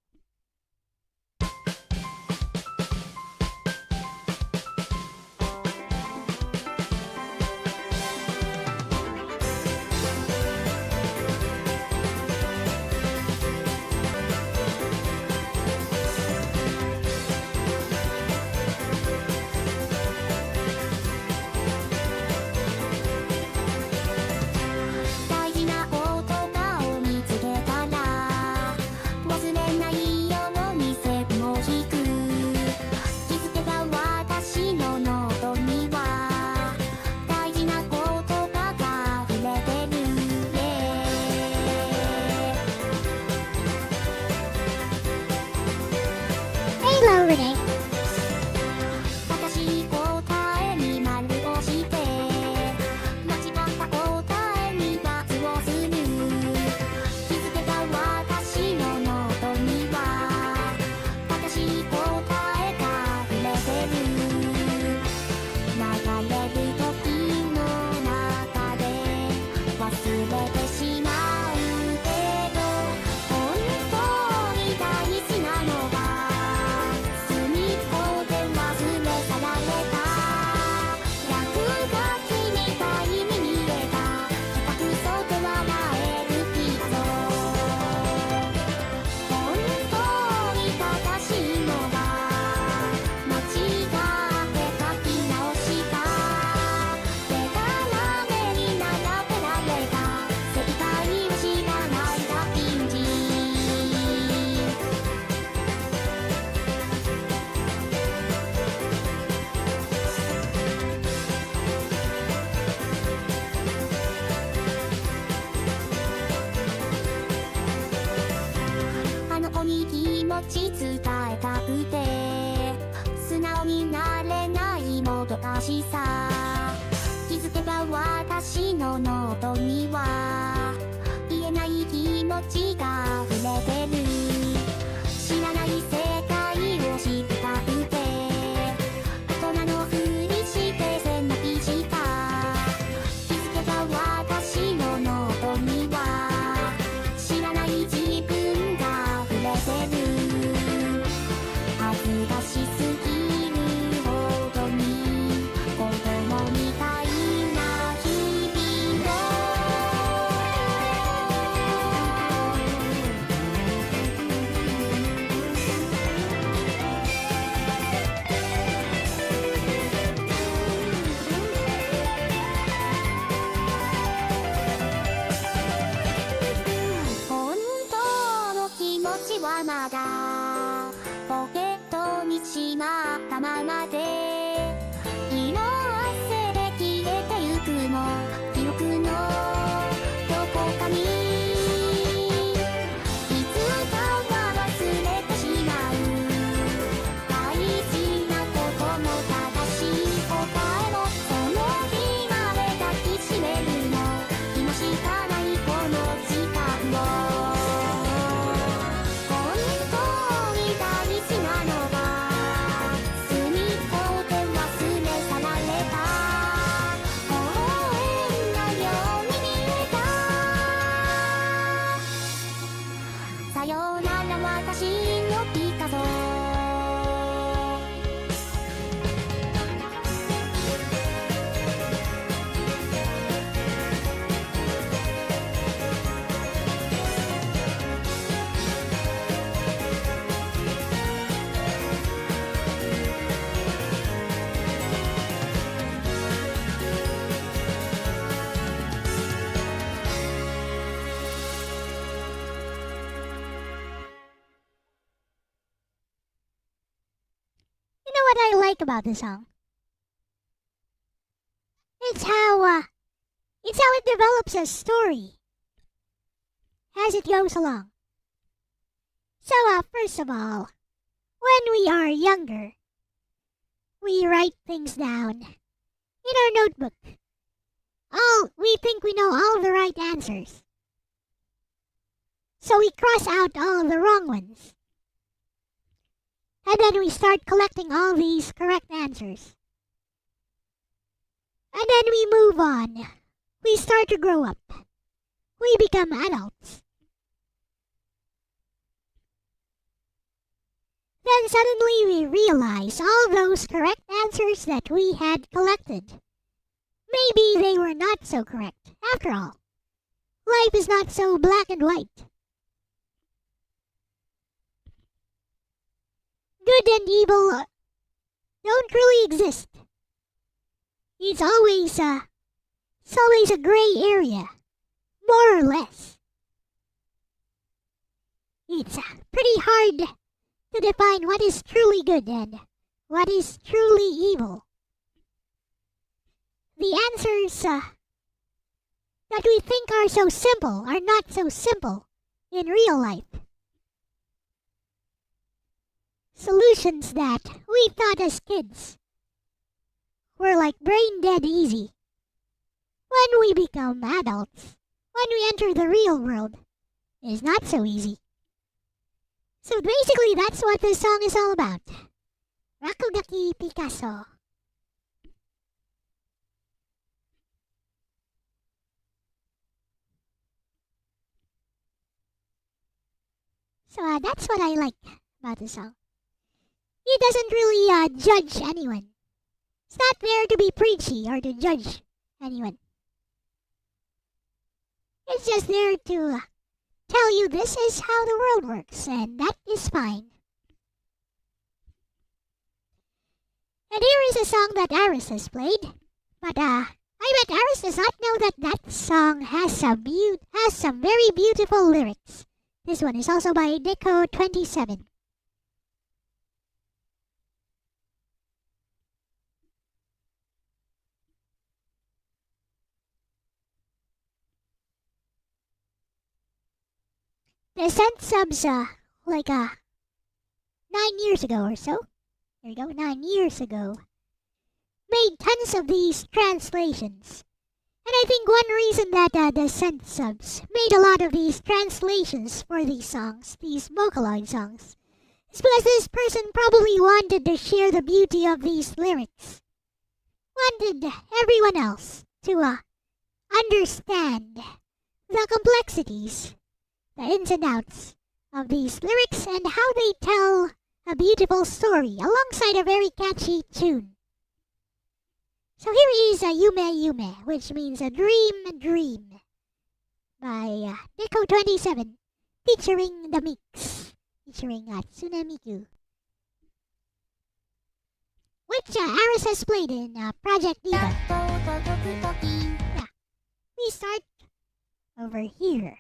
S1: Hello, Renee.
S2: 私答えに丸をして間違った答えに×をする気づけた私のノートには私答えが触れてる流れる時の中で忘れてしまうけど本当に大事なのが気持ち伝えたくて素直になれないもどかしさ気づけば私のノートには言えない気持ちが溢れてる知らない世界を知りたくて大人のふりして背伸びした気づけば私のノートには知らない自分が溢れてる恥ずかしすぎるほどに子供みたいな日々本当の気持ちはまだポケットにしまったままで色あせで消えてゆくも記憶のどこかにいつかは忘れてしまう大事なことも正しい答えもその日まで抱きしめるの今しかないこの時間を本当に大事なのが隅っこで忘れ去られた応援のように見えたさよなら私のピカソ
S1: You know what I like about this song? It's how how it develops a story as it goes along. So, first of all, when we are younger, we write things down in our notebook. We think we know all the right answers. So we cross out all the wrong ones. And then we start collecting all these correct answers. And then we move on. We start to grow up. We become adults. Then suddenly we realize all those correct answers that we had collected. Maybe they were not so correct. After all, life is not so black and white. Good and evil don't really exist. It's always a gray area, more or less. It's pretty hard to define what is truly good and what is truly evil. The answers that we think are so simple are not so simple in real life. Solutions that we thought as kids were like brain dead easy. When we become adults, when we enter the real world, is not so easy. So basically that's what this song is all about. Rakugaki Picasso. So that's what I like about the song. He doesn't really judge anyone. It's not there to be preachy or to judge anyone. It's just there to tell you this is how the world works, and that is fine. And here is a song that Aris has played, but I bet Aris does not know that that song has some very beautiful lyrics. This one is also by Deco27. They sent subs like 9 years ago or so. There you go, 9 years ago. Made tons of these translations. And I think one reason that the sent subs made a lot of these translations for these songs, these Vocaloid songs, is because this person probably wanted to share the beauty of these lyrics. Wanted everyone else to understand the complexities, the ins and outs of these lyrics and how they tell a beautiful story alongside a very catchy tune. So here is Yume Yume, which means a dream by Nico27, featuring the Mix, featuring Tsune Miku, which Aris has played in Project Diva. Yeah, we start over here.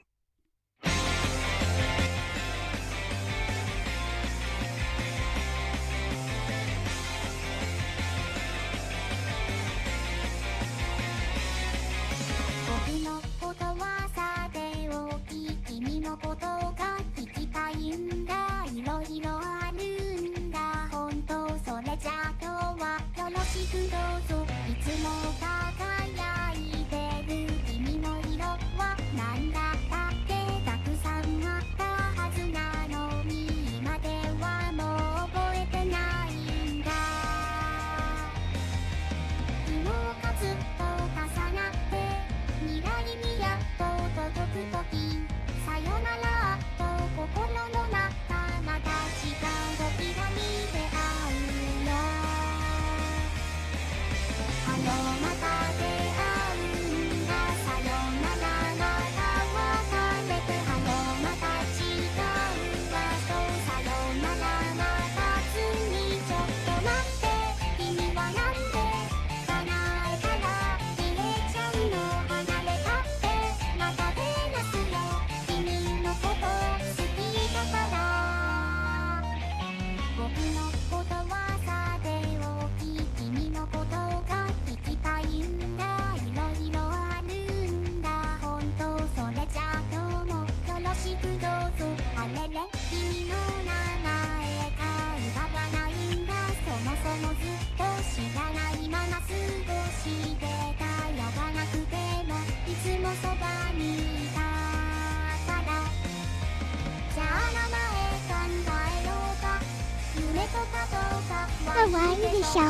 S1: かわいいでしょ。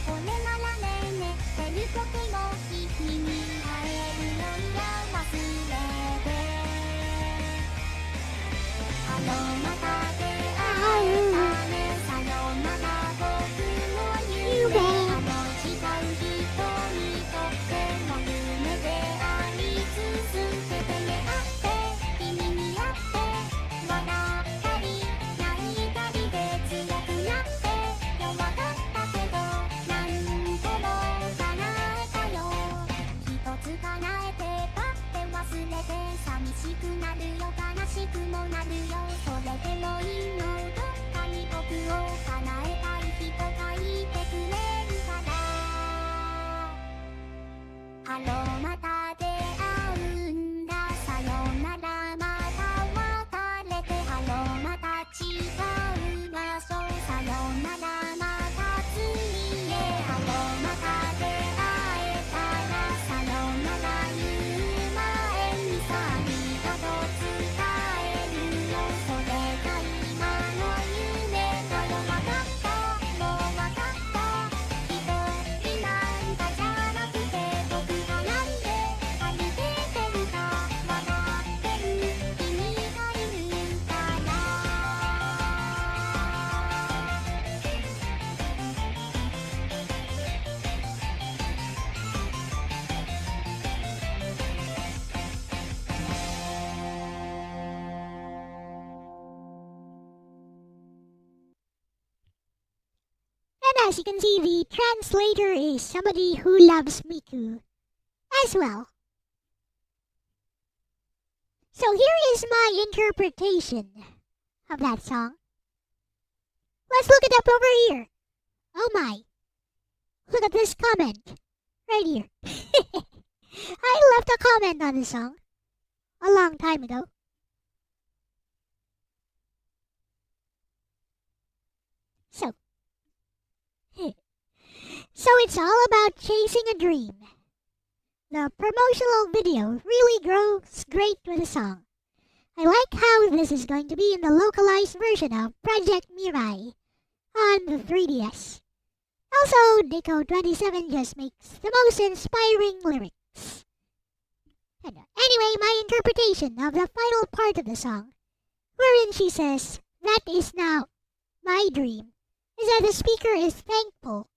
S2: これならねねってる時も君に会えるよいや忘れてあのまた出会えたねさよなら僕の夢あの違う人にとっても夢であり続けてねあって君に会って笑ったり泣いたりで強くなって弱かったけど何個も叶えたよ一つ叶えてパッて忘れて寂しくなるよ悲しくもなるよそれでもいいのどっかに僕を叶えたい人がいてくれるからハローまた出会うんださよならまた別れてハローまた違う場所さよならまた次へハローまた出会えたらさよなら言う前にさありがとう伝えるよそれが今の夢だよわかったもうわかった一人なんかじゃなくて僕がなんで歩けてるか笑ってる君がいるから
S1: And as you can see, the translator is somebody who loves Miku as well. So here is my interpretation of that song. Let's look it up over here. Oh my. Look at this comment. Right here. I left a comment on this song a long time ago. So it's all about chasing a dream. The promotional video really grows great with the song. I like how this is going to be in the localized version of Project Mirai on the 3DS. Also, Nico27 just makes the most inspiring lyrics. And anyway, my interpretation of the final part of the song, wherein she says, "That is now my dream," is that the speaker is thankful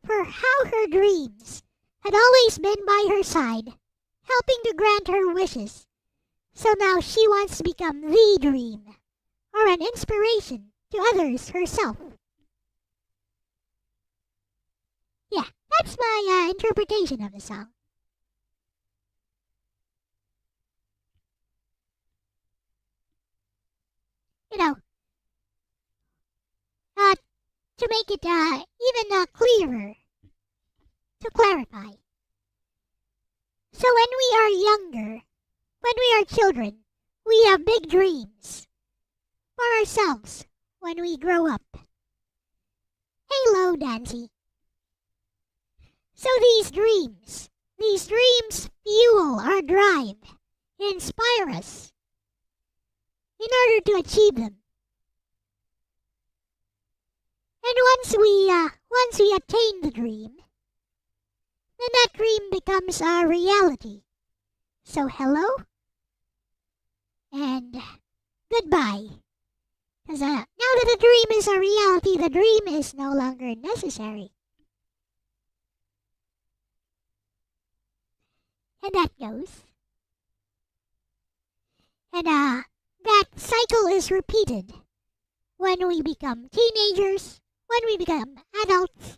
S1: for how her dreams had always been by her side, helping to grant her wishes. So now she wants to become the dream, or an inspiration to others herself. Yeah, that's my interpretation of the song. You know, to make it even clearer, to clarify. So when we are younger, when we are children, we have big dreams for ourselves when we grow up. Hello, Dancy. So these dreams fuel our drive, inspire us in order to achieve them. And once we attain the dream, then that dream becomes a reality. So hello and goodbye. Because now that the dream is a reality, the dream is no longer necessary. And that goes. And that cycle is repeated when we become teenagers, when we become adults.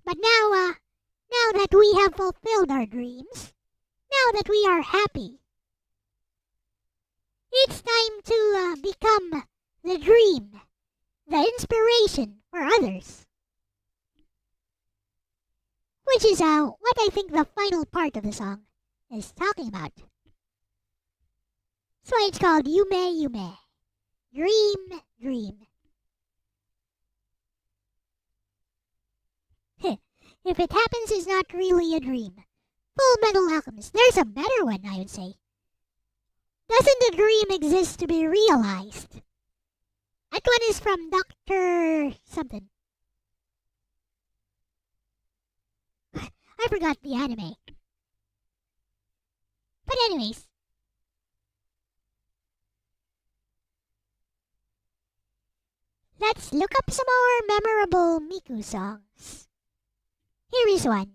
S1: But now that we have fulfilled our dreams, now that we are happy, it's time to become the dream, the inspiration for others. Which is what I think the final part of the song is talking about. That's why it's called Yume Yume. Dream, dream. If it happens, it's not really a dream. Full Metal Alchemist. There's a better one, I would say. Doesn't the dream exist to be realized? That one is from Dr. something. I forgot the anime. But anyways. Let's look up some more memorable Miku songs. Here is one.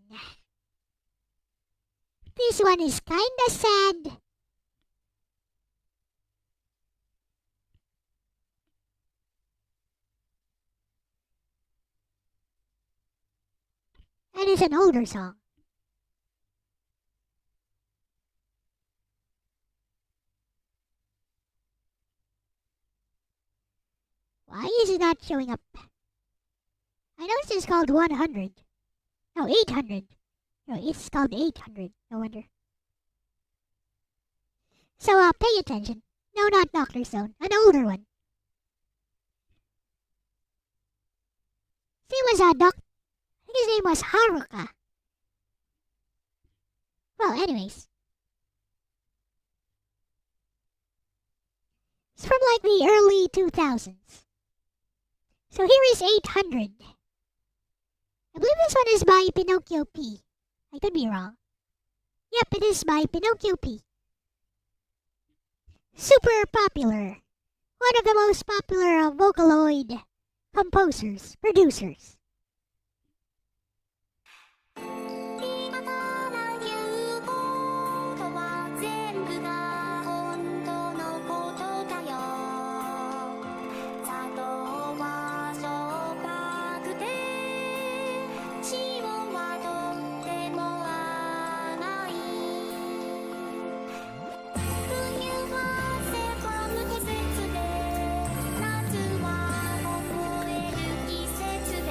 S1: This one is kinda sad. And it's an older song. Why is it not showing up? I know this is called 100. No, 800. No, it's called 800. No wonder. So, pay attention. No, not Dr. Stone. An older one. He was a doc. I think his name was Haruka. Well, anyways. It's from like the early 2000s. So here is 800. I believe this one is by Pinocchio P. I could be wrong. Yep, it is by Pinocchio P. Super popular. One of the most popular Vocaloid composers, producers.
S2: 「今から言うことは全部が本当のことかよ」「砂糖はしょっぱくて塩はとっても甘い」「冬はセコム季節で夏は凍える季節で」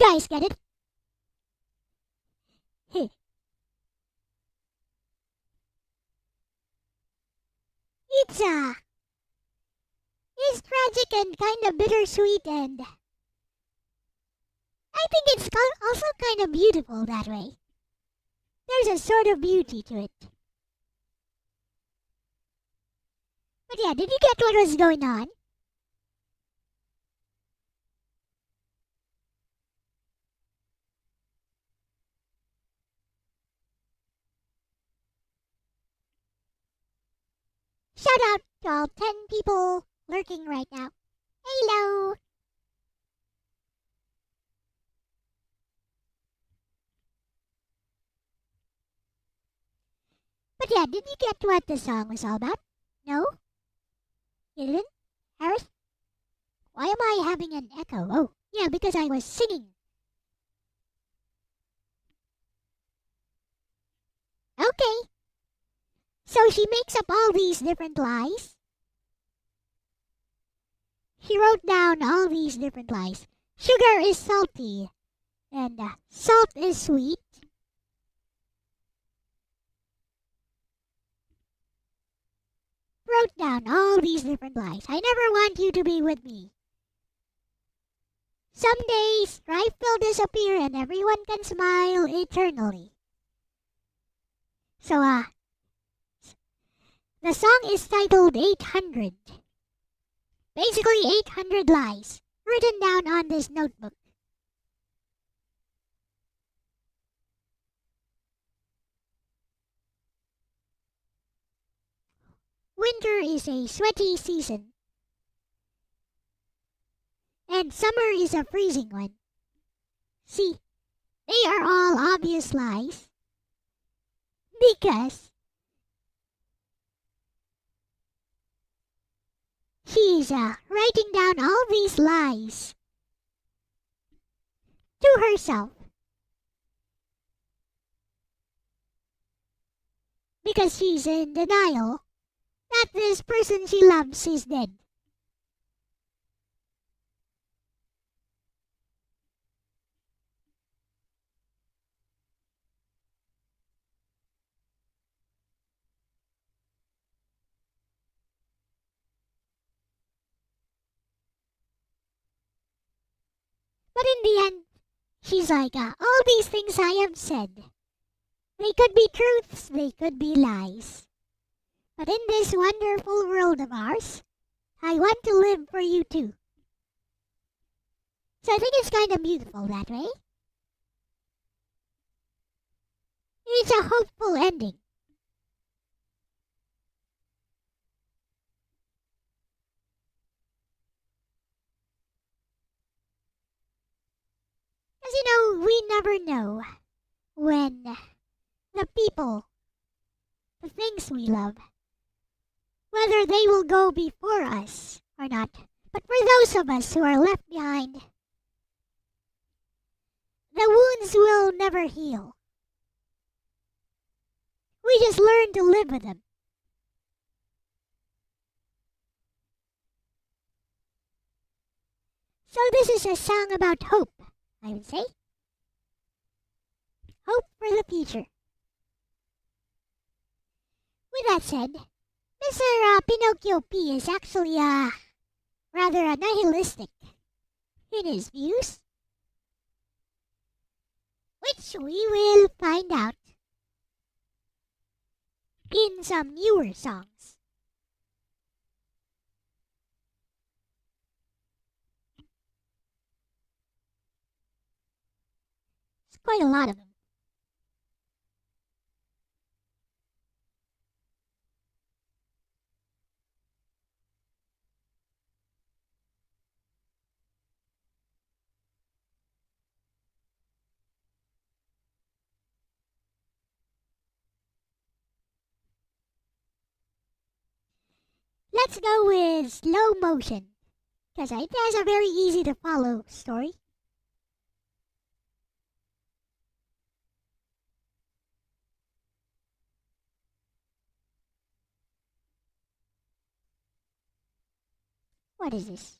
S1: guys get it? Heh. It's it's tragic and kind of bittersweet, and I think it's also kind of beautiful that way. There's a sort of beauty to it. But yeah, did you get what was going on? Shout out to all 10 people lurking right now. Hello! But yeah, did you get what the song was all about? No? You didn't? Harris? Why am I having an echo? Oh, yeah, because I was singing. Okay. So she makes up all these different lies. She wrote down all these different lies. Sugar is salty, and salt is sweet. Wrote down all these different lies. I never want you to be with me. Someday strife will disappear and everyone can smile eternally. So, the song is titled 800. Basically 800 lies written down on this notebook. Winter is a sweaty season, and summer is a freezing one. See, they are all obvious lies because she's writing down all these lies to herself because she's in denial that this person she loves is dead. But in the end, she's like, all these things I have said, they could be truths, they could be lies. But in this wonderful world of ours, I want to live for you too. So I think it's kind of beautiful that way. It's a hopeful ending. Because we never know when the people, the things we love, whether they will go before us or not. But for those of us who are left behind, the wounds will never heal. We just learn to live with them. So this is a song about hope, I would say. Hope for the future. With that said, Mr. Pinocchio P is actually rather nihilistic in his views, which we will find out in some newer songs. It's quite a lot of them. Let's go with slow motion, because it has a very easy to follow story. What is this?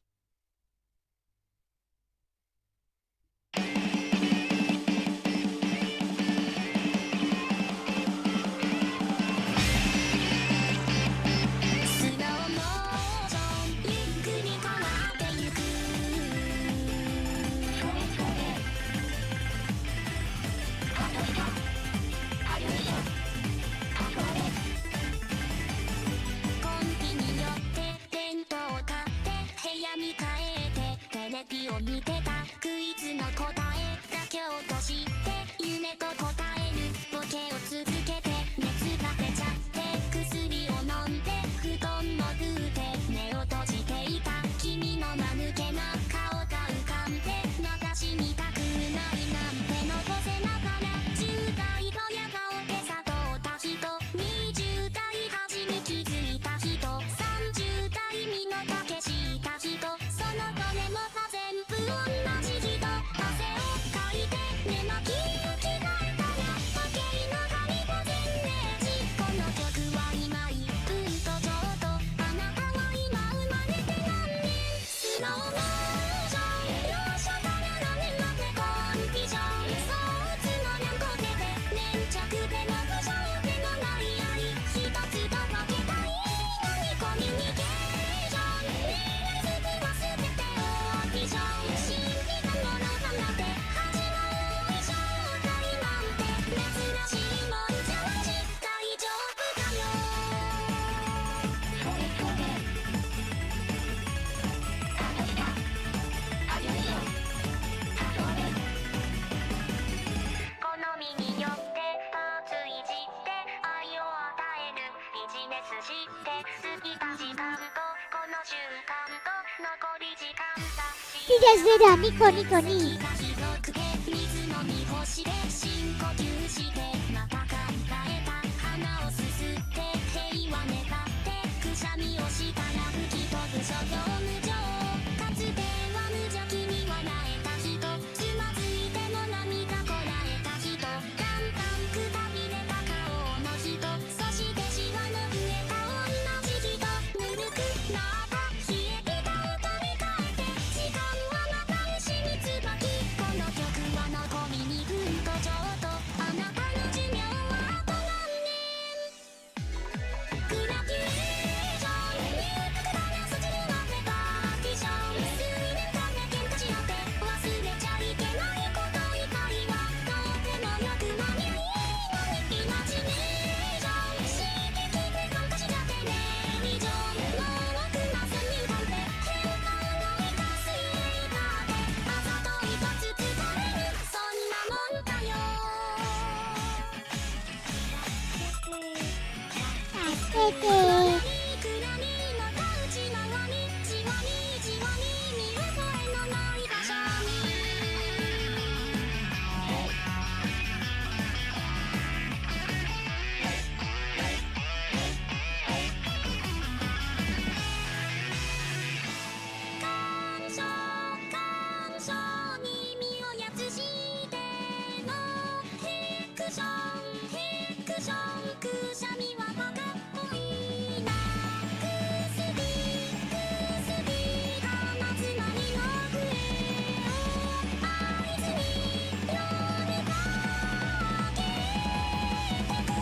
S2: を見てたクイズの答えだけをとして夢と答えるボケを続けて熱が出ちゃって薬を飲んで布団も拭うて目を閉じていた君の間抜けな顔が浮かんで流し見たくないなんて残せながら10代ドヤ顔で悟った人20代初め気づいた人30代身の丈した人そのどれもが全部同じ人汗をかいて寝巻きを着替えたら時計の針が全明治この曲は今1分とちょうどあなたは今生まれて何年スローモーション容赦から何年までコンビジョンそうつのにゃんこ手で粘着での不条でのない愛一つと分けたいのにコミュニケーション未来すぐ忘れてオーディション信じたものがなって始まる以上大なんて珍しいもんじゃないし大丈夫だよそれそれあとしたあよいしょあそれ好みによってパーツいじって愛を与えるビジネスして過ぎた時間とこの瞬間と残り時間さ
S1: He just did a Nico Nico Ni.
S2: 水飲み干して深呼吸してまた考えた花をすすって平和願ってくしゃみをしたら吹き飛ぶ諸行無常かつては無邪気に笑えた人つまずいても涙こらえた人だんだんくたびれた顔の人そしてシワの増えた同じ人ぬるくなった冷えピタを取り替えて時間はまた石につばきこの曲は残り2分とちょうどあなたの寿命はあと何年グラデュエーション入学だねそちになってパーティション数年間で喧嘩し合って忘れちゃいけないこと以外はどうでもよくなにゃいいのにイマジネーション刺激で参加しちゃってね以上盲目な先入観で変化を追い出す映画であざといとつつかれるそんなもんだよ
S1: 助けて。
S2: いくらにのたうちながにじわにじわに見覚えのない場所に感傷感傷に身をやつしてのフィクションフィクションくしゃみはバカっぽいな薬薬放つなりの笛を合図に夜が明けてく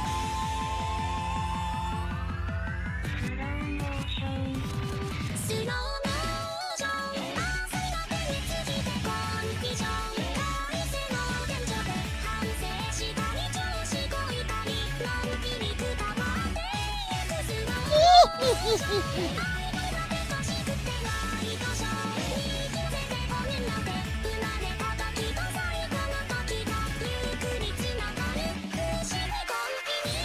S2: スローモーションスローモーション汗が手についてコンビジョン回線の天井で反省したり調子こいたりのんびりくたばってゆくスローモーション愛が楽しくてワイドショーに気づいてごめんなって生まれた時と最後の時がゆっくりつながる不思議コンビネ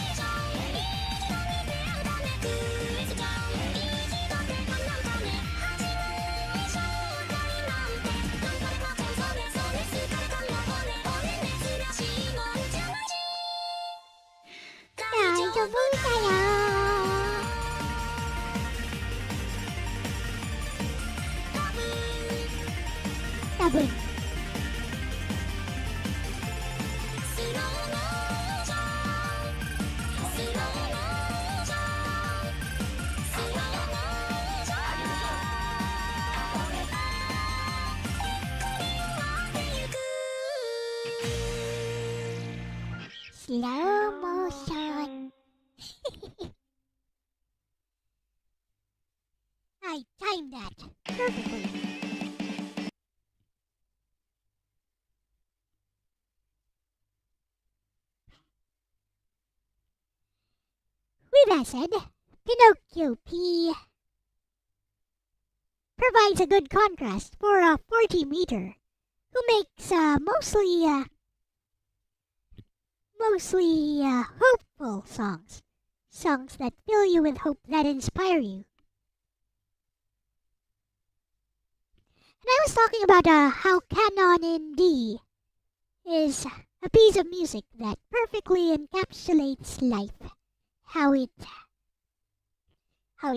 S2: ーション一度に出会うためクイズジョン一度でこんなんだね始まる以上大なんて頑張ればちゃんそれそれ好かれたの俺珍しいもんじゃないし大丈夫
S1: 大丈夫だよ。多分。
S2: スローモーションスローモーションスローモーションゆっくり終わってゆく
S1: スローモーション。I timed that perfectly. With that said, Pinocchio P. provides a good contrast for a 40-meter who makes mostly hopeful songs. Songs that fill you with hope, that inspire you. And I was talking about how Canon in D is a piece of music that perfectly encapsulates life. How it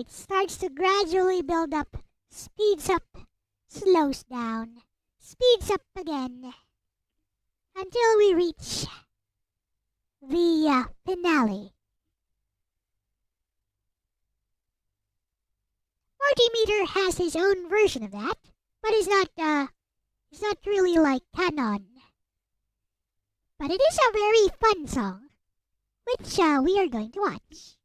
S1: starts to gradually build up, speeds up, slows down, speeds up again, until we reach the finale. 40-meter has his own version of that, but it's not really like Canon. But it is a very fun song, which we are going to watch.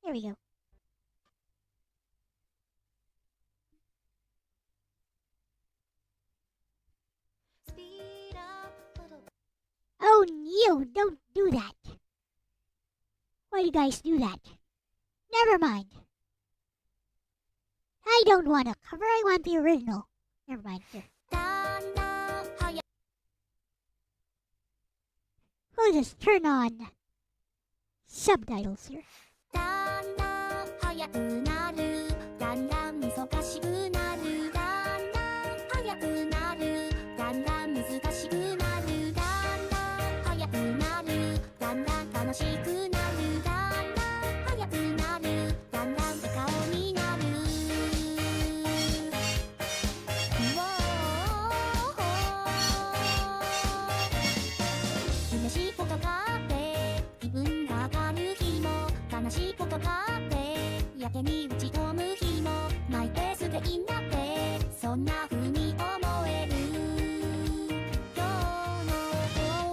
S1: Here we go.
S2: Speed up, little
S1: Oh, you don't do that. Why do you guys do that? Never mind. I don't want a cover, I want the original. Never mind, here.
S2: だんだん速
S1: We'll just turn on subtitles here.
S2: だんだん速くなるだんだん難しくなるだんだん速くなるだんだん難しくなるだんだん速くなるだんだん楽しくなるだんだん速くなるだんだん笑顔になる嬉しいことがあって気分が上がる日も悲しいことがあってやけに打ち込む日もマイペースでいいんだってそんな風に思える今日の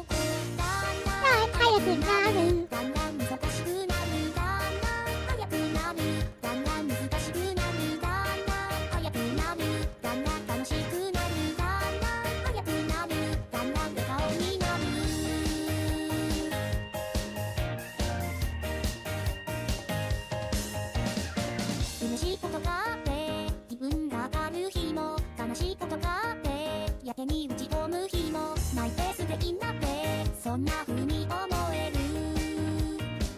S2: 僕だんだん
S1: 早くなる。
S2: だんだん難しくなるだんだん速くなるだんだん難しくなるだんだん速くなるだんだん楽しくなるだんだん速くなるだんだん笑顔になる嬉しいことがあって気分が上がる日も悲しいことがあってやけに打ち込む日もマイペースでいいんだってそんな風に思える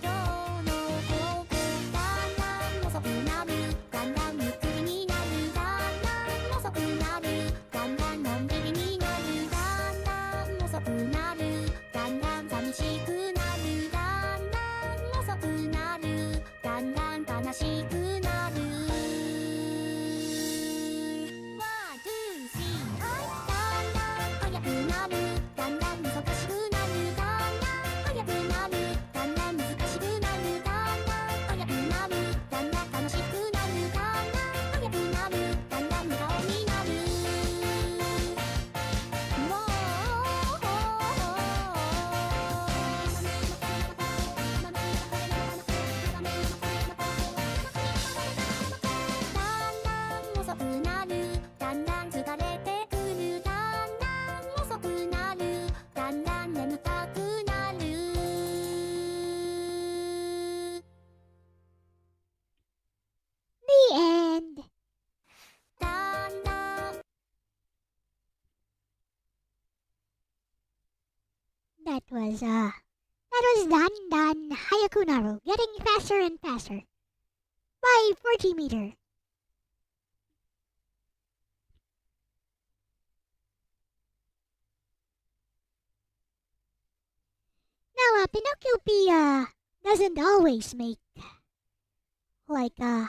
S2: 今日の僕だんだん遅くなるだんだんゆっくりになるだんだん遅くなるだんだんのんびりになるだんだん遅くなるだんだん寂しくなるだんだん遅くなるだんだん悲しくなる One, two, three, だんだん速くなるだんだん難しくなるだんだん速くなるだんだん難しくなるだんだん速くなるだんだん楽しくなるだんだん速くなるだんだん笑顔になるだんだん遅くなるだんだん疲れてくるだんだん遅くなるだんだん眠たくなる
S1: The end.
S2: だんだん
S1: That was Dan Dan Hayakunaru getting faster and faster by 40-meter. Now, Pinocchio P doesn't always make like the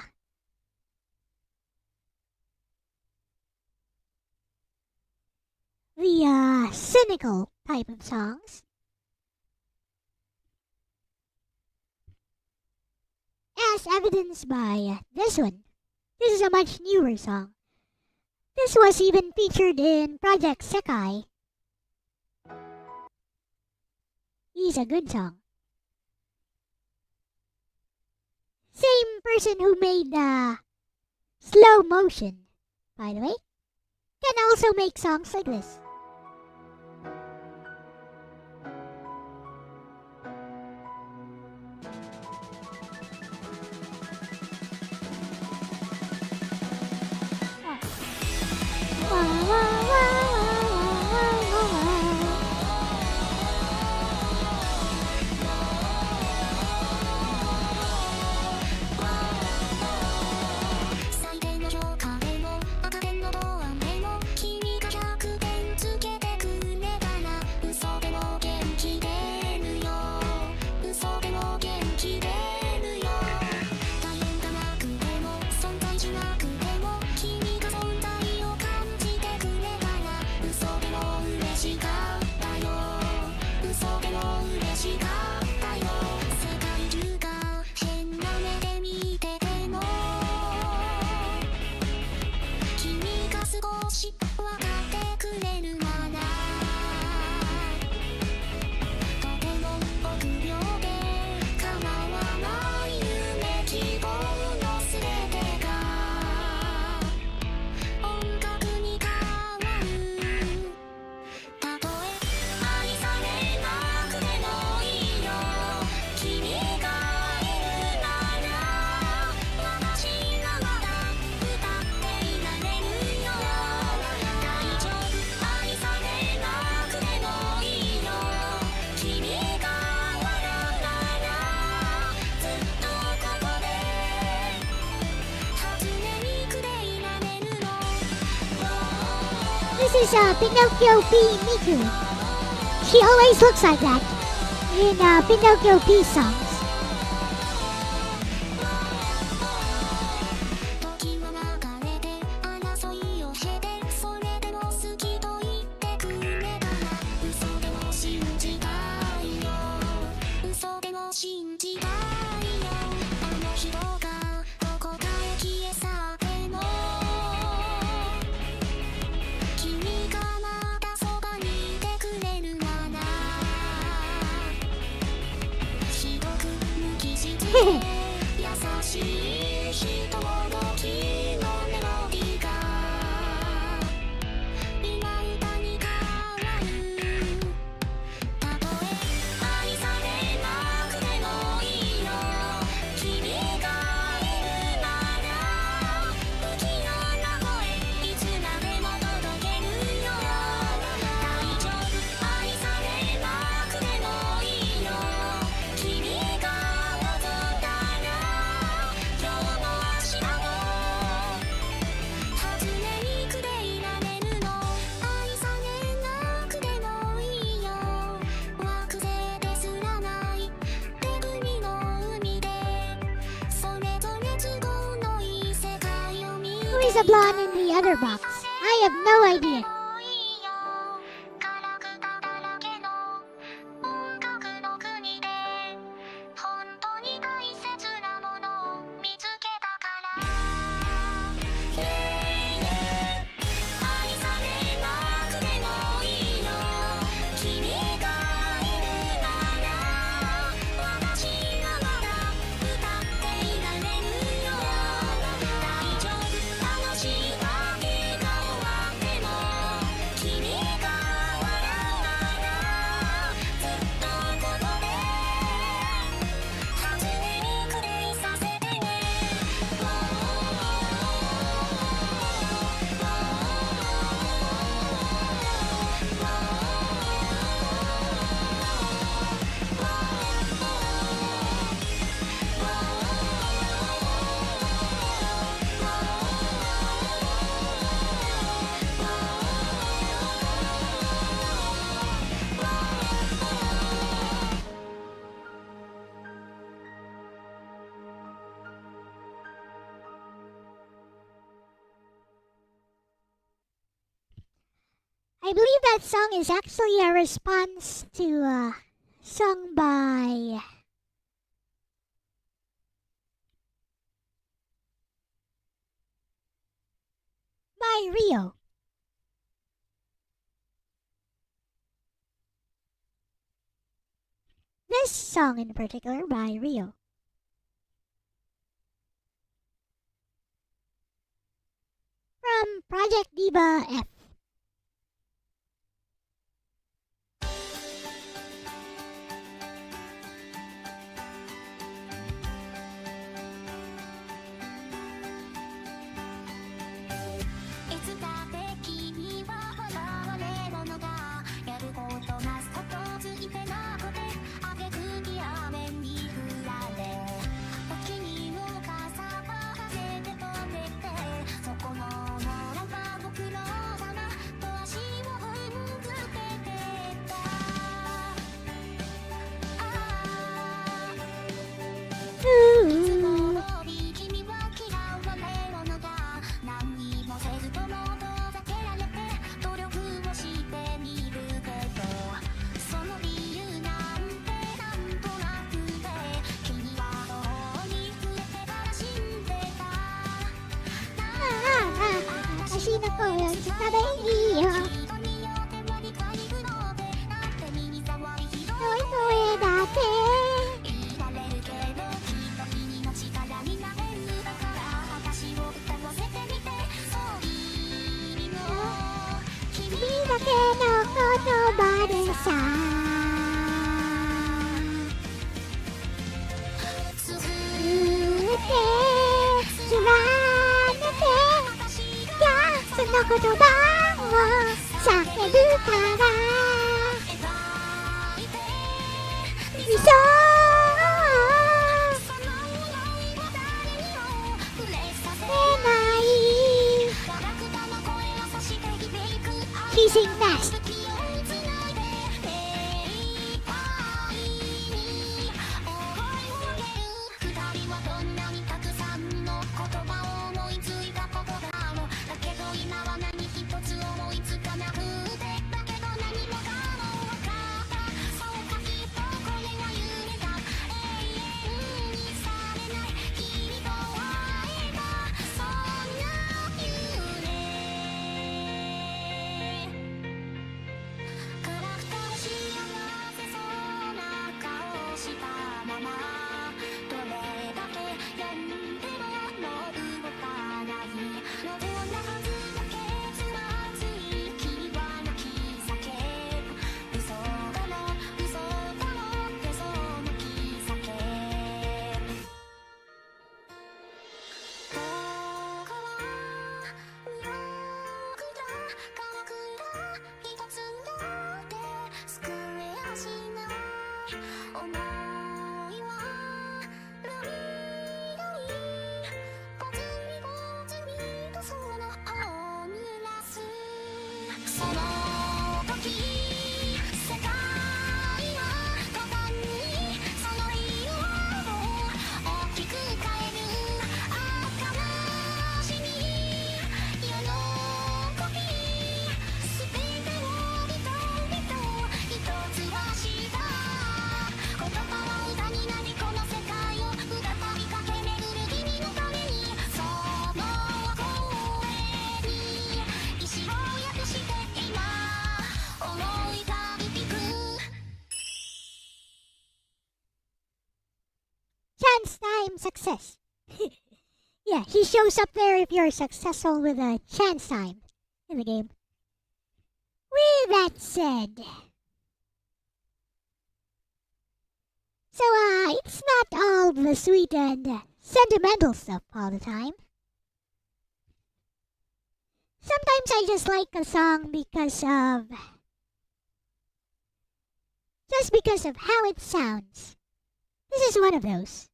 S1: cynical type of songs. as evidenced by this one. This is a much newer song. This was even featured in Project Sekai. It's a good song. Same person who made Slow Motion, by the way, can also make songs like this. This is Pinocchio P. Miku. She always looks like that in Pinocchio P songs. Who is the blonde in the other box? I have no idea. I believe that song is actually a response to a song by by Rio. This song in particular by Rio. From Project Diva F. She sing fast. Success. Yeah, he shows up there if you're successful with a chance time in the game. With that said, so it's not all the sweet and sentimental stuff all the time. Sometimes I just like a song because of how it sounds. This is one of those.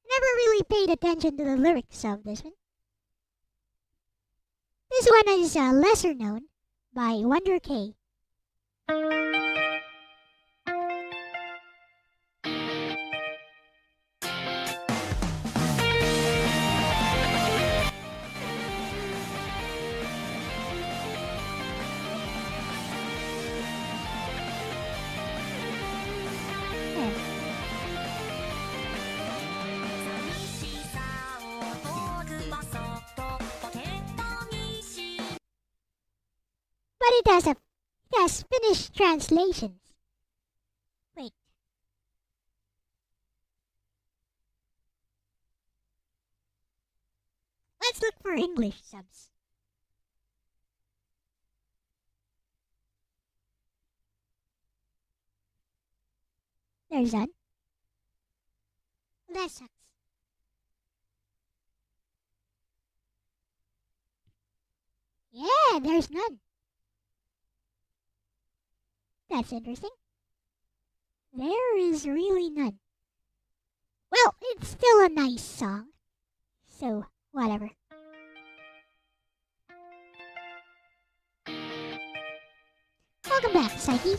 S1: Never really paid attention to the lyrics of this one. This one is lesser known by Wonder K. it has Finnish translations. Wait. Let's look for English subs. There's none. That sucks. Yeah, there's none. That's interesting. There is really none. Well, it's still a nice song. So, whatever. Welcome back, Psyche.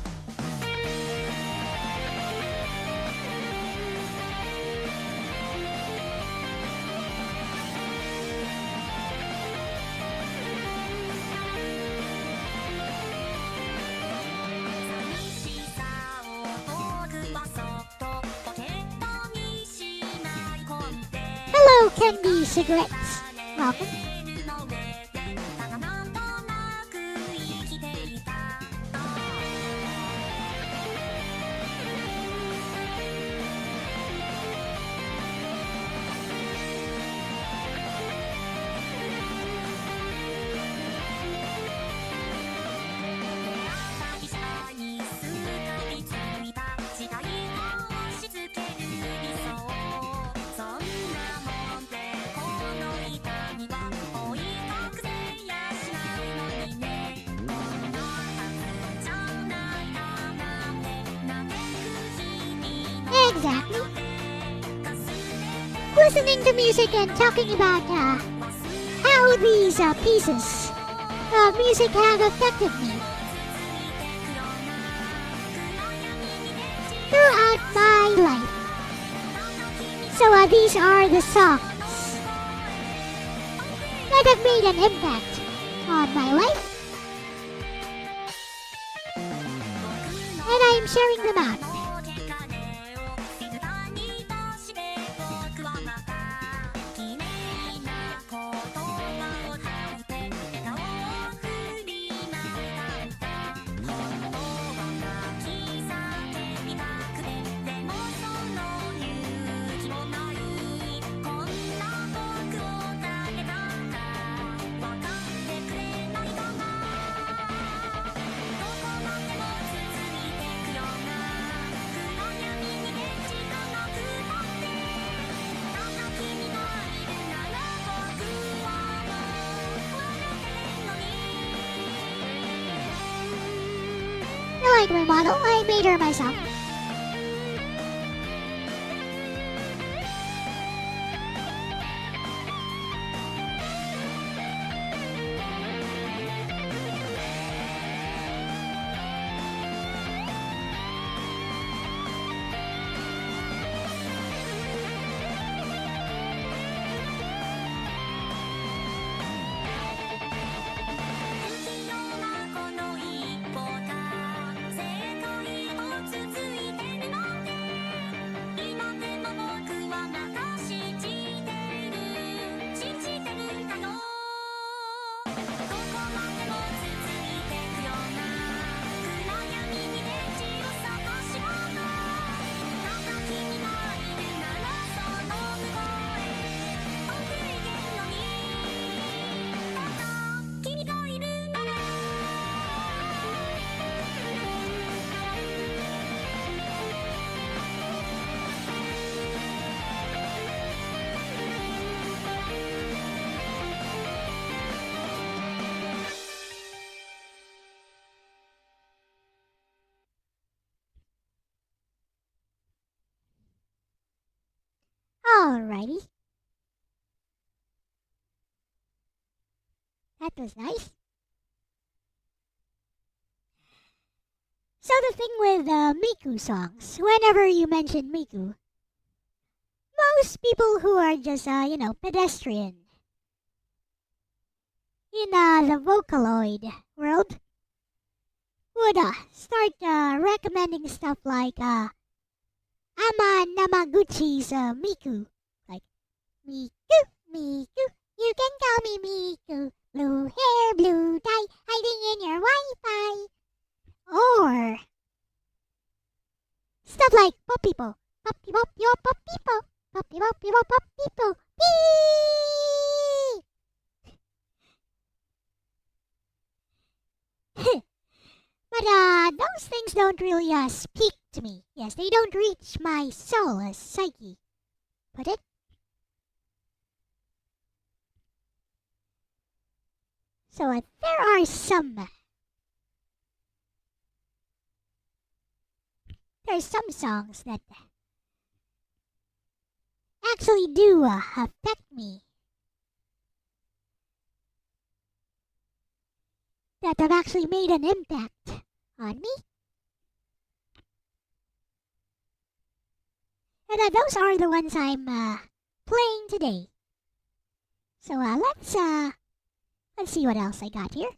S1: Hello, Candy Cigarettes. Welcome. Exactly. Listening to music and talking about how these pieces of music have affected me throughout my life. So these are the songs that have made an impact on my life, and I am sharing them out. I like my model. I made her myself. Alrighty. That was nice. So the thing with Miku songs, whenever you mention Miku, most people who are just, pedestrian in the Vocaloid world would start recommending stuff like Ama Namaguchi's Miku. Like, Miku, Miku, you can call me Miku. Blue hair, blue tie, hiding in your Wi-Fi. those things don't really speak to me. Yes, they don't reach my soul, as Psyche put it. So there are there's some songs that actually do affect me. That have actually made an impact on me. And those are the ones I'm playing today. So let's see what else I got here.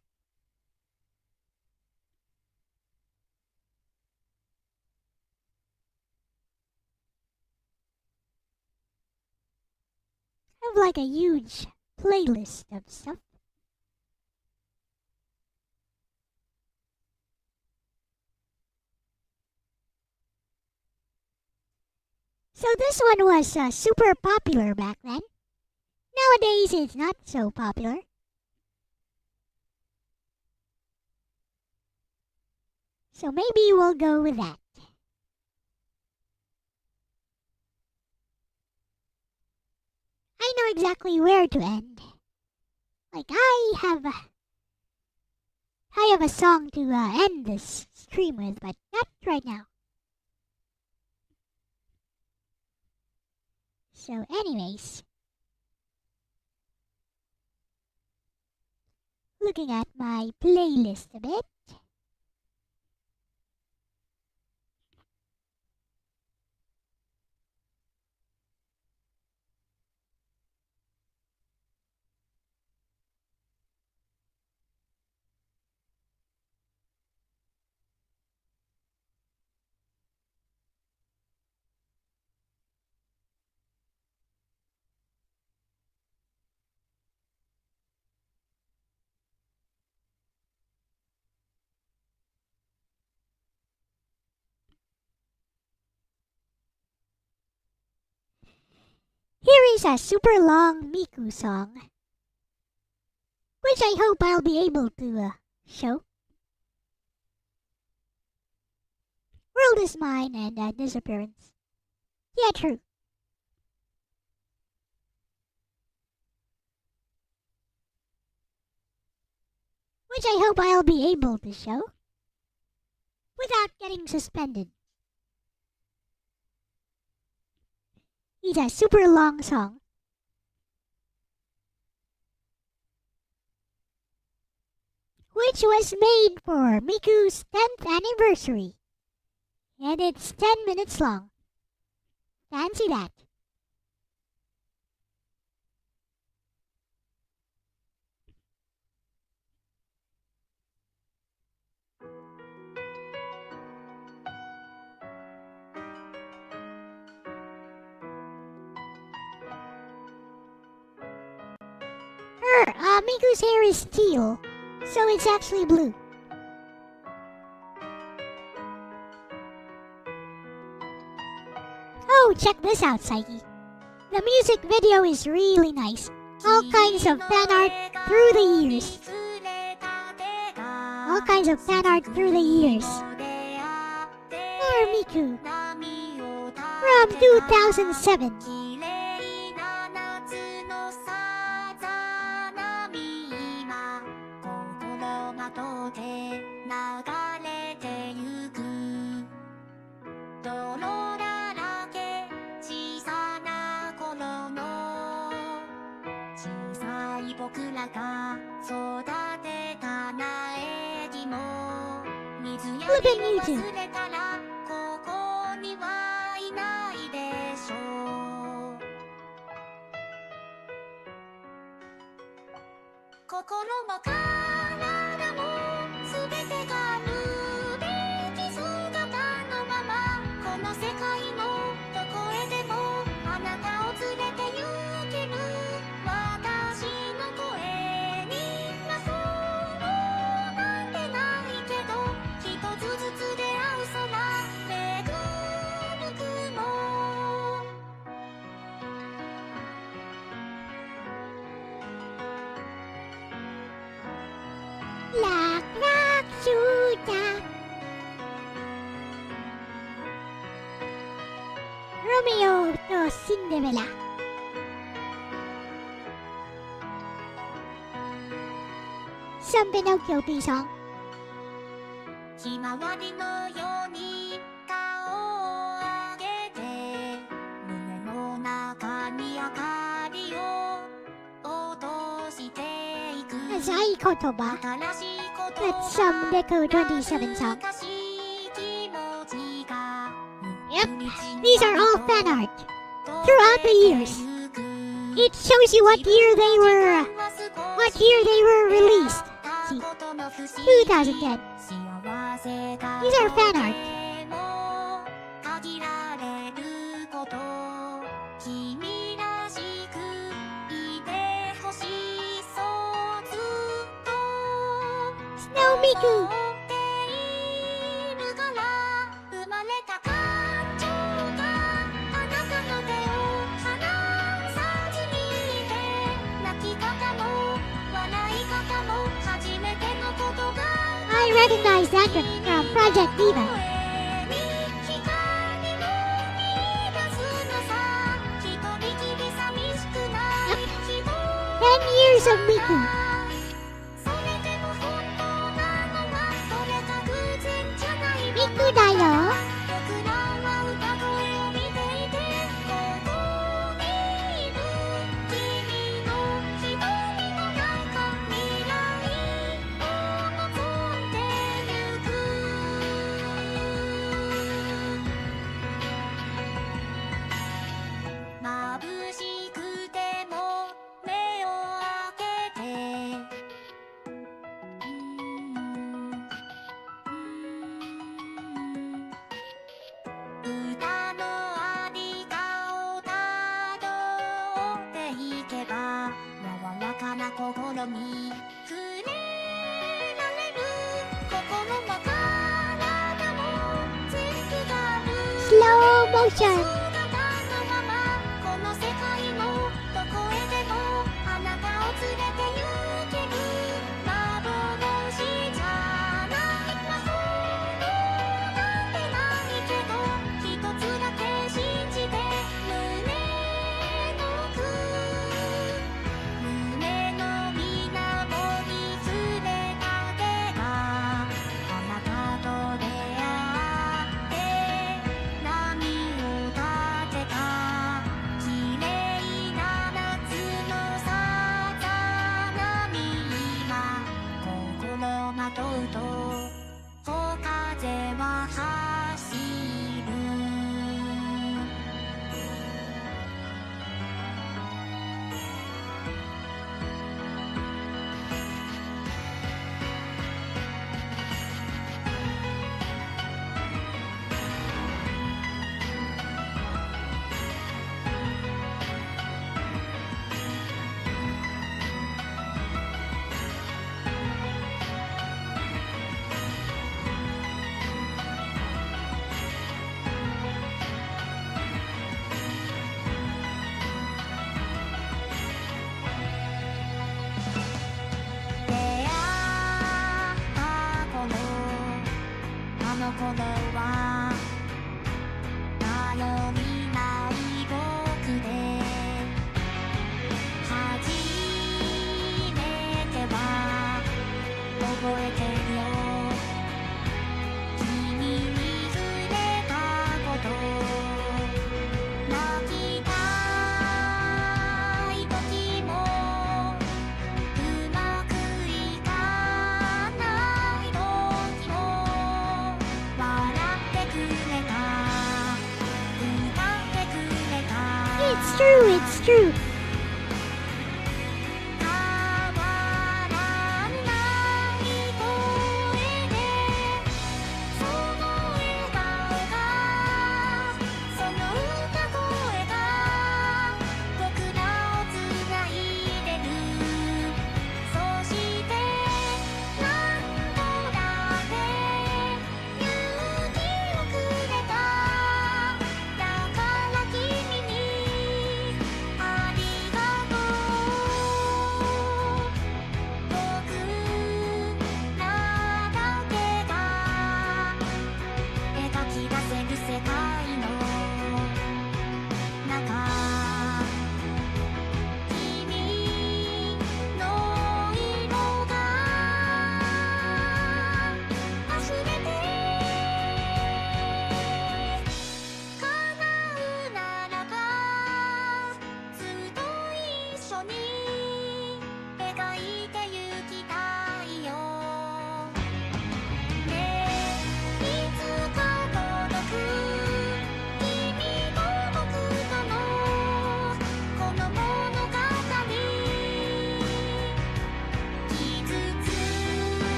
S1: I have like a huge playlist of stuff. So this one was super popular back then. Nowadays it's not so popular. So maybe we'll go with that. I know exactly where to end. Like I have a song to end this stream with, but not right now. So anyways, looking at my playlist a bit. Here is a super long Miku song, which I hope I'll be able to show. World is Mine and Disappearance. Yeah, true. Which I hope I'll be able to show without getting suspended. It's a super long song. Which was made for Miku's 10th anniversary. And it's 10 minutes long. Fancy that. Miku's hair is teal, so it's actually blue. Oh, check this out, Psyche. The music video is really nice. All kinds of fan art through the years. All kinds of fan art through the years. Poor Miku. From 2007. Look at YouTube. シンデレラ。Some Pinocchio theme song.
S2: ひまわりのように顔を上げて胸の中に明かりを落としていく
S1: Azai Kotoba.
S2: 新しいこと
S1: That's some Miku 27 song.
S2: 難しい気持ちが
S1: Yep, these are all fan art throughout the years. It shows you what year they were released. See, 2010. These are fan art.
S2: 限られること君らしくいてほしいそうずっと
S1: Snow Miku.
S2: 思っているから生まれた感情があなたの手を離さずにいて泣き方も笑い方も初めてのことが
S1: I recognize that one from Project Diva. 10 years of Miku.
S2: それでも本当なのはどれか偶然じゃない
S1: ミクだよ。
S2: 僕らは歌声を見ていてここにいる君の瞳の中未来を望んでゆく眩しくても目を開けて歌のありかをたどっていけば柔らかな心に触れられる心も体も全部がる
S1: Slow motion.
S2: 姿のままこの世界のどこへでもあなたを連れて行ける幻じゃない魔法なんてないけど一つだけ信じて胸の奥胸の水面に触れた手があなたと出会って波を立てた綺麗な夏のさざ波今心まとうと風は走る出会った頃あの頃は頼りない僕で初めては覚えてるよ君に触れたこと泣きたい時もうまくいかない時も笑ってくれた歌ってくれた
S1: It's true, it's true.
S2: 変わらない声でその笑顔がその歌声が僕らをつないでるそして何度だって勇気をくれただから君にあり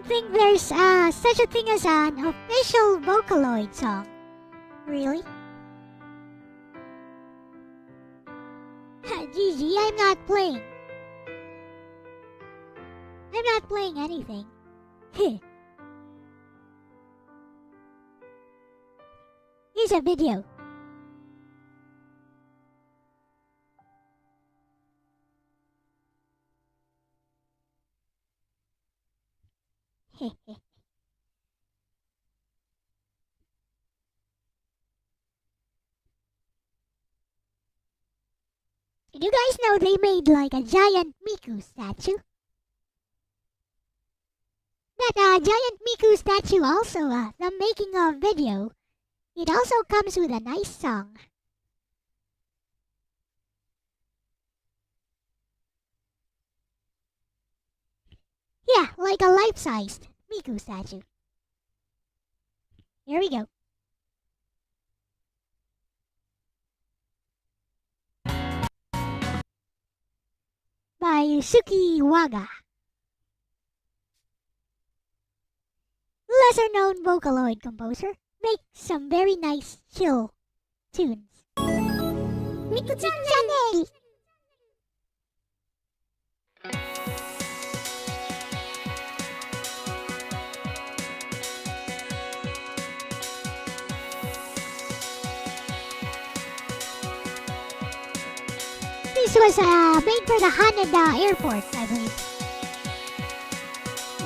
S1: don't think there's such a thing as an official Vocaloid song. Really? GG, I'm not playing. I'm not playing anything. Here's a video. Did you guys know they made like a giant Miku statue? That giant Miku statue also, the making of video, it also comes with a nice song. Yeah, like a life-sized Miku statue. Here we go. By Yusuke Waga. Lesser known Vocaloid composer, makes some very nice chill tunes. Miku Channel! This was made for the Haneda Airport, I believe.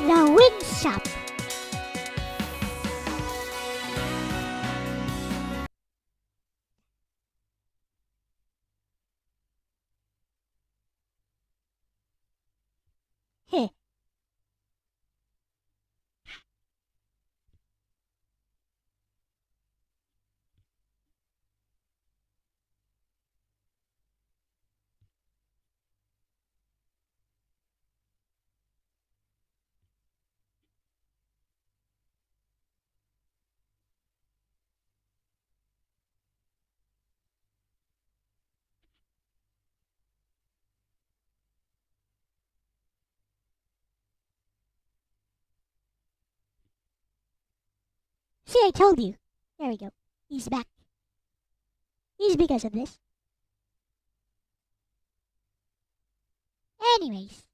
S1: The Wing Shop. Heh. See, I told you. There we go. He's back. He's because of this. Anyways.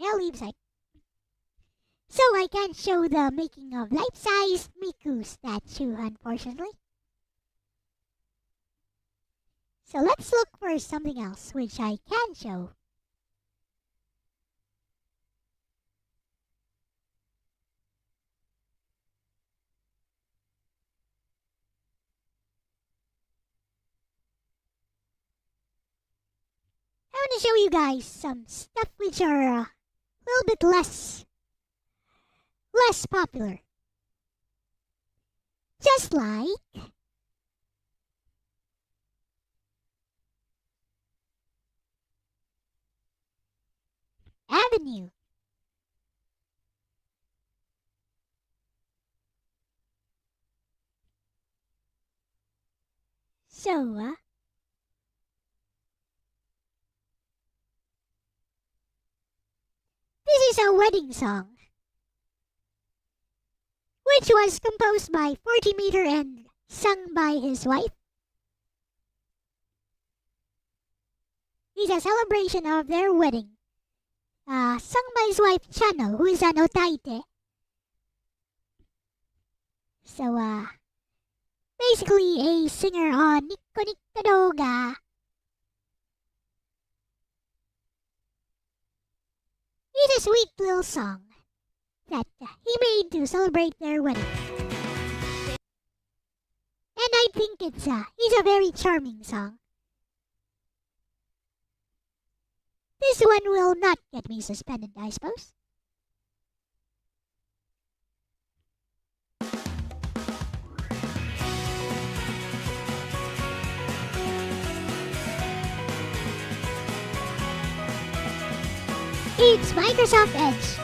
S1: I'll leave side. So I can't show the making of life-size Miku statue, unfortunately. So let's look for something else which I can show. I want to show you guys some stuff which are a little bit less popular. Just like Avenue. So, this is a wedding song, which was composed by 40 Meter and sung by his wife. It's a celebration of their wedding, sung by his wife Chano, who is an otaite. So, basically a singer on Nikko Nikko Doga. It's a sweet little song that he made to celebrate their wedding. And I think it's a very charming song. This one will not get me suspended, I suppose. It's Microsoft Edge.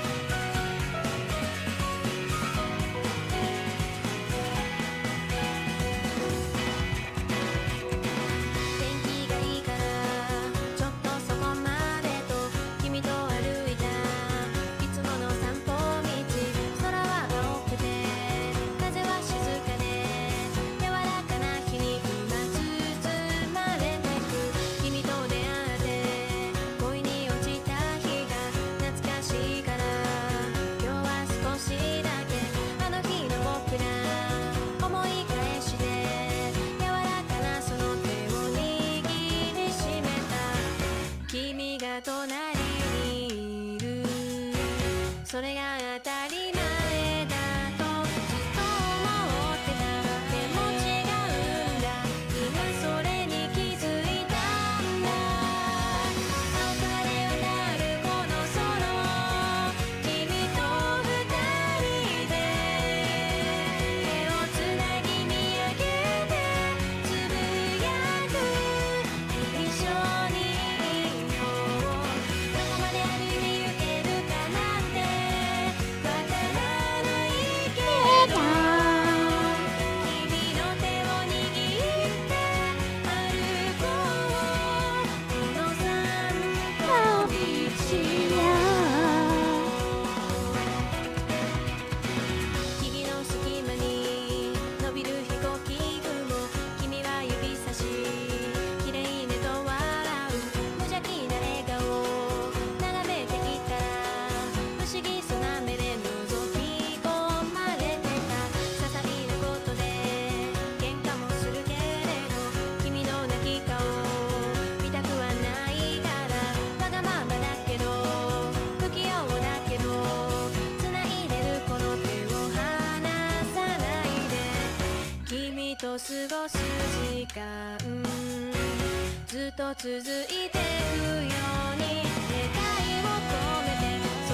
S2: 過す時間ずっと続いてくように願いを込めて空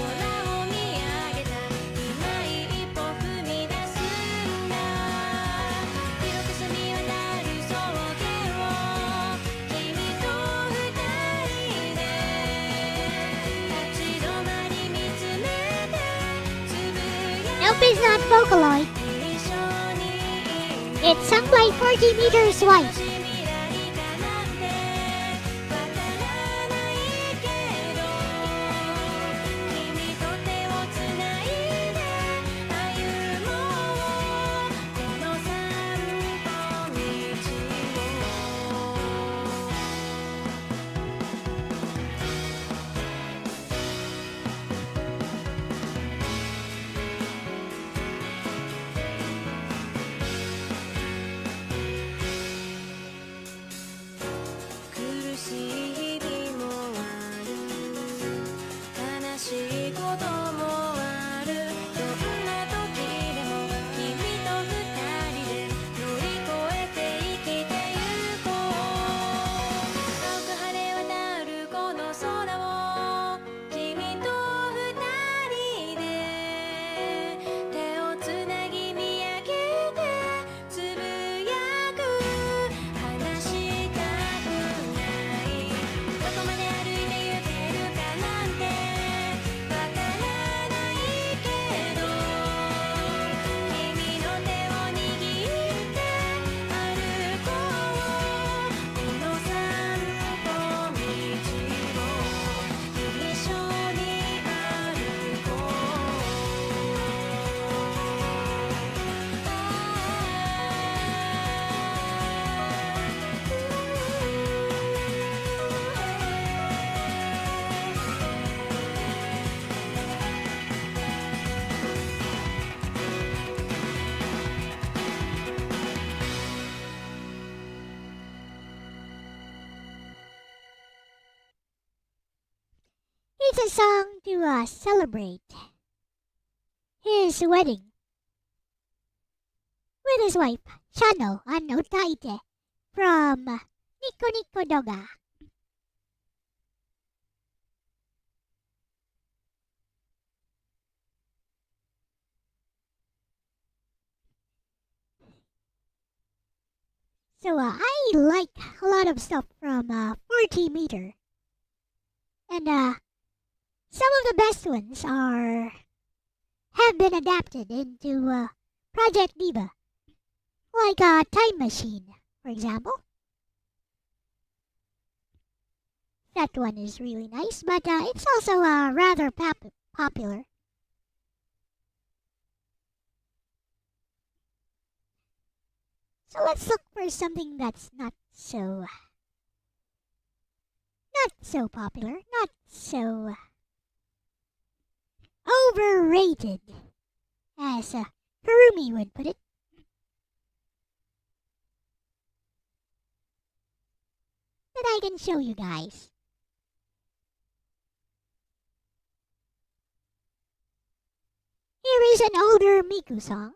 S2: を見上げた今一歩踏み出すんだ広く澄み渡る草原を君と二人で立ち止まり見つめてつぶや
S1: Nope, it's not Vocaloid. It's sung by 40 meters wife. It's a song to celebrate his wedding with his wife, Shano and Otaite from Nico Nico Doga. So I like a lot of stuff from 40 meter. And some of the best ones have been adapted into Project Diva. Like Time Machine, for example. That one is really nice, but it's also rather popular. So let's look for something that's not so popular, not so overrated, as Kurumi would put it. That I can show you guys. Here is an older Miku song.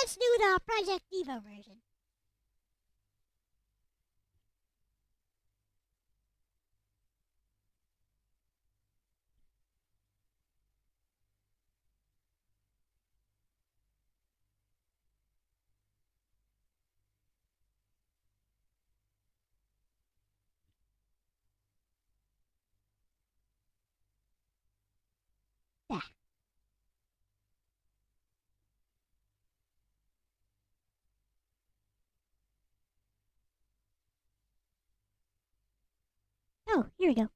S1: Let's do the Project Diva version. There. Oh, here we go.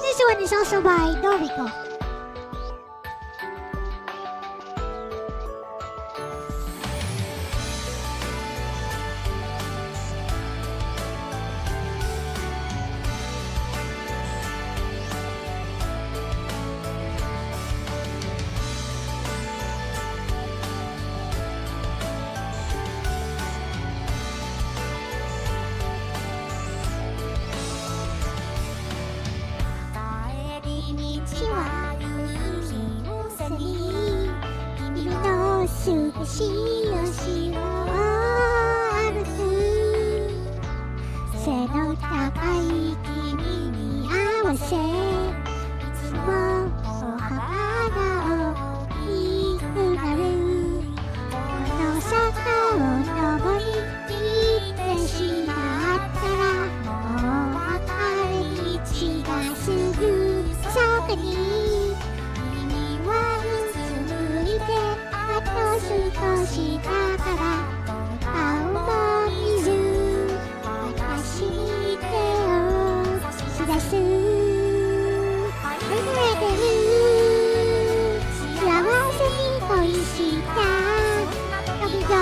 S1: This one is also by Noriko. しよしを歩く背の高い君に合わせいつも歩幅が大きくなるこの坂を登り切ってしまったらもう分かれ道がすぐそこに君はあと少しだから顔も見ず私に手を差し出す溢れてる幸せに恋した時が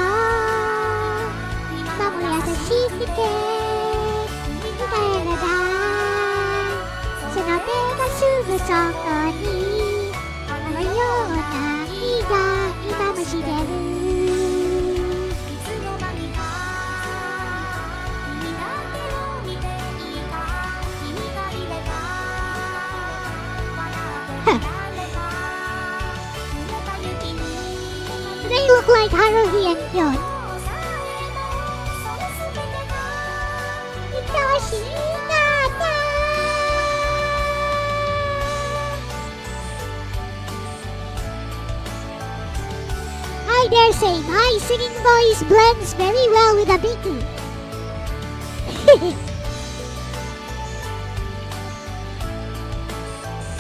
S1: 今も優しくて似た絵だその手がすぐそこにあのような日が今もしてるThey look like Haruhi and Kyon. I dare say my singing voice blends very well with a Miku.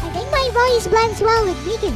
S1: I think my voice blends well with Miku.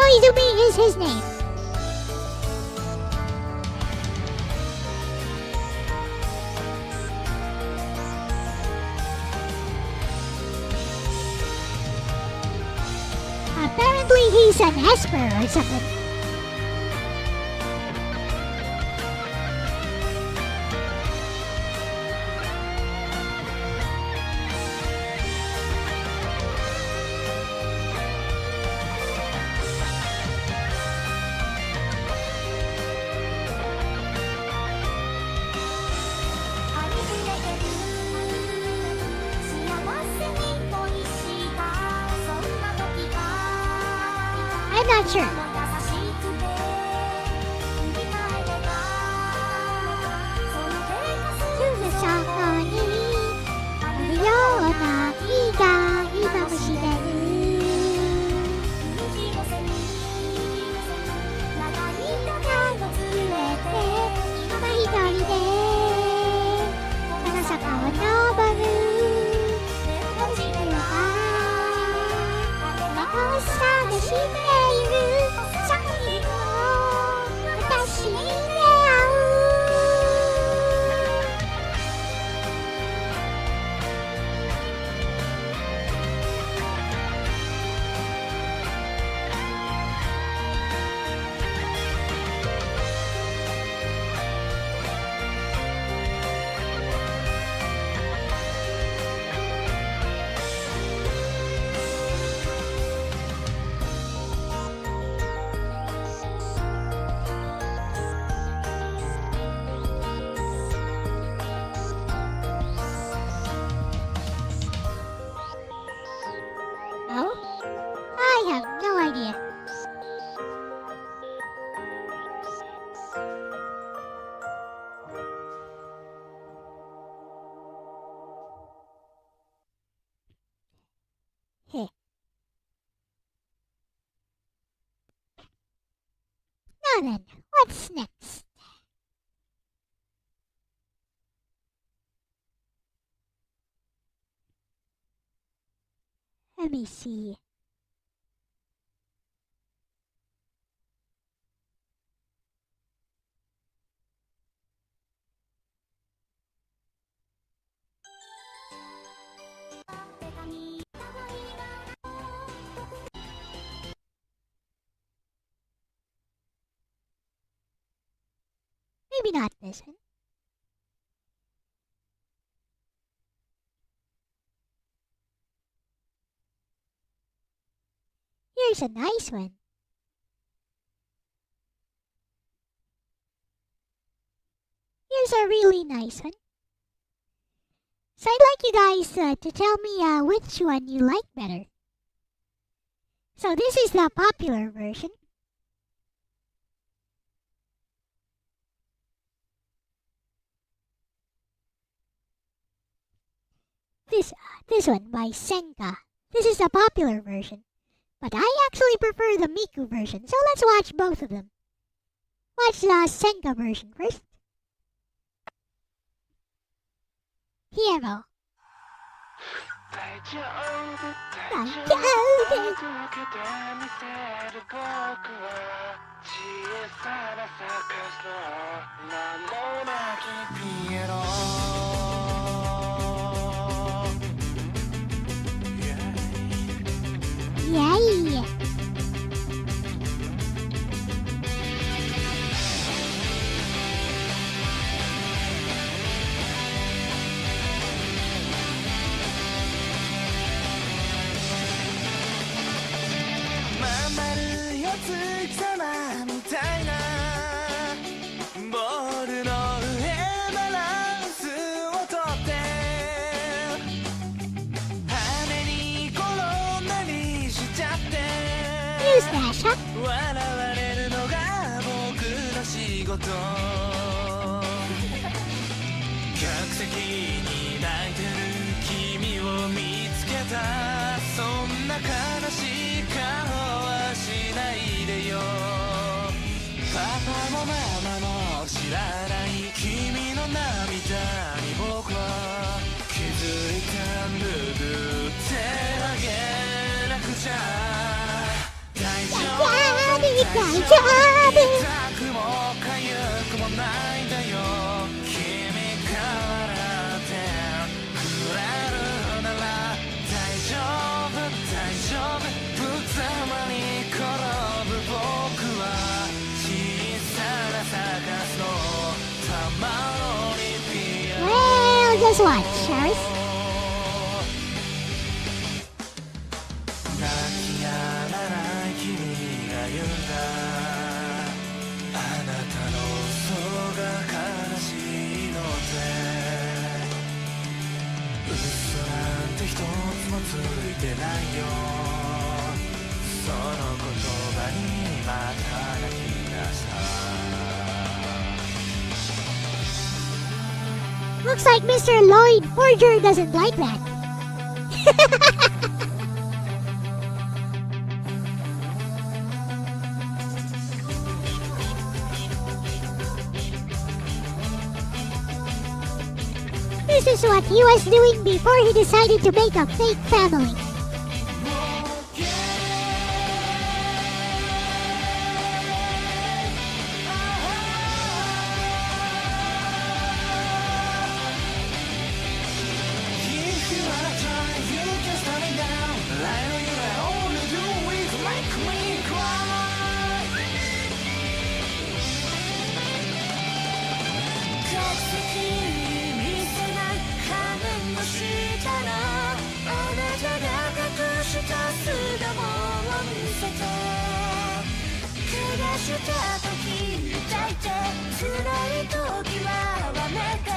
S1: Koizumi is his name. Apparently he's an Esper or something. I'm not sure. No idea. Heh. Now then, what's next? Let me see. Maybe not this one. Here's a nice one. Here's a really nice one. So I'd like you guys to tell me which one you like better. So this is the popular version. This one by Senka. This is the popular version. But I actually prefer the Miku version, so let's watch both of them. Watch the Senka version first. Piano. Yay! Use Dasha.
S4: 笑われるのが僕の仕事客席に泣いてる君を見つけたそんな悲しい顔はしないでよパパもママも知らない君の涙に僕は気づいたんだ手あげなくちゃ大丈夫痛くもかゆくもないんだよ君から笑ってくれるなら大丈夫大丈夫ぶざまに転ぶ僕は小さなサカスの玉のリピアノ
S1: Well, just watch, Charles.
S4: 泣き止まない君が言うんだあなたの嘘が悲しいので嘘なんて一つもついてないよその言葉にまた泣き出した
S1: Looks like Mr. Lloyd Forger doesn't like that. This is what he was doing before he decided to make a fake family.
S4: If you wanna try, you can start it down. I know you all you do is make me cry. 客席に見せない仮面をしたらあなたが隠した素顔を見せて怪我した時痛いて辛い時はわめて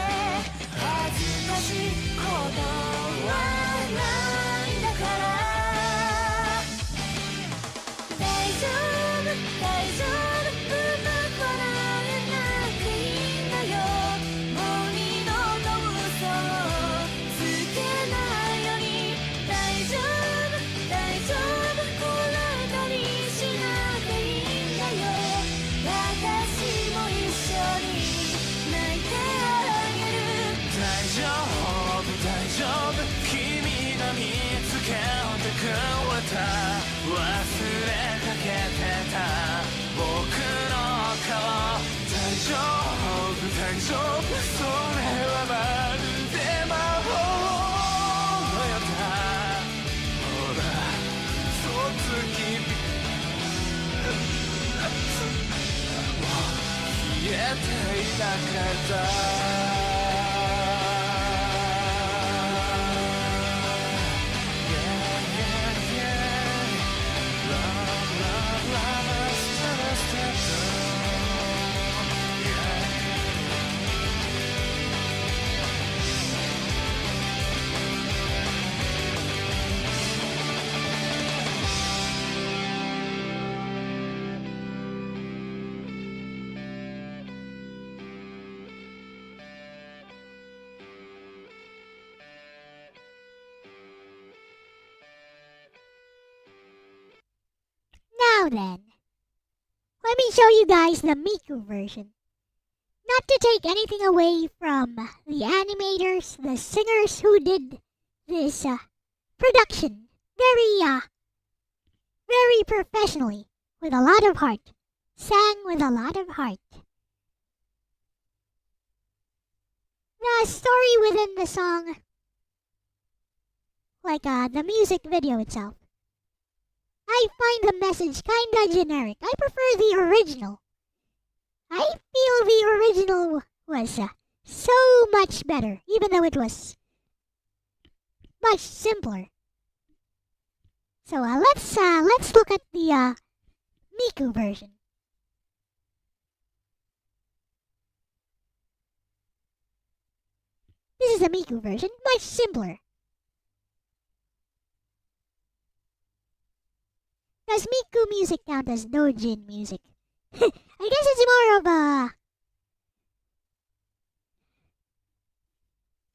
S4: 恥ずかしいことはないんだから
S2: 大丈夫うまく笑えなくていいんだよもう二度と嘘をつけないように大丈夫大丈夫こらえたりしなくていいんだよ私も一緒に泣いてあげる
S4: 大丈夫大丈夫君が見つけてくれた忘れかけてた僕の顔大丈夫大丈夫それはまるで魔法のようだほら嘘つきもう消えていなかった
S1: Now then, let me show you guys the Miku version. Not to take anything away from the animators, the singers who did this production very professionally, with a lot of heart. Sang with a lot of heart. The story within the song, like the music video itself, I find the message kinda generic. I prefer the original. I feel the original was so much better, even though it was much simpler. So let's look at the Miku version. This is the Miku version, much simpler. Does Miku music count as doujin music? I guess it's more of a...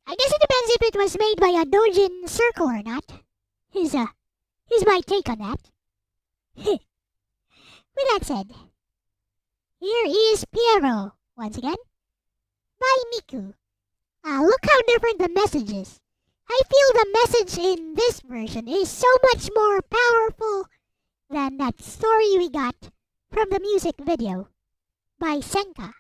S1: I guess it depends if it was made by a doujin circle or not. Here's my take on that. With that said, here is Piero, once again, by Miku. Look how different the message is. I feel the message in this version is so much more powerful than that story we got from the music video by Senka.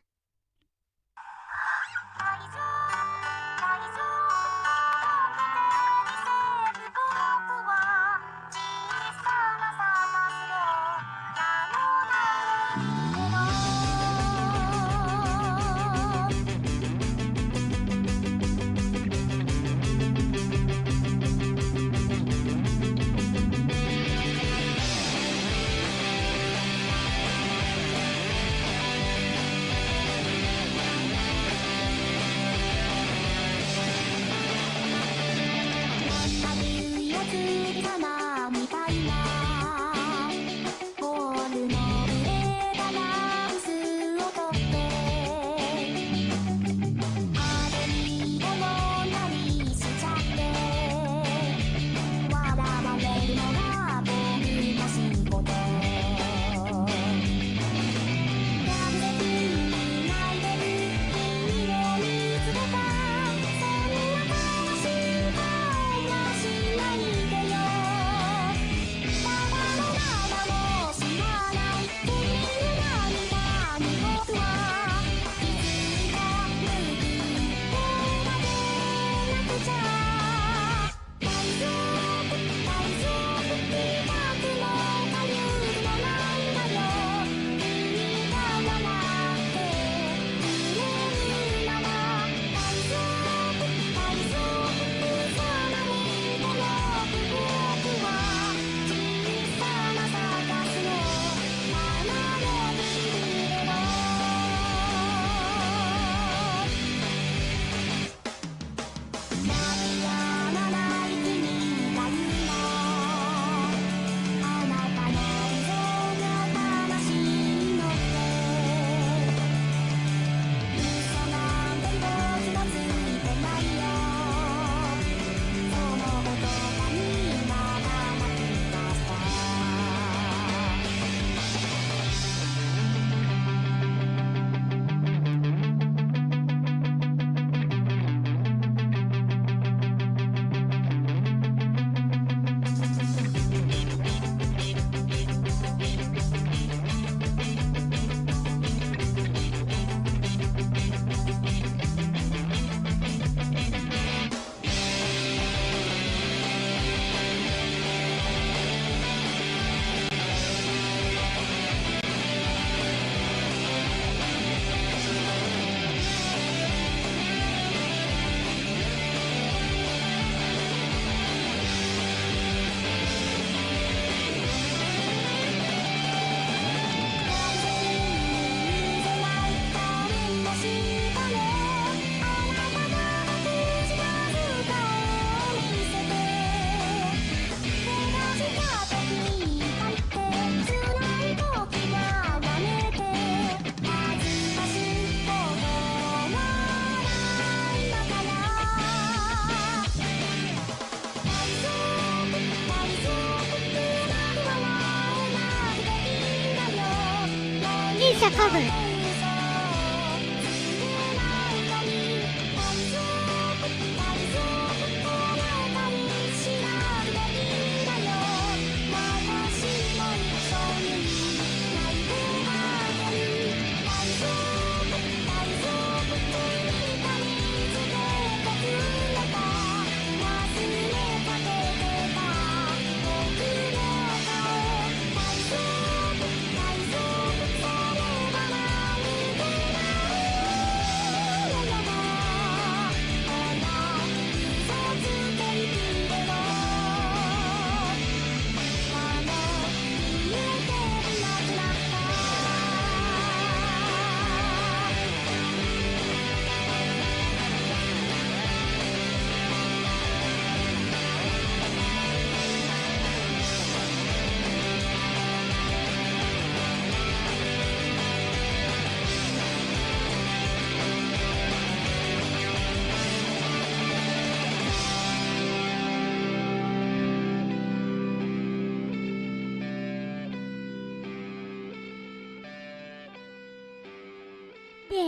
S1: is a cover.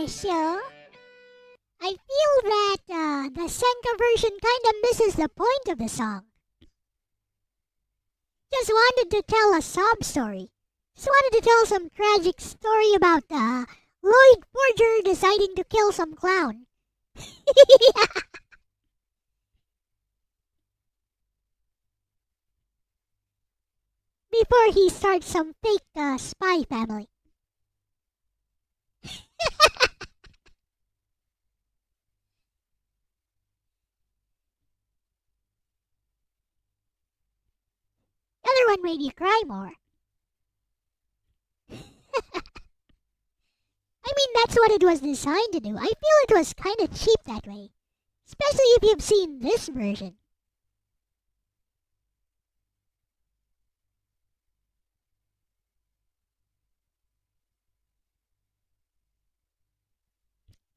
S1: So, I feel that the Senka version kinda misses the point of the song. Just wanted to tell a sob story. Just wanted to tell some tragic story about Lloyd Forger deciding to kill some clown. Before he starts some fake spy family. The other one made you cry more. I mean, that's what it was designed to do. I feel it was kind of cheap that way. Especially if you've seen this version.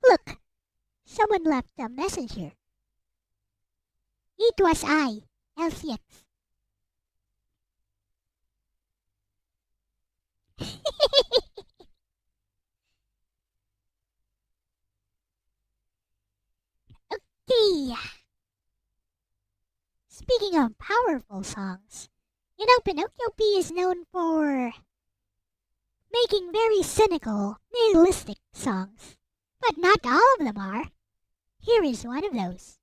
S1: Look, someone left a message here. It was I, LCX. Okay. Speaking of powerful songs, you know Pinocchio P is known for making very cynical, nihilistic songs. But not all of them are. Here is one of those.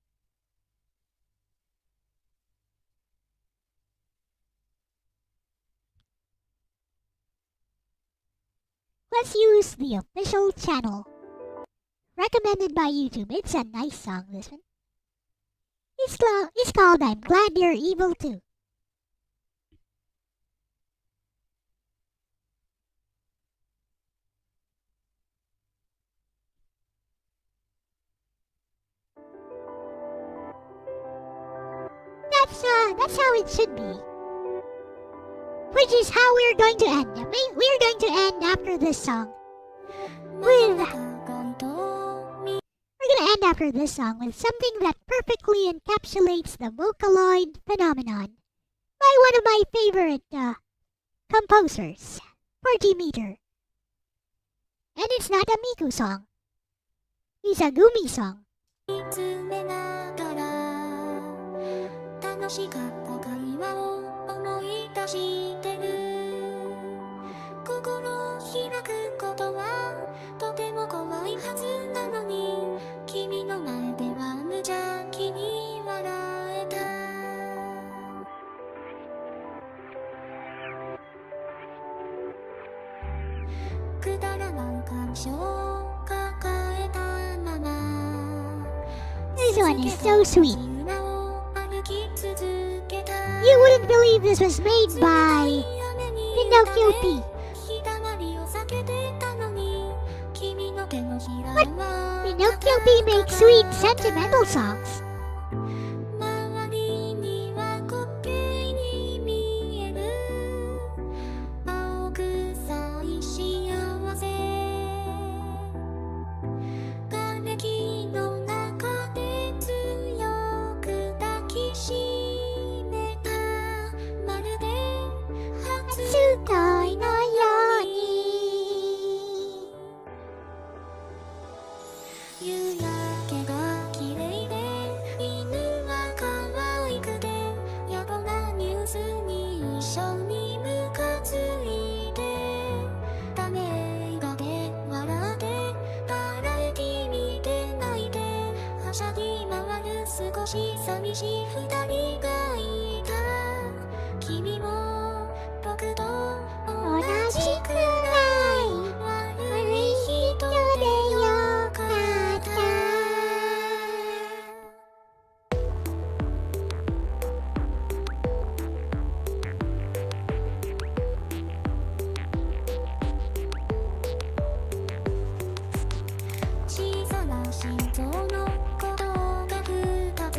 S1: Let's use the official channel. Recommended by YouTube. It's a nice song, this one. It's called I'm Glad You're Evil Too. That's how it should be. Which is how we're going to end. We're going to end after this song. We're gonna end after this song with something that perfectly encapsulates the Vocaloid phenomenon by one of my favorite composers, 40 Meter. And it's not a Miku song. It's a Gumi song.
S2: 楽しかった会話を思い出してる心を開くことはとても怖いはずなのに君の前では無邪気に笑えたくだらない感傷を抱えたまま
S1: This one is so sweet. You wouldn't believe this was made by Pinocchio P. But Pinocchio P makes sweet, sentimental songs.
S2: し寂しい二人がいた君も僕と同じくらい悪い人でよかった小さな心臓の鼓動が二つ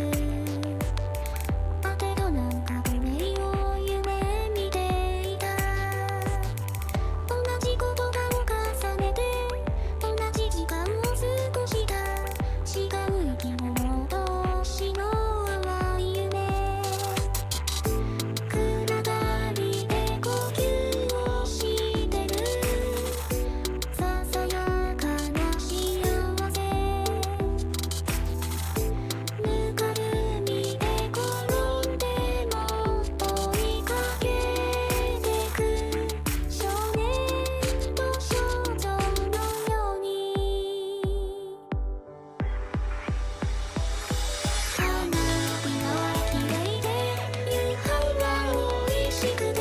S2: 当てとなんか運命を夢見ていた同じ言葉を重ねて同じ時間を過ごした違う生き物同士の淡い夢暗がりで呼吸をしてるささやかな幸せぬかるみで転んでも追いかけてく少年と少女のように花火は綺麗で夕飯は美味しくて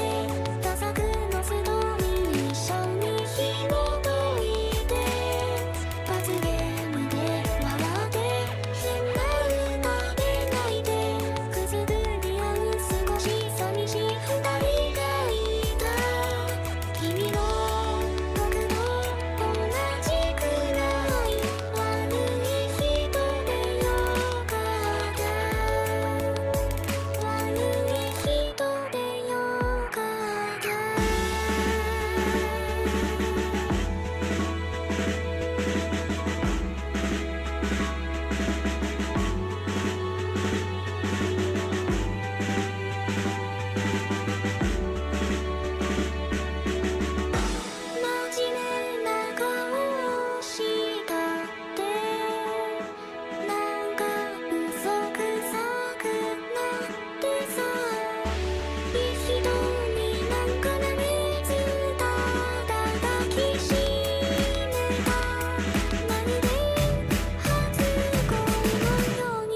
S2: 多作のストーリー一緒に紐解いて罰ゲームで笑って変な歌で泣いてくすぐり合う少し寂しい二人がいた君も僕も同じくらい悪い人でよかった悪い人でよかった真面目な顔をしたってなんか嘘くさくなってさいい人になんかなめずただ抱きしめたまるで初恋のように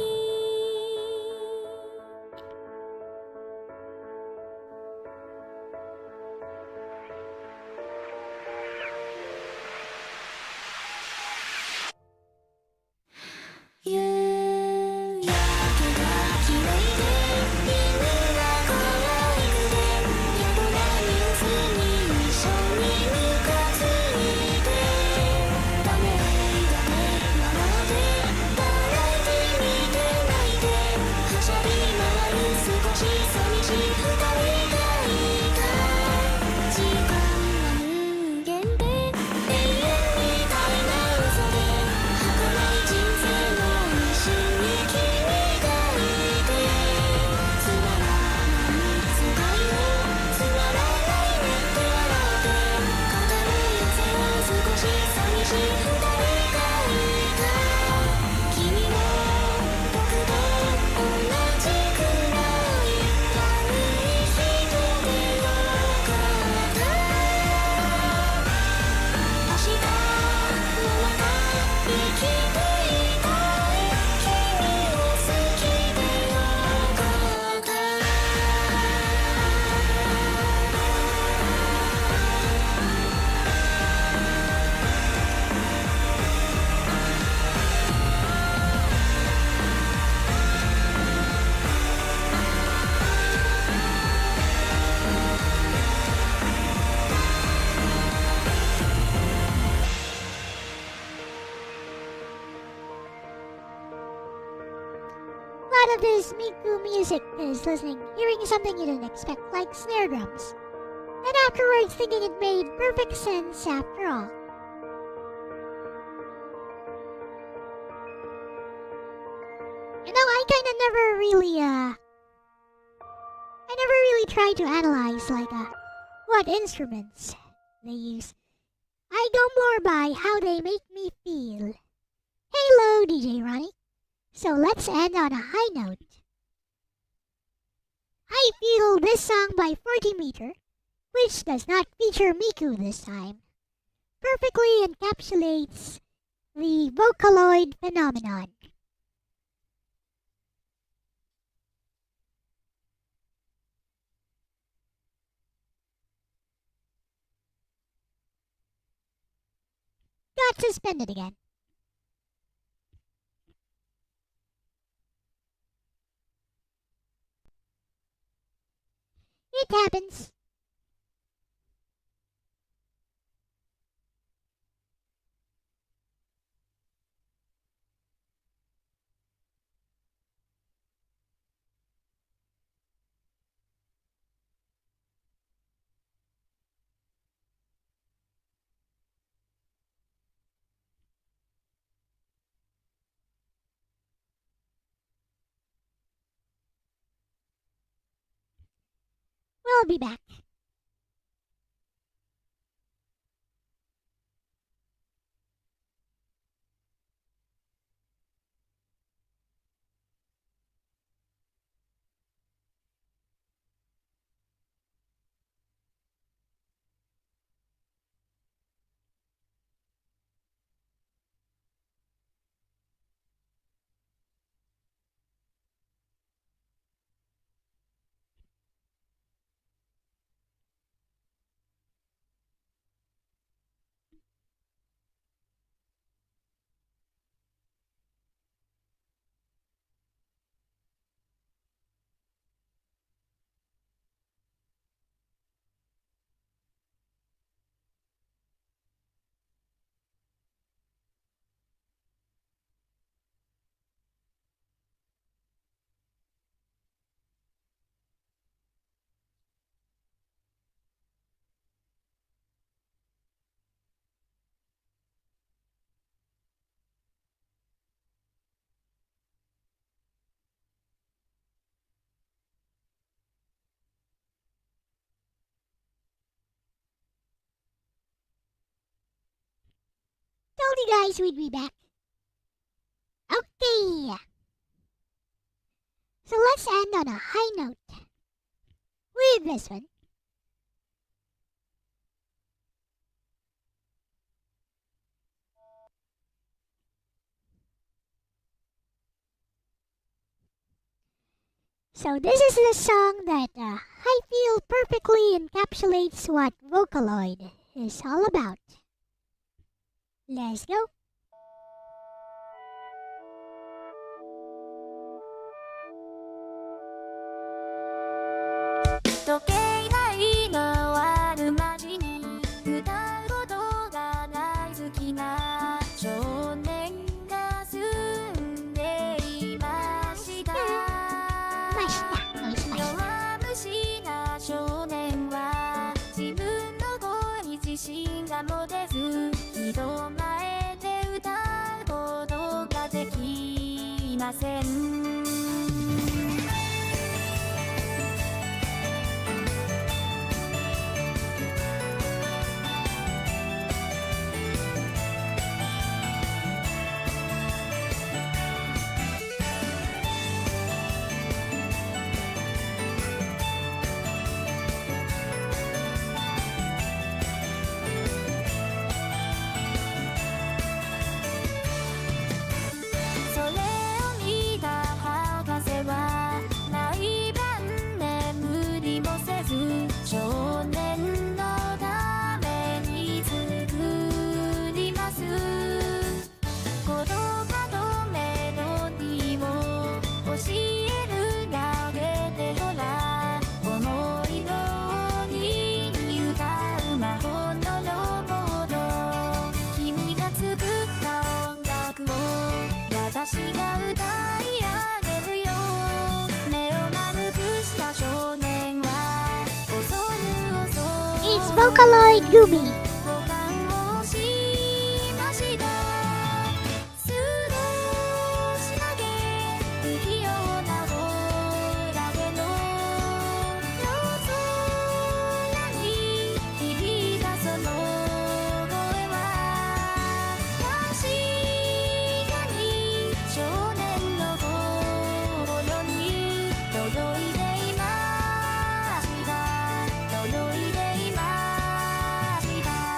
S2: 夕焼けが綺麗で犬が可愛くて宿がニュースに一緒にムカついてダメだね笑ってバラエティ見て泣いてはしゃぎ回る少し寂しい二人がいた時間は無限で永遠みたいな嘘で儚い人生の一瞬に君がいてつまらない世界をつまらないねって笑って語るやつを少し寂しい二人がいた君も僕と同じくらい悪い人でよかった明日もまた生きていたい君を好きでよかった
S1: A lot of this Miku music is hearing something you didn't expect, like snare drums, and afterwards thinking it made perfect sense after all. You know, I never really tried to analyze, what instruments they use. I go more by how they make me feel. Hello, DJ Ronnie. So let's end on a high note. I feel this song by 40 Meter, which does not feature Miku this time, perfectly encapsulates the Vocaloid phenomenon. got suspended again. It happens. We'll be back. Told you guys we'd be back. Okay. So let's end on a high note with this one. So this is the song that I feel perfectly encapsulates what Vocaloid is all about. Let's go.
S2: 時計台のある街に歌うことが大好きな少年が住んでいました。弱虫な少年は自分の声に自信が持てず人前で歌うことができません。少年のために作ります。言葉とメロディーを教えるだけでほら思い通りに歌う魔法のロボット。君が作った音楽を私が歌い上げるよ。目を丸くした少年は
S1: It's Vocaloid Gooby.
S2: 届いていました。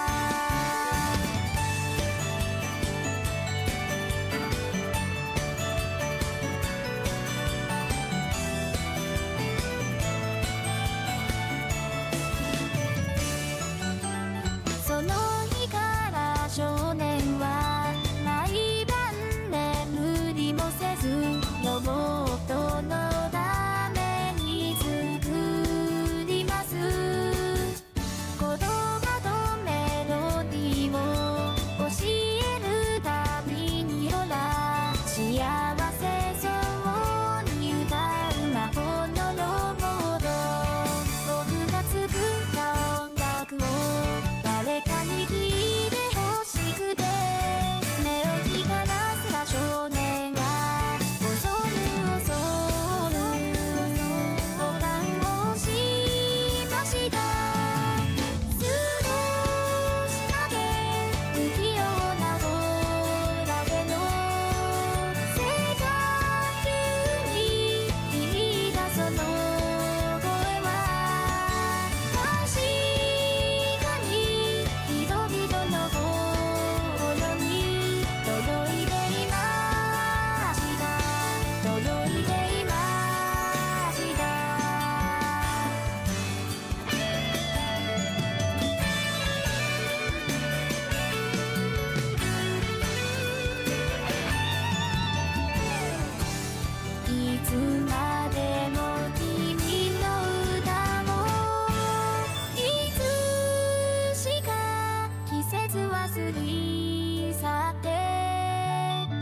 S2: 季節は過ぎ去って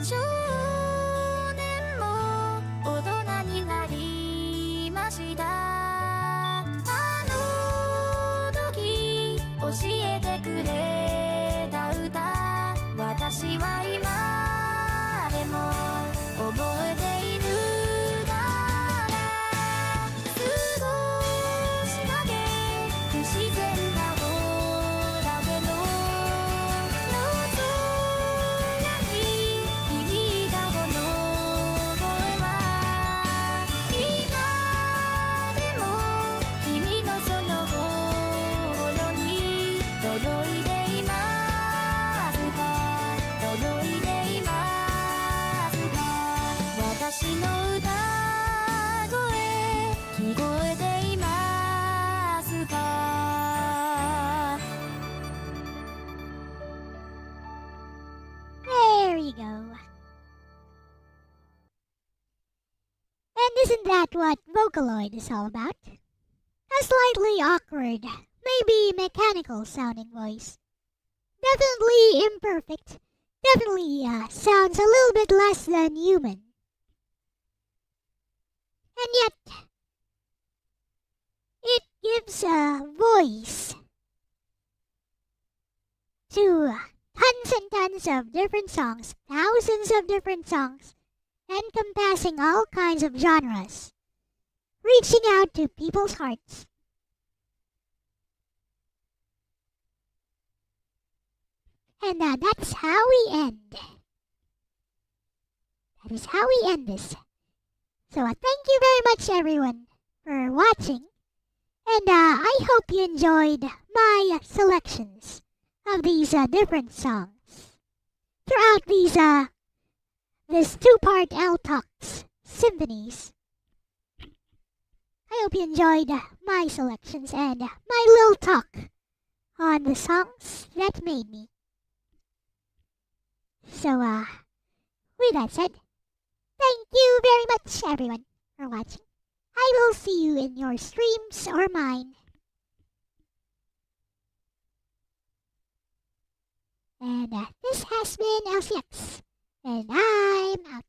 S2: 少年も大人になりましたあの時教えてくれた歌私は今でも覚えているから少しだけ不自然なほらけの夜空に響いたこの声は今でも君のその心に届いていますか届いていますか私の歌声聞こえていますか
S1: There you go. And isn't that what Vocaloid is all about? A slightly awkward, maybe mechanical sounding voice. Definitely imperfect. Definitely sounds a little bit less than human. And yet, it gives a voice to tons and tons of different songs, thousands of different songs, encompassing all kinds of genres, reaching out to people's hearts. And that's how we end. That is how we end this. So thank you very much, everyone, for watching. And I hope you enjoyed my selections of these different songs throughout these this two-part Elle-Talks Symphonies. I hope you enjoyed my selections and my little talk on the songs that made me. So, with that said, thank you very much, everyone, for watching. I will see you in your streams or mine. And this has been LCX, and I'm out.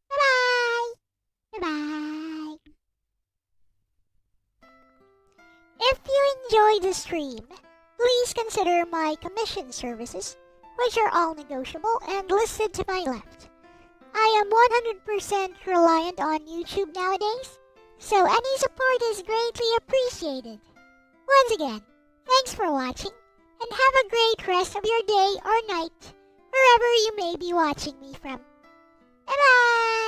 S1: Bye-bye! Bye-bye! If you enjoyed the stream, please consider my commission services, which are all negotiable and listed to my left. I am 100% reliant on YouTube nowadays, so any support is greatly appreciated. Once again, thanks for watching, and have a great rest of your day or night, wherever you may be watching me from. Bye-bye!